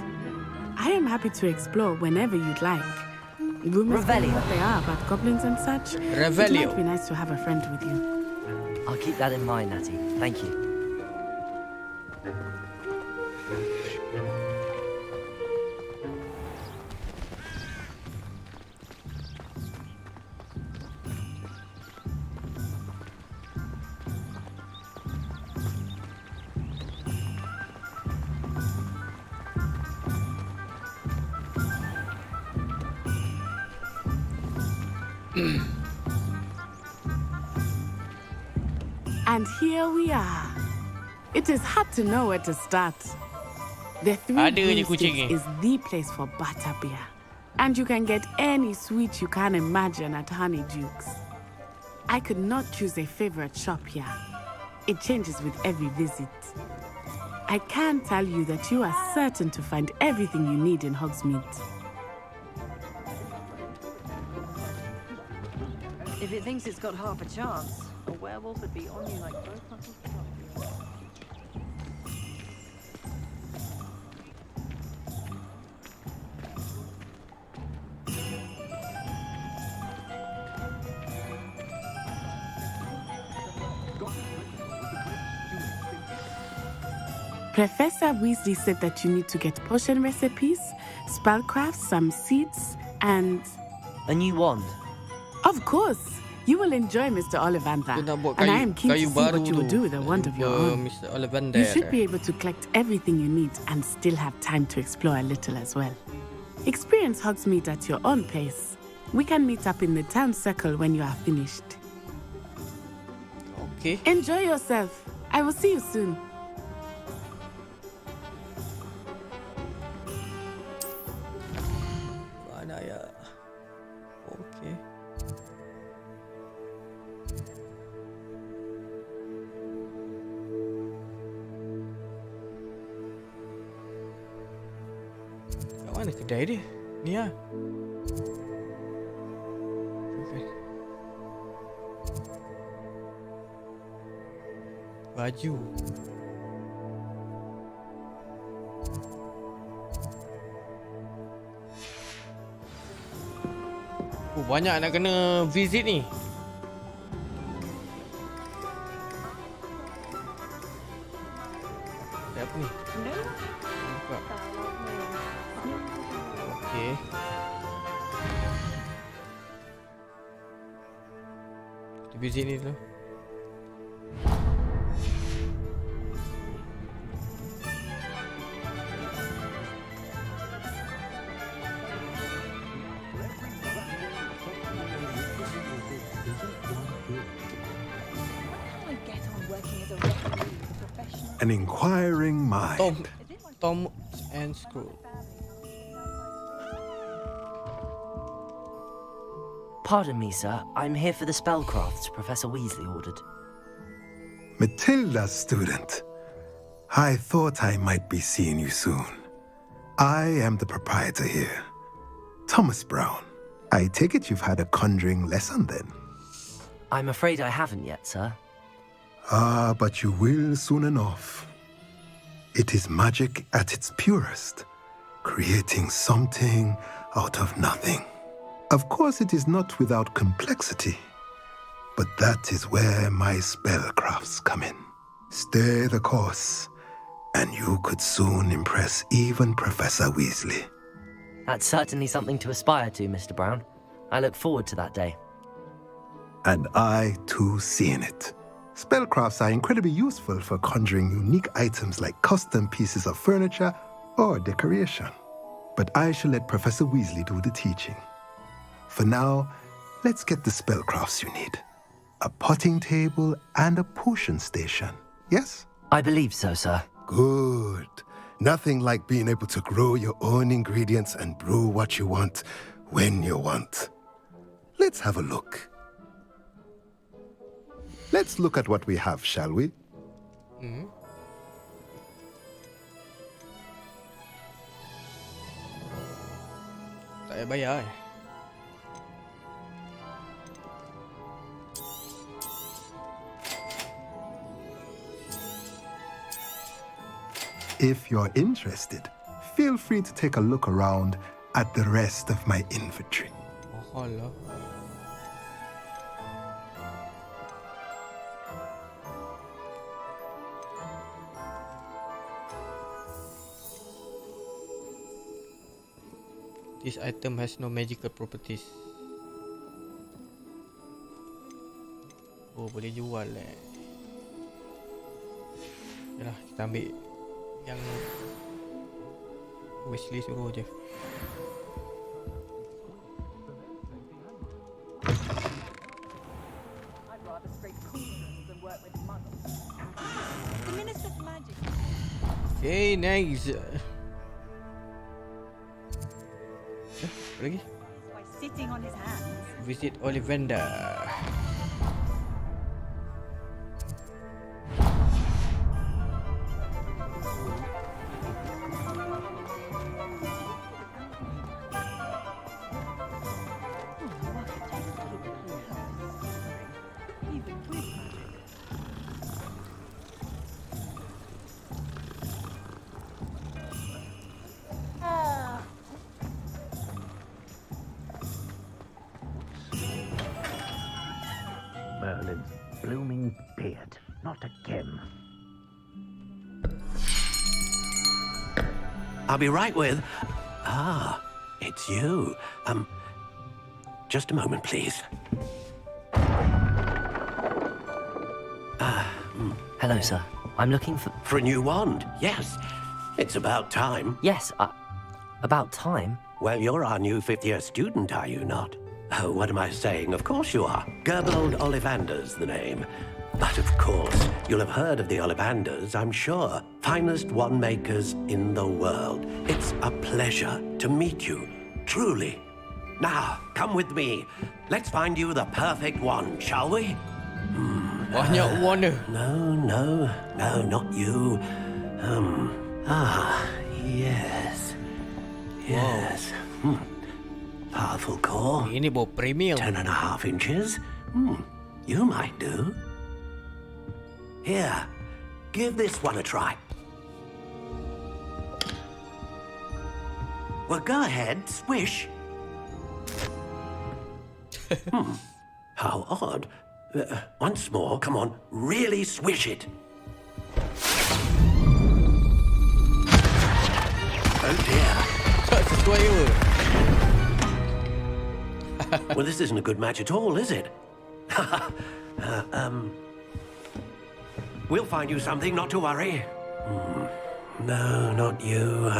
I am happy to explore whenever you'd like. Rumors tell me what they are about goblins and such. Revelio. It might be nice to have a friend with you. I'll keep that in mind, Natty. Thank you. And here we are. It is hard to know where to start. The Three Broomsticks is the place for butterbeer. And you can get any sweet you can imagine at Honeydukes. I could not choose a favorite shop here. It changes with every visit. I can tell you that you are certain to find everything you need in Hogsmeade. If it thinks it's got half a chance, a werewolf would be on you like both knuckles. Professor Weasley said that you need to get potion recipes, spellcrafts, some seeds, and... A new wand? Of course! You will enjoy Mr. Ollivander, and I am keen to see what you will do with a wand of your own. Mr. Ollivander. You should be able to collect everything you need and still have time to explore a little as well. Experience Hogsmeade at your own pace. We can meet up in the town circle when you are finished. Okay. Enjoy yourself. I will see you soon. Mana ya? Okay. Kat mana kedai dia? Ni lah. Okay. Baju. Oh, banyak nak kena visit ni. Ada apa ni? Buka. Okey. Kita visit ni dulu. An inquiring mind. Tom and Scroll. Pardon me, sir. I'm here for the spellcrafts Professor Weasley ordered. Matilda's student. I thought I might be seeing you soon. I am the proprietor here, Thomas Brown. I take it you've had a conjuring lesson then? I'm afraid I haven't yet, sir. Ah, but you will soon enough. It is magic at its purest, creating something out of nothing. Of course, it is not without complexity, but that is where my spellcrafts come in. Stay the course, and you could soon impress even Professor Weasley. That's certainly something to aspire to, Mr. Brown. I look forward to that day. And I, too, seeing it. Spellcrafts are incredibly useful for conjuring unique items like custom pieces of furniture or decoration. But I shall let Professor Weasley do the teaching. For now, let's get the spellcrafts you need. A potting table and a potion station, yes? I believe so, sir. Good. Nothing like being able to grow your own ingredients and brew what you want when you want. Let's have a look. Let's look at what we have, shall we? Hmm. Tak payah bayar eh. If you're interested, feel free to take a look around at the rest of my inventory. Oh, Allah. This item has no magical properties. Oh, boleh jual eh. Yalah, kita ambil yang Weasley suruh je. Okay, nice. Apa lagi? Sitting on his hands. Visit Ollivander. Merlin's blooming beard. Not again. I'll be right with... Ah, it's you. Just a moment, please. Hello, sir. I'm looking for... For a new wand, yes. It's about time. Yes, about time? Well, you're our new fifth-year student, are you not? Oh, what am I saying? Of course you are. Gerbold Ollivander's the name. But of course, you'll have heard of the Ollivanders, I'm sure. Finest wand makers in the world. It's a pleasure to meet you, truly. Now, come with me. Let's find you the perfect wand, shall we? Banyak wand. No, not you. Yes. Yes. Powerful core. Ini bawa premium. 10.5 inches. You might do. Here, give this one a try. Well, go ahead, swish. How odd. Once more, come on, really swish it. Oh dear. Well, this isn't a good match at all, is it? We'll find you something, not to worry. No, not you.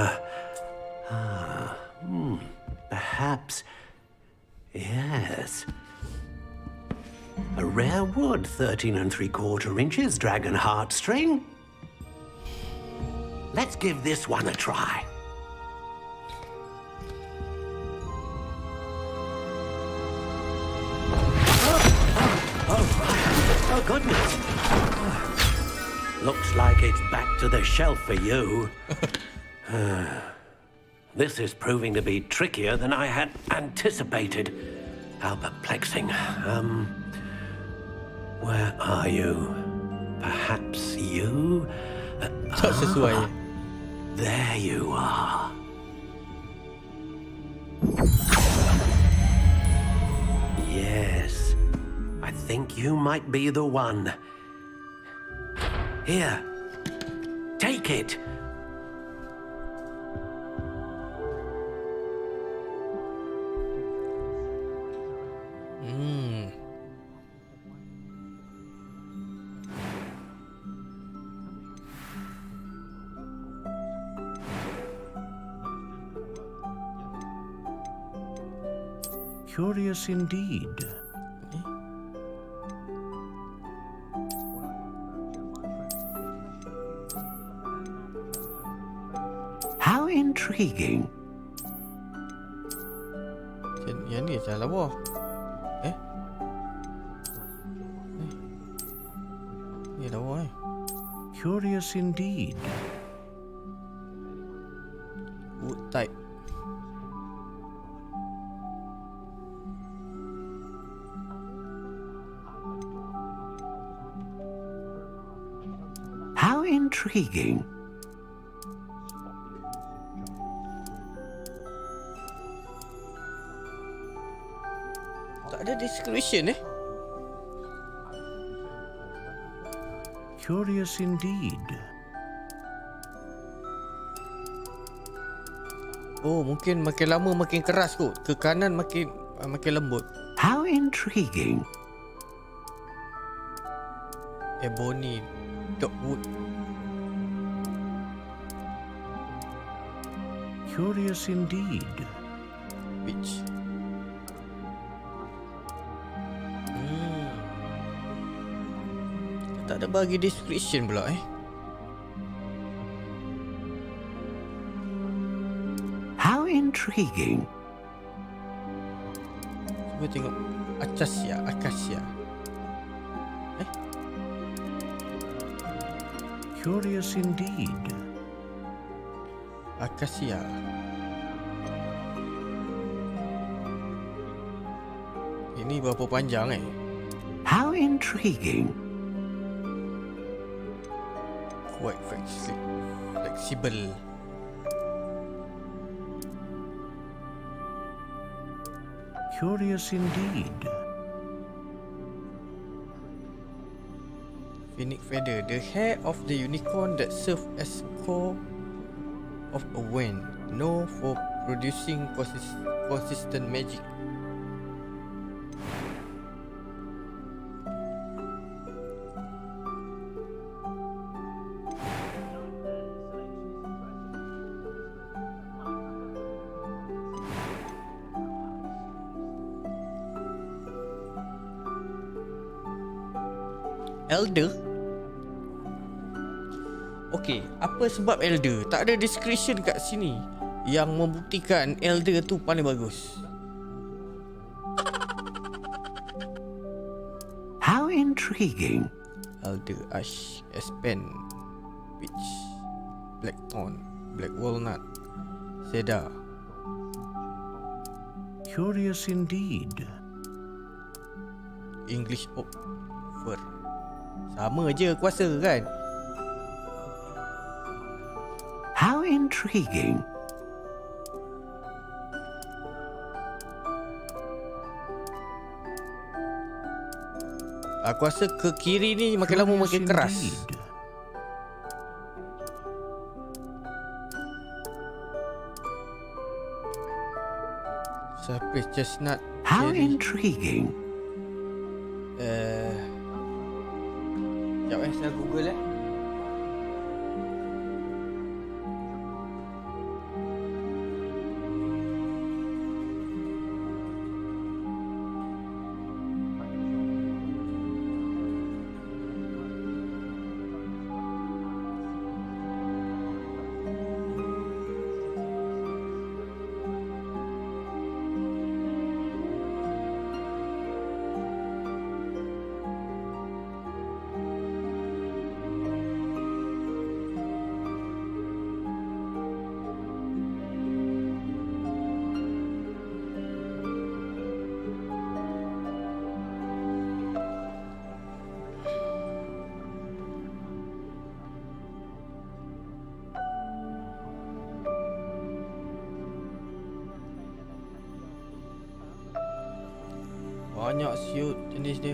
Perhaps... Yes. A rare wood, 13 3/4 inches, dragon heartstring. Let's give this one a try. Oh, goodness. Looks like it's back to the shelf for you. This is proving to be trickier than I had anticipated. How perplexing. Where are you? Perhaps you? There you are. Yes. I think you might be the one. Here. Take it. Curious indeed. How intriguing. Yang ni salah bawah. Ni lawa Curious indeed. Wood type. How intriguing. Tak ada description Curious indeed. Oh, mungkin makin lama makin keras kot. Ke kanan makin lembut. How intriguing. Ebony dogwood. Curious indeed. Which? Tak ada bagi description pula How intriguing. Cuba tengok Akasia. Curious indeed. Akasia. Ini berapa panjang How intriguing. Quite flexible. Curious indeed. Phoenix feather, the hair of the unicorn that serve as core of a wand, known for producing consistent magic. Elder? Okey, apa sebab Elder? Tak ada description kat sini yang membuktikan Elder tu paling bagus. How intriguing. Elder Ash, Aspen, Peach, Blackthorn, Black Walnut, Cedar. Curious indeed. English Oak, Fir. Sama je kuasa kan? How intriguing. Aku rasa ke kiri ni makin lama makin keras. Cypress chestnut. How cherry. intriguing. Sekejap saya Google Banyak siut jenis dia.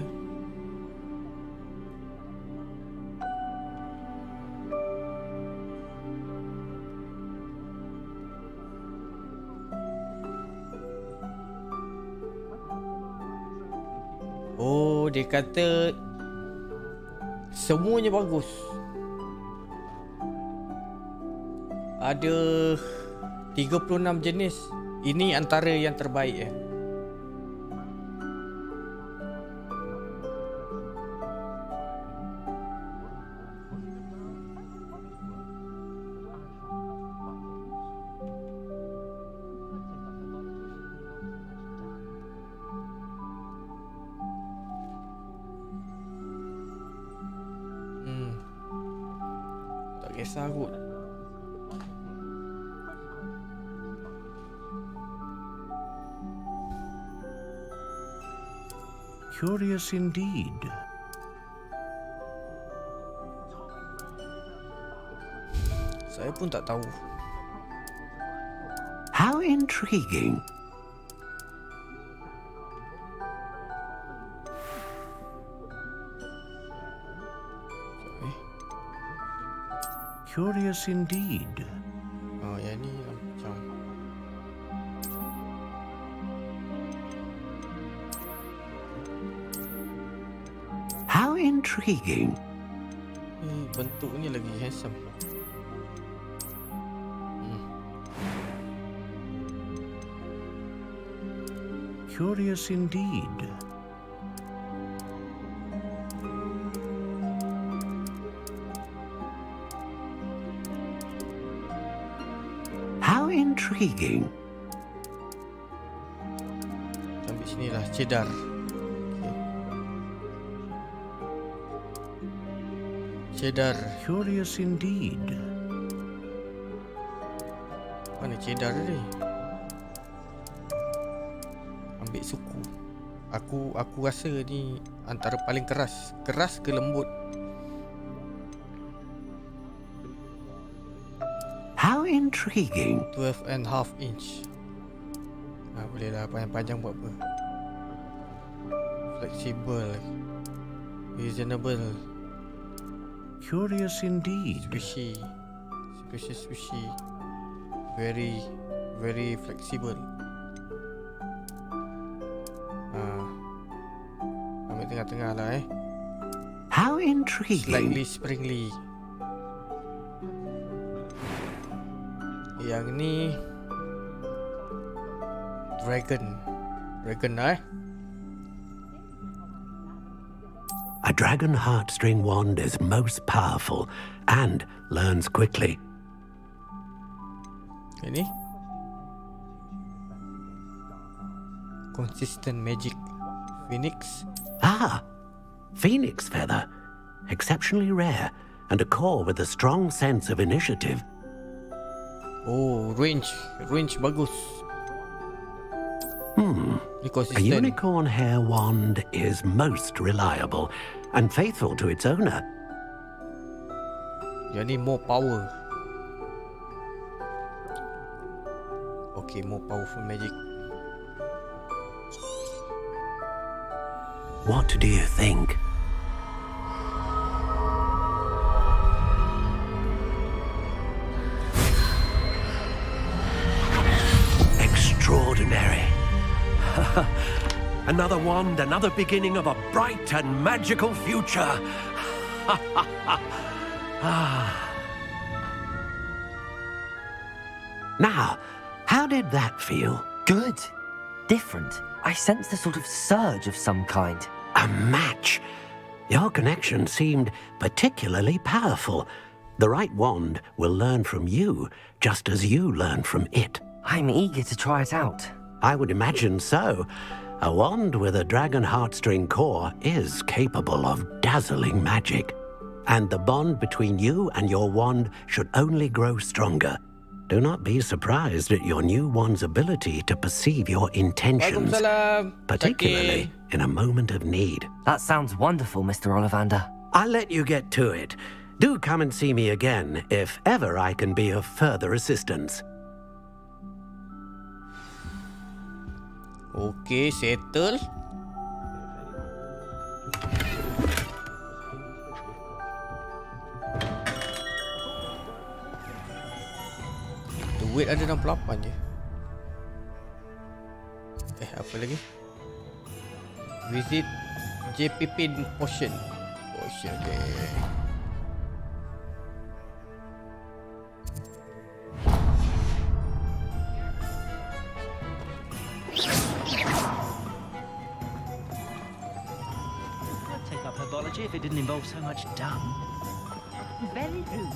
Oh, dia kata semuanya bagus. Ada 36 jenis. Ini antara yang terbaik . Tak kisah kot. Curious indeed. Saya pun tak tahu. How intriguing. Curious indeed. Oh, yang ni macam How intriguing. Bentuknya lagi handsome. Curious indeed. How intriguing. Ambil sini lah, cheddar. Cheddar. Curious indeed. Mana cheddar ni? Ambil suku. Aku rasa ni antara paling keras. Keras ke lembut? How intriguing. 12.5 inch. Boleh lah, panjang-panjang buat apa? Flexible lagi. Reasonable. Curious indeed. Squishy. Squishy. very flexible. Ambil tengah-tengah lah How intriguing. Slightly springly. Yang ni Dragon lah A dragon heartstring wand is most powerful and learns quickly. Ini Consistent magic Phoenix. Phoenix feather. Exceptionally rare and a core with a strong sense of initiative. Oh, range bagus. A unicorn hair wand is most reliable and faithful to its owner. Yang ni more power. Okay, more powerful magic. What do you think? Extraordinary. Another wand, another beginning of a bright and magical future. Now, how did that feel? Good. Different. I sensed a sort of surge of some kind. A match. Your connection seemed particularly powerful. The right wand will learn from you, just as you learn from it. I'm eager to try it out. I would imagine so. A wand with a dragon heartstring core is capable of dazzling magic. And the bond between you and your wand should only grow stronger. Do not be surprised at your new wand's ability to perceive your intentions, particularly in a moment of need. That sounds wonderful, Mr. Ollivander. I'll let you get to it. Do come and see me again if ever I can be of further assistance. Okay, settle. Duit ada 68 je. Apa lagi? Visit J. Pippin Potion. Potion, okay. I'd take up herbology if it didn't involve so much dung. Very rude.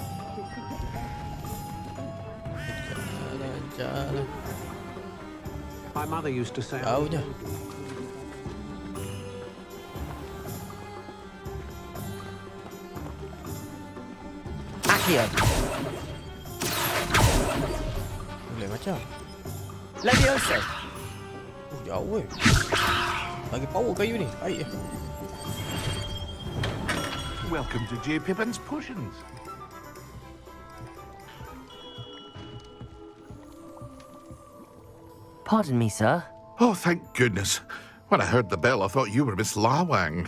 My mother used to say. Tahu je. Accio. Boleh macam. Levioso. Jauh weh. Bagi power kayu ni. Baik. Welcome to J. Pippin's Potions. Pardon me, sir. Oh, thank goodness. When I heard the bell, I thought you were Miss Lawang.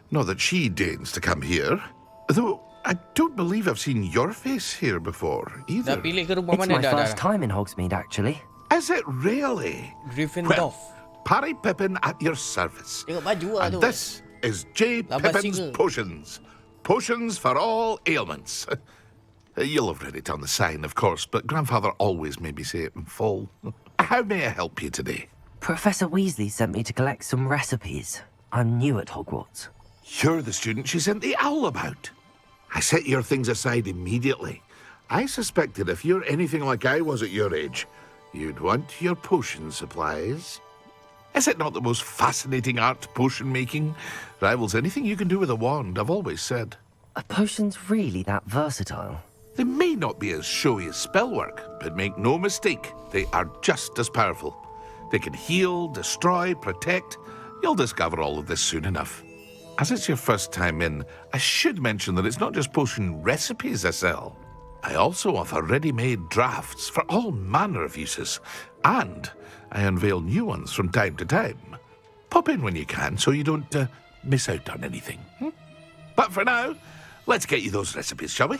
Not that she deigns to come here. Though I don't believe I've seen your face here before, either. It's my first time in Hogsmeade, actually. Is it really? Gryffindor. Parry Pippin at your service. Tengok baju lah And tu. this is J. Pippin's Potions. Potions for all ailments. You'll have read it on the sign, of course, but Grandfather always made me say it in full. How may I help you today? Professor Weasley sent me to collect some recipes. I'm new at Hogwarts. You're the student she sent the owl about. I set your things aside immediately. I suspected if you're anything like I was at your age, you'd want your potion supplies. Is it not the most fascinating art, potion making? Rivals anything you can do with a wand, I've always said. Are potions really that versatile? They may not be as showy as spellwork, but make no mistake, they are just as powerful. They can heal, destroy, protect. You'll discover all of this soon enough. As it's your first time in, I should mention that it's not just potion recipes I sell. I also offer ready-made drafts for all manner of uses, and I unveil new ones from time to time. Pop in when you can so you don't miss out on anything. But for now, let's get you those recipes, shall we?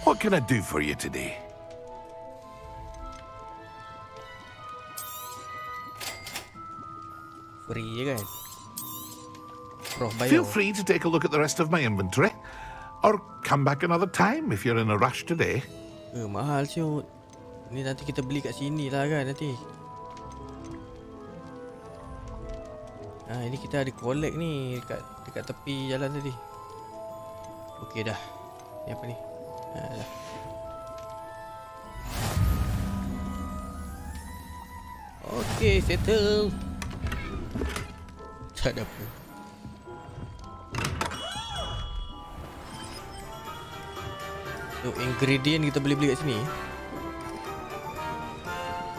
What can I do for you today? Free je kan? Prof bayar. Feel free to take a look at the rest of my inventory, or come back another time if you're in a rush today. Mahal siut. Ni nanti kita beli kat sini lah kan nanti. Ini kita ada collect ni dekat tepi jalan tadi. Okey dah. Ni apa ni? Dah. Okey, settle. Tak ada apa. So, ingredient kita boleh beli kat sini.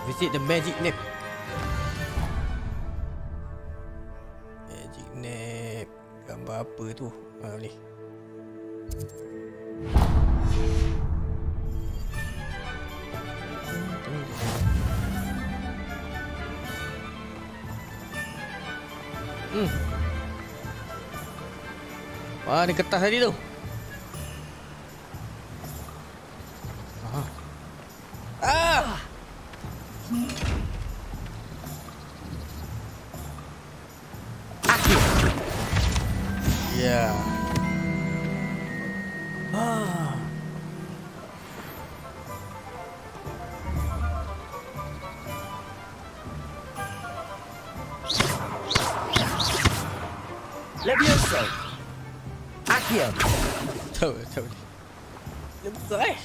Visit the magic nap. Magic nap. Gambar apa tu? Ni. Ni kertas tadi tu. Ya. Levioso. Accio. Tahu. Buka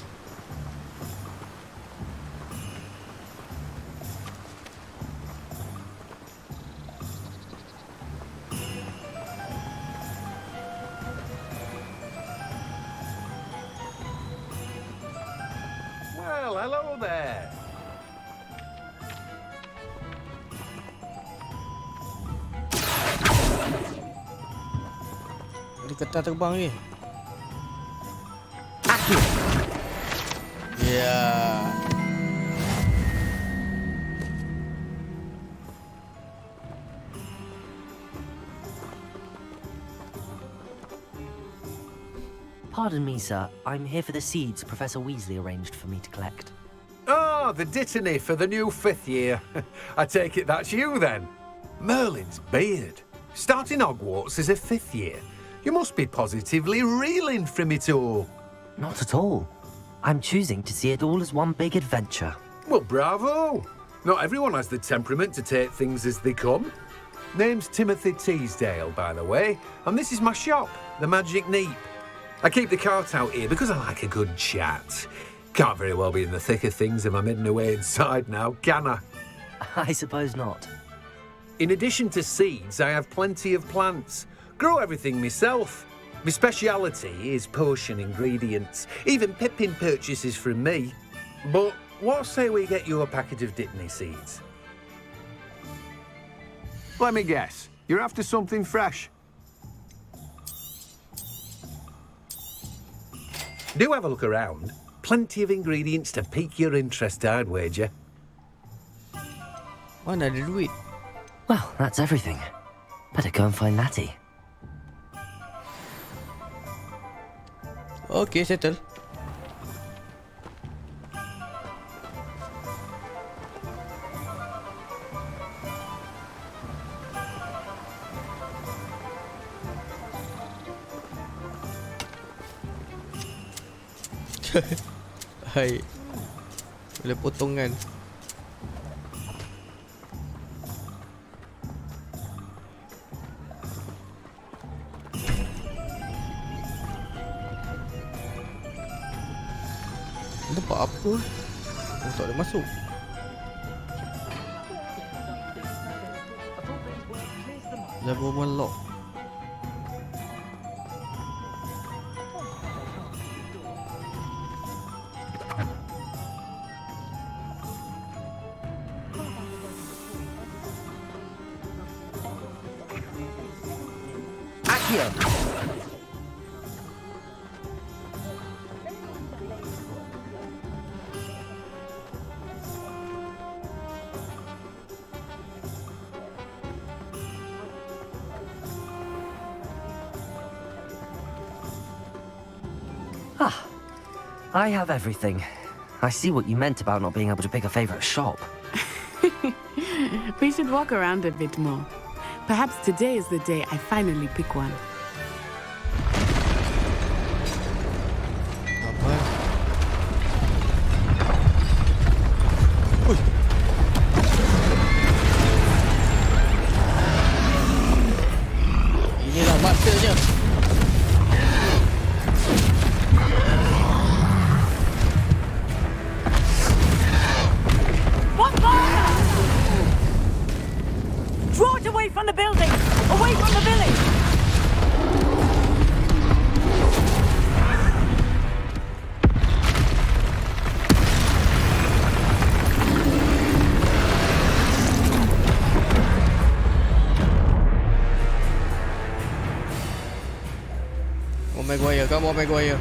Well, hello there. Ada kertas terbang ni. Ya. Pardon me, sir. I'm here for the seeds Professor Weasley arranged for me to collect. Oh, the dittany for the new 5th year. I take it that's you then. Merlin's beard. Starting Hogwarts as a 5th year. You must be positively reeling from it all. Not at all. I'm choosing to see it all as one big adventure. Well, bravo. Not everyone has the temperament to take things as they come. Name's Timothy Teasdale, by the way, and this is my shop, the Magic Neep. I keep the cart out here because I like a good chat. Can't very well be in the thick of things if I'm hidden away inside now, can I? I suppose not. In addition to seeds, I have plenty of plants. Grow everything myself. My speciality is potion ingredients. Even Pippin purchases from me. But what say we get you a packet of Dittany seeds? Let me guess. You're after something fresh. Do have a look around. Plenty of ingredients to pique your interest, I'd wager. Mana ada duit? Well, that's everything. Better go and find Natty. Okay, settle. Hai. Boleh potongan. Tempat apa? Oh, tak boleh masuk. Level 1 lock. Accio. I have everything. I see what you meant about not being able to pick a favorite shop. We should walk around a bit more. Perhaps today is the day I finally pick one. Inilah masanya. What fire? Draw it away from the building! Away from the village! Oh my god, come on, my god.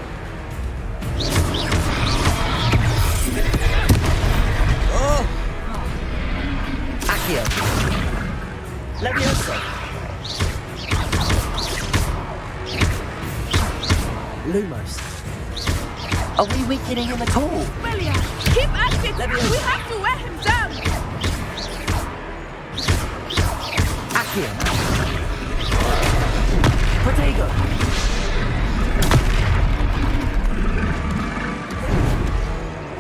Oh! Accio. Levioso. Lumos. Are we weakening him at all? William, keep at it! We have to wear him down! Accio. Protego.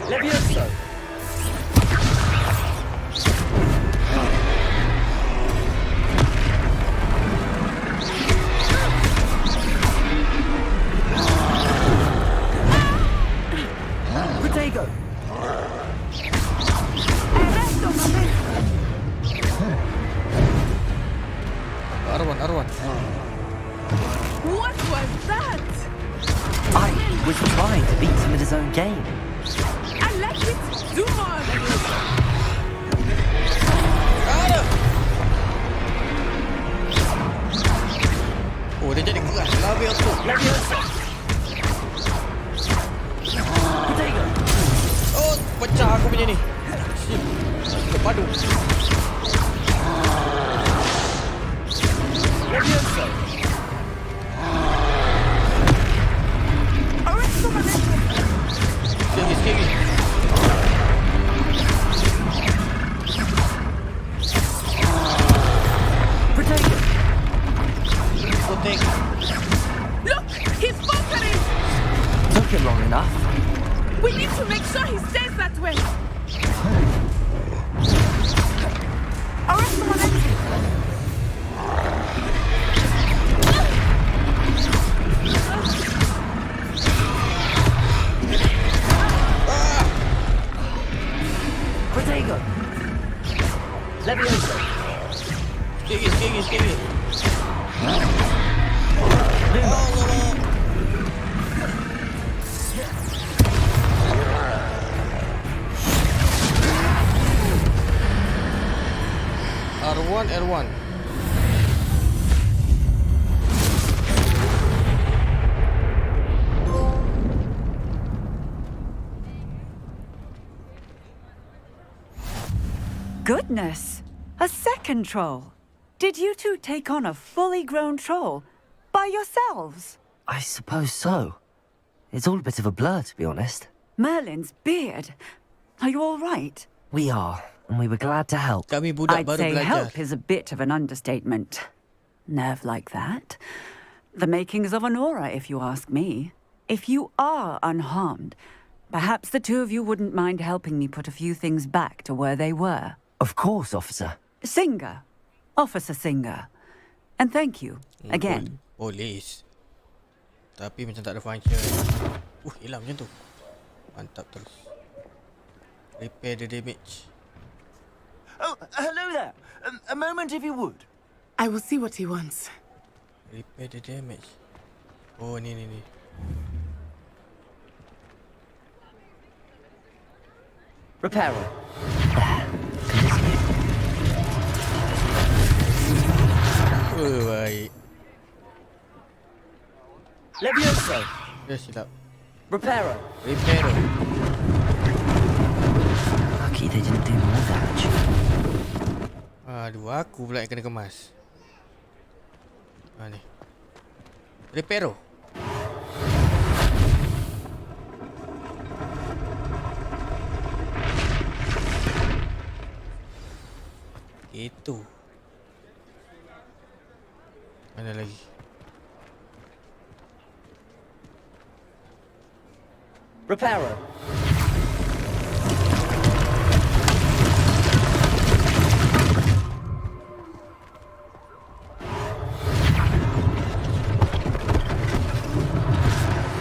Levioso. Protego. Arwan. What was that? I was trying to beat him at his own game. I let it do more than this. Oh, dia jadi keras. Levioso. Protego. Oh, pecah aku punya ni. Kepadu. Levioso. Sikit. Protego. Protego. Look, he's faltering! Took him long enough. We need to make sure he stays that way. Arrest him on entry. Protego. Levioso. Sikit. R1. Goodness! A second troll! Did you two take on a fully grown troll by yourselves? I suppose so. It's all a bit of a blur, to be honest. Merlin's beard. Are you all right? We are, and we were glad to help. I'd say help is a bit of an understatement. Nerve like that. The makings of an aura, if you ask me. If you are unharmed, perhaps the two of you wouldn't mind helping me put a few things back to where they were. Of course, officer. Singer. Officer Singer. And thank you, again. Polis. Tapi macam tak ada function. Hilang macam tu. Mantap terus. Repair the damage. Oh, hello there. A moment if you would. I will see what he wants. Repair the damage. Oh, ni. Reparo. Oh, baik. Levioso. Dia silap. Reparo. Lucky they didn't do more damage. Aduh, aku pula yang kena kemas. Ni. Reparo. Mana lagi? Reparo.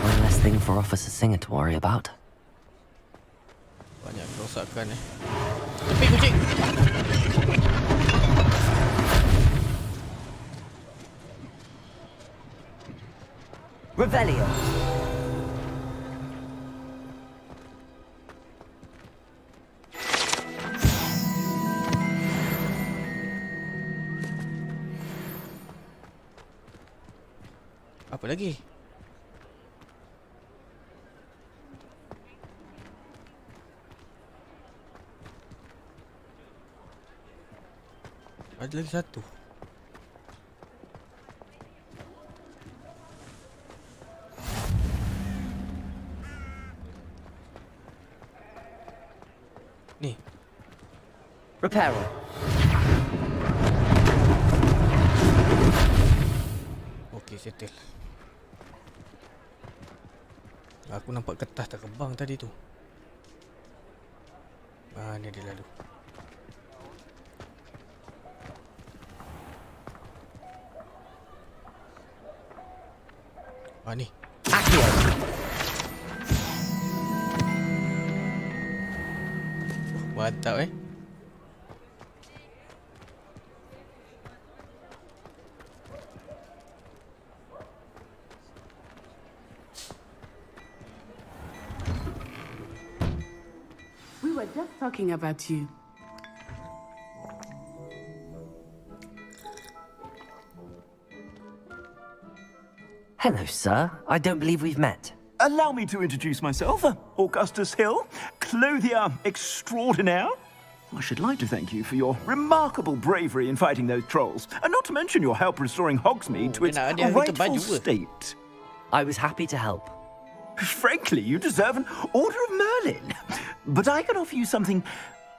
One less thing for Officer Singer to worry about. Banyak kerosakan Tepi kucing. Revelio. Apa lagi? Ada lagi satu. Ni. Reparo. Okey, settle. Aku nampak kertas terbang tadi tu. Mana dia lalu? Ni. Mantap We were just talking about you. Hello, sir. I don't believe we've met. Allow me to introduce myself. Augustus Hill, clothier extraordinaire. I should like to thank you for your remarkable bravery in fighting those trolls, and not to mention your help restoring Hogsmeade to its rightful state. I was happy to help. Frankly, you deserve an Order of Merlin. But I can offer you something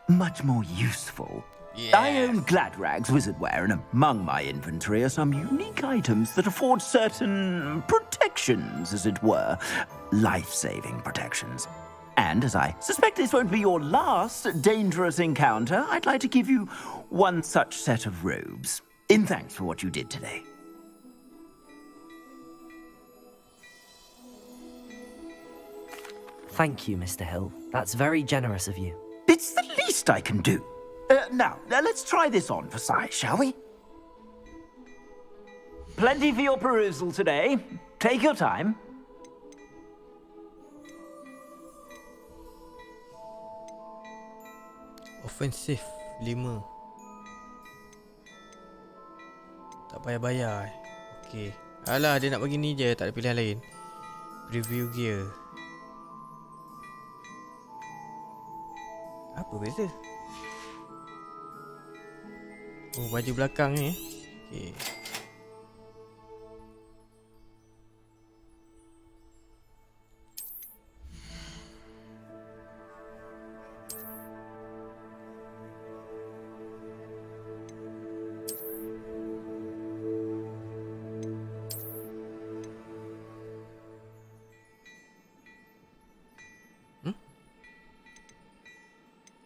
much more useful. I own Gladrag's wizardware, and among my inventory are some unique items that afford certain protections, as it were. Life-saving protections. And as I suspect this won't be your last dangerous encounter, I'd like to give you one such set of robes, in thanks for what you did today. Thank you, Mr. Hill. That's very generous of you. It's the least I can do. Now, let's try this on for size, shall we? Plenty for your perusal today. Take your time. Offensive 5. Tak payah bayar. Okey. Alah, dia nak bagi ni je, tak ada pilihan lain. Preview gear. Apa beza? Oh, baju belakang ni. Okey.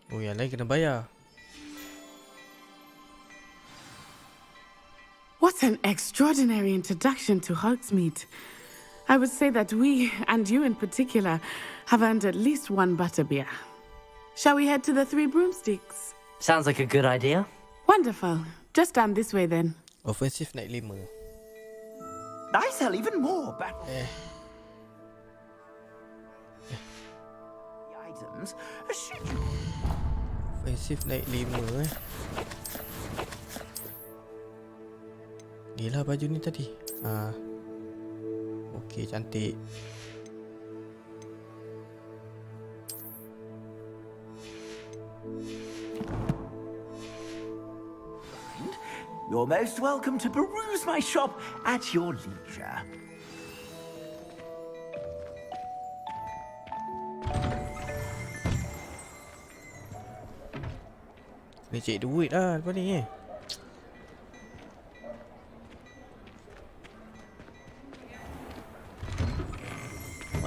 Oh, yang lain kena bayar. What an extraordinary introduction to Hogsmeade. I would say that we, and you in particular, have earned at least one butterbeer. Shall we head to the Three Broomsticks? Sounds like a good idea. Wonderful. Just down this way then. Offensive naik 5. I sell even more battle items. Offensive naik 5 Ni lah baju ni tadi. Okey, cantik. You're most welcome to peruse my shop at your leisure. Ni cek duit lah lepas ni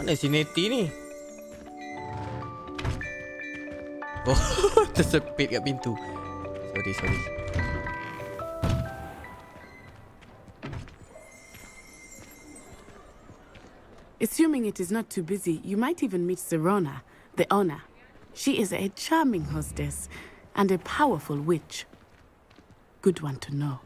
Mana si Neti ni? Oh, tersepit kat pintu. Sorry. Assuming it is not too busy, you might even meet Serona, the owner. She is a charming hostess and a powerful witch. Good one to know.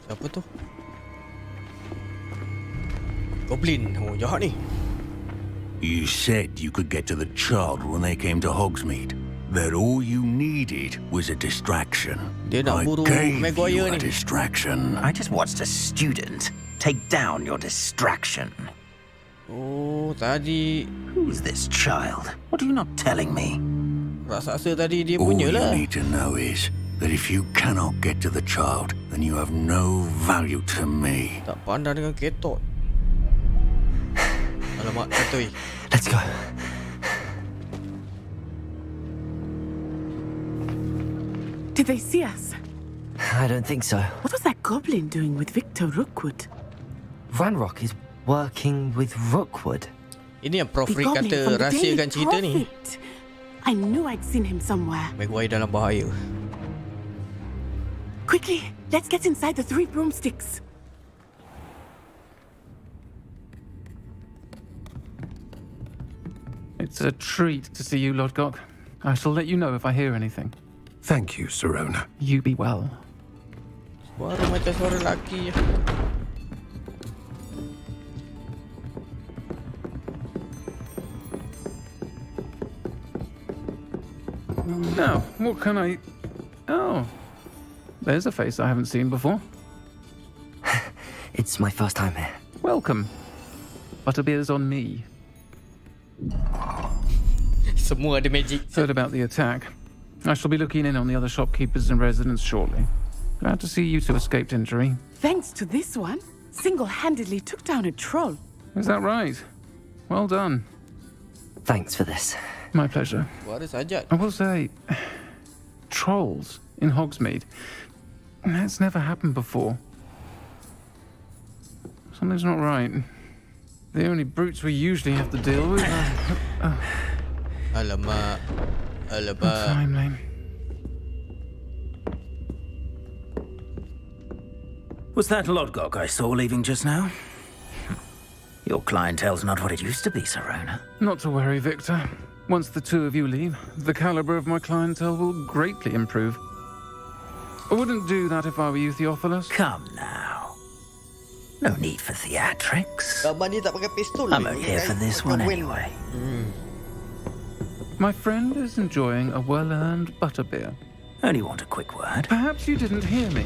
Siapa tu? Goblin. Oh, jahat ni. You said you could get to the child when they came to Hogsmeade. That all you needed was a distraction. I gave you a distraction. I just watched a student take down your distraction. Oh, tadi. Who's this child? What are you not telling me? Rasa tadi dia All punya you lah. need to know is that if you cannot get to the child, then you have no value to me. Tak pandang dengan ketot. Alamak, katoi. Let's go. Did they see us? I don't think so. What was that goblin doing with Victor Rookwood? Ranrock is working with Rookwood. Ini yang Prof The Rick goblin kata from the rahsiakan Daily cerita ni. Prophet. I knew I'd seen him somewhere. Maguire dalam bahaya. Quickly, let's get inside the 3 broomsticks. It's a treat to see you, Lodgok. I shall let you know if I hear anything. Thank you, Serona. You be well. Suara macam suara lelaki je. Now, what can I... Oh, there's a face I haven't seen before. It's my first time here. Welcome. Butterbeer's on me. Semua ada magic. Heard about the attack. I shall be looking in on the other shopkeepers and residents shortly. Glad to see you two escaped injury. Thanks to this one, single-handedly took down a troll. Is that right? Well done. Thanks for this. My pleasure. Suara sajat. I will say, trolls in Hogsmeade. That's never happened before. Something's not right. The only brutes we usually have to deal with. Alamak. Timely. Was that Lodgok I saw leaving just now? Your clientele's not what it used to be, Serona. Not to worry, Victor. Once the two of you leave, the caliber of my clientele will greatly improve. I wouldn't do that if I were you, Theophilus. Come now. No need for theatrics. Gambar ni tak pakai pistol. I'm only here for this one anyway. My friend is enjoying a well-earned butterbeer. Only want a quick word. Perhaps you didn't hear me.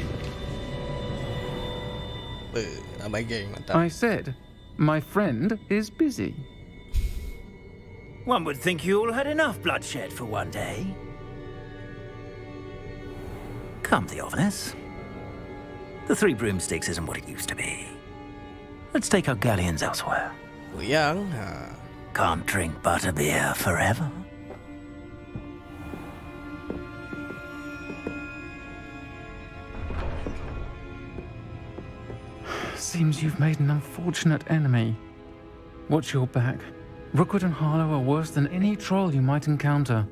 I said, my friend is busy. One would think you all had enough bloodshed for one day. Come, Theophilus. The 3 broomsticks isn't what it used to be. Let's take our galleons elsewhere. Goyang. Can't drink butterbeer forever. Seems you've made an unfortunate enemy. Watch your back. Rookwood and Harlow are worse than any troll you might encounter.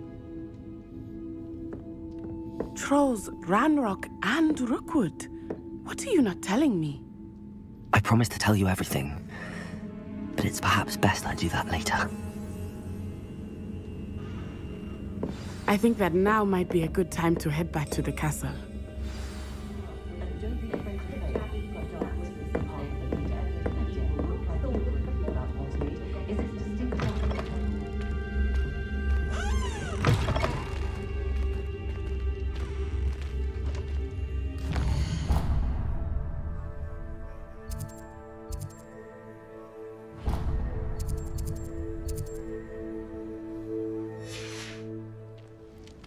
Trolls, Ranrock, and Rookwood. What are you not telling me? I promised to tell you everything, but it's perhaps best I do that later. I think that now might be a good time to head back to the castle.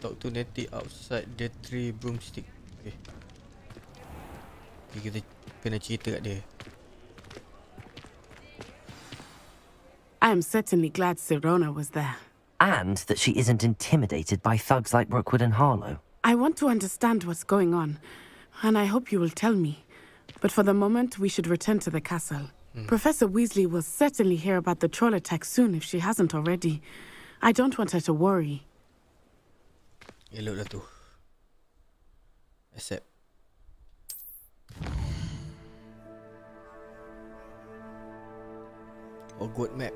Talk to Nettie outside the 3 broomstick. Okay. Kita kena cerita kat dia. I am certainly glad Sirona was there. And that she isn't intimidated by thugs like Rookwood and Harlow. I want to understand what's going on, and I hope you will tell me. But for the moment, we should return to the castle. Professor Weasley will certainly hear about the troll attack soon if she hasn't already. I don't want her to worry. Eloklah tu. Accept. Hogwarts map.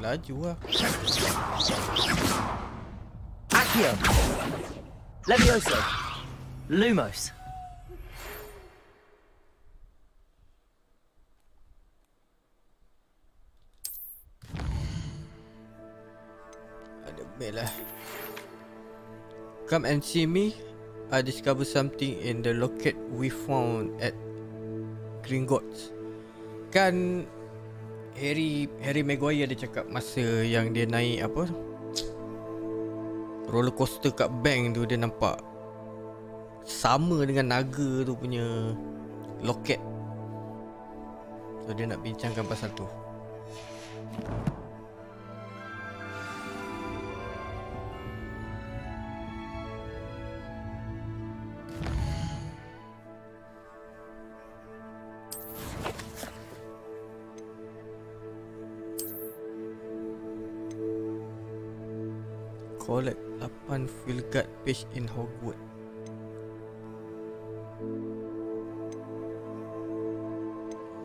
Laju lah. Accio! Levioso! Lumos! Ada bel lah. Come and see me. I discovered something in the locket we found at Gringotts. Kan Harry Maguire dia cakap masa yang dia naik apa roller coaster kat bank tu, dia nampak sama dengan naga tu punya loket. So dia nak bincangkan pasal tu. Collect 8 field guard page in Hogwarts.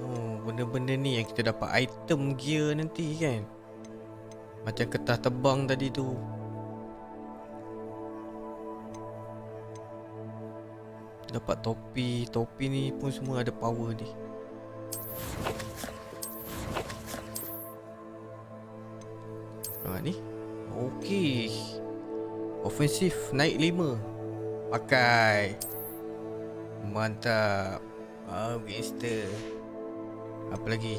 Oh, benda-benda ni yang kita dapat item gear nanti kan. Macam kertas tebang tadi tu. Dapat topi. Topi ni pun semua ada power ni. Ni okey. Ofensif naik 5. Pakai. Mantap. Gangster. Apa lagi?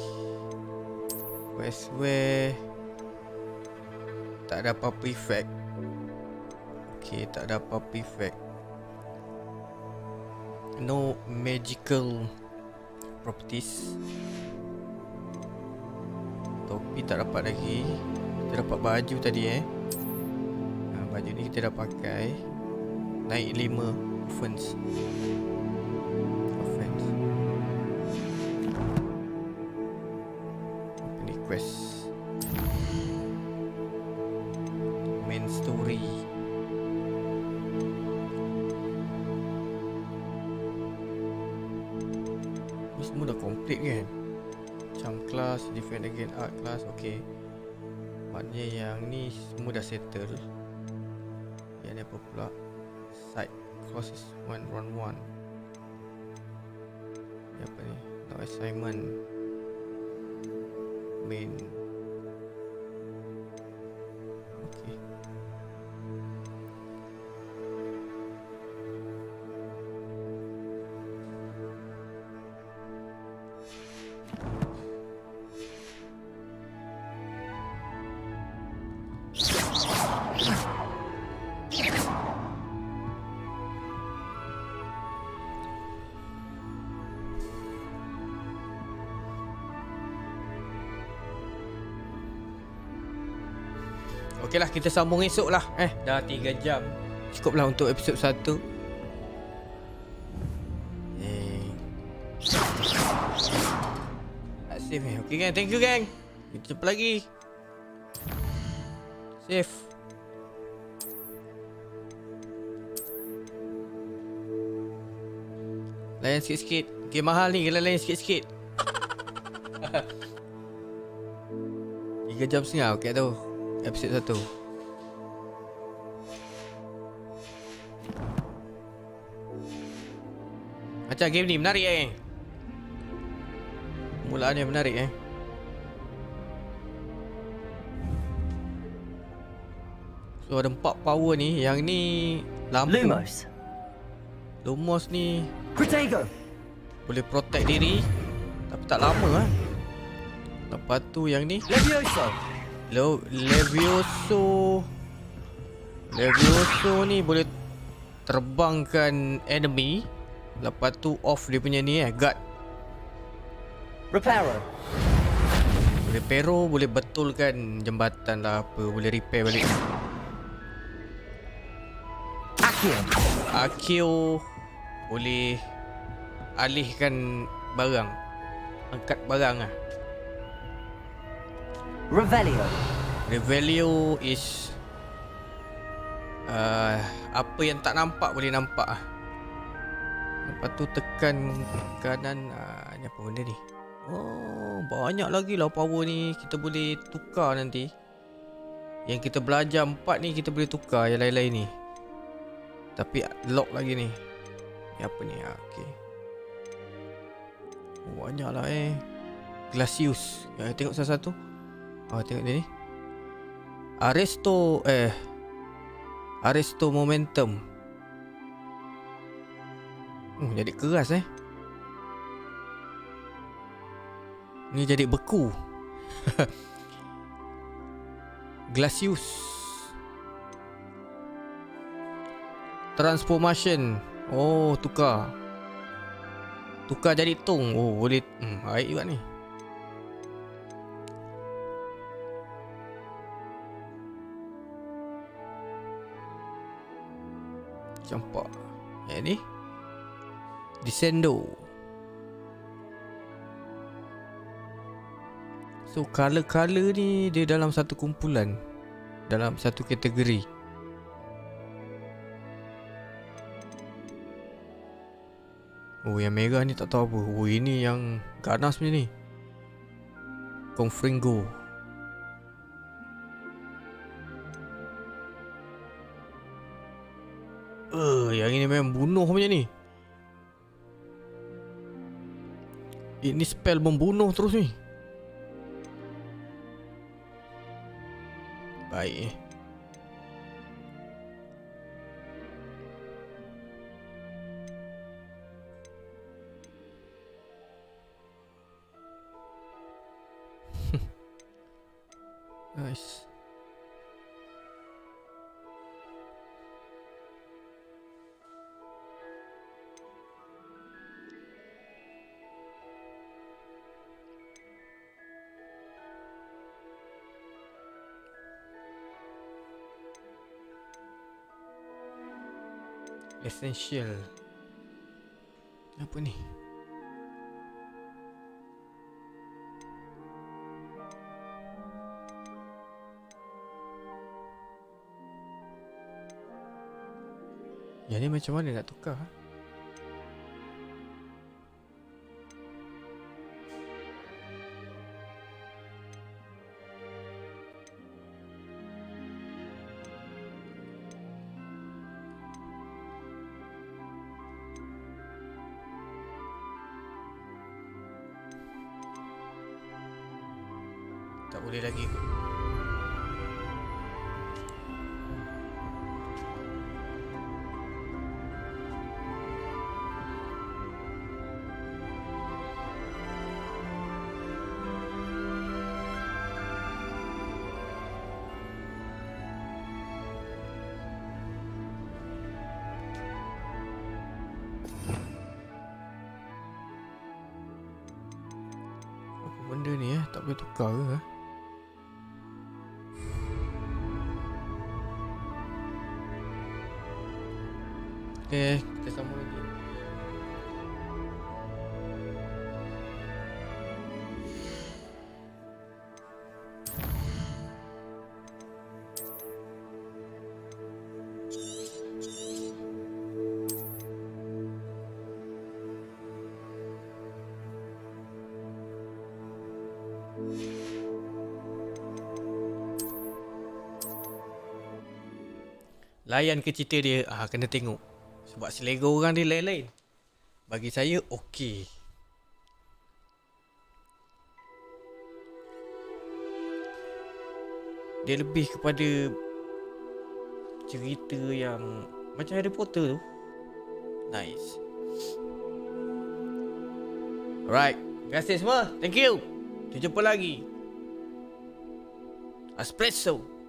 Questware. Tak ada apa-apa effect. Okey, tak ada apa-apa effect. No magical properties. Topi tak dapat lagi. Kita dapat baju tadi baju ni kita dah pakai. Naik 5 offense. Ini quest. Main story. Ni semua dah complete kan? Charm class, defend against art class. Okay, maknanya yang ni semua dah settle. Yang ni apa pula? Side courses 1 round 1. Ni apa ni? No assignment. Main. Okay. Okeylah, kita sambung esok lah. Dah 3 jam. Cukuplah untuk episod 1. Nak save okey gang. Thank you gang. Kita jumpa lagi. Save. Layan sikit-sikit. Game mahal ni, kena layan sikit-sikit. 3 jam setengah, okey tu. Episode 1. Macam game ni menarik Mulaannya menarik So ada 4 power ni. Yang ni lampu. Lumos ni Protego. boleh protect diri, tapi tak lama Lepas tu yang ni Levioso. Levioso ni boleh terbangkan enemy. Lepas tu off dia punya ni guard. Reparo boleh betulkan jembatan lah apa, boleh repair balik. Akio boleh alihkan barang, angkat barang lah. Revelio is apa yang tak nampak boleh nampak lah. Lepas tu tekan kanan. Ni apa benda ni? Oh, banyak lagi lah power ni. Kita boleh tukar nanti. Yang kita belajar 4 ni kita boleh tukar yang lain-lain ni. Tapi lock lagi ni. Ni apa ni? Okay. Oh, banyak lah Glacius. Yang tengok salah satu. Tengok dia ni. Arresto momentum. Jadi keras Ni jadi beku. Glacius. Transformation. Oh, tukar jadi tong. Oh, boleh. Baik juga ni. Campak. Yang ni Descendo. So color-color ni dia dalam satu kumpulan, dalam satu kategori. Oh, yang merah ni tak tahu apa. Oh, ini yang ganas punya ni. Confringo. Yang ini memang bunuh punya ni. Ini spell membunuh terus ni. Baik. Nice. Essential. Apa ni? Yang ni macam mana nak tukar? Tak boleh lagi. Apa benda ni tak boleh tukar ke? Okay, kita sambung lagi. layan ke cerita dia, kena tengok. Sebab selera orang dia lain-lain. Bagi saya, okey. Dia lebih kepada cerita yang macam Harry Potter tu. Nice. Alright. Terima kasih semua. Thank you. Kita jumpa lagi. Espresso.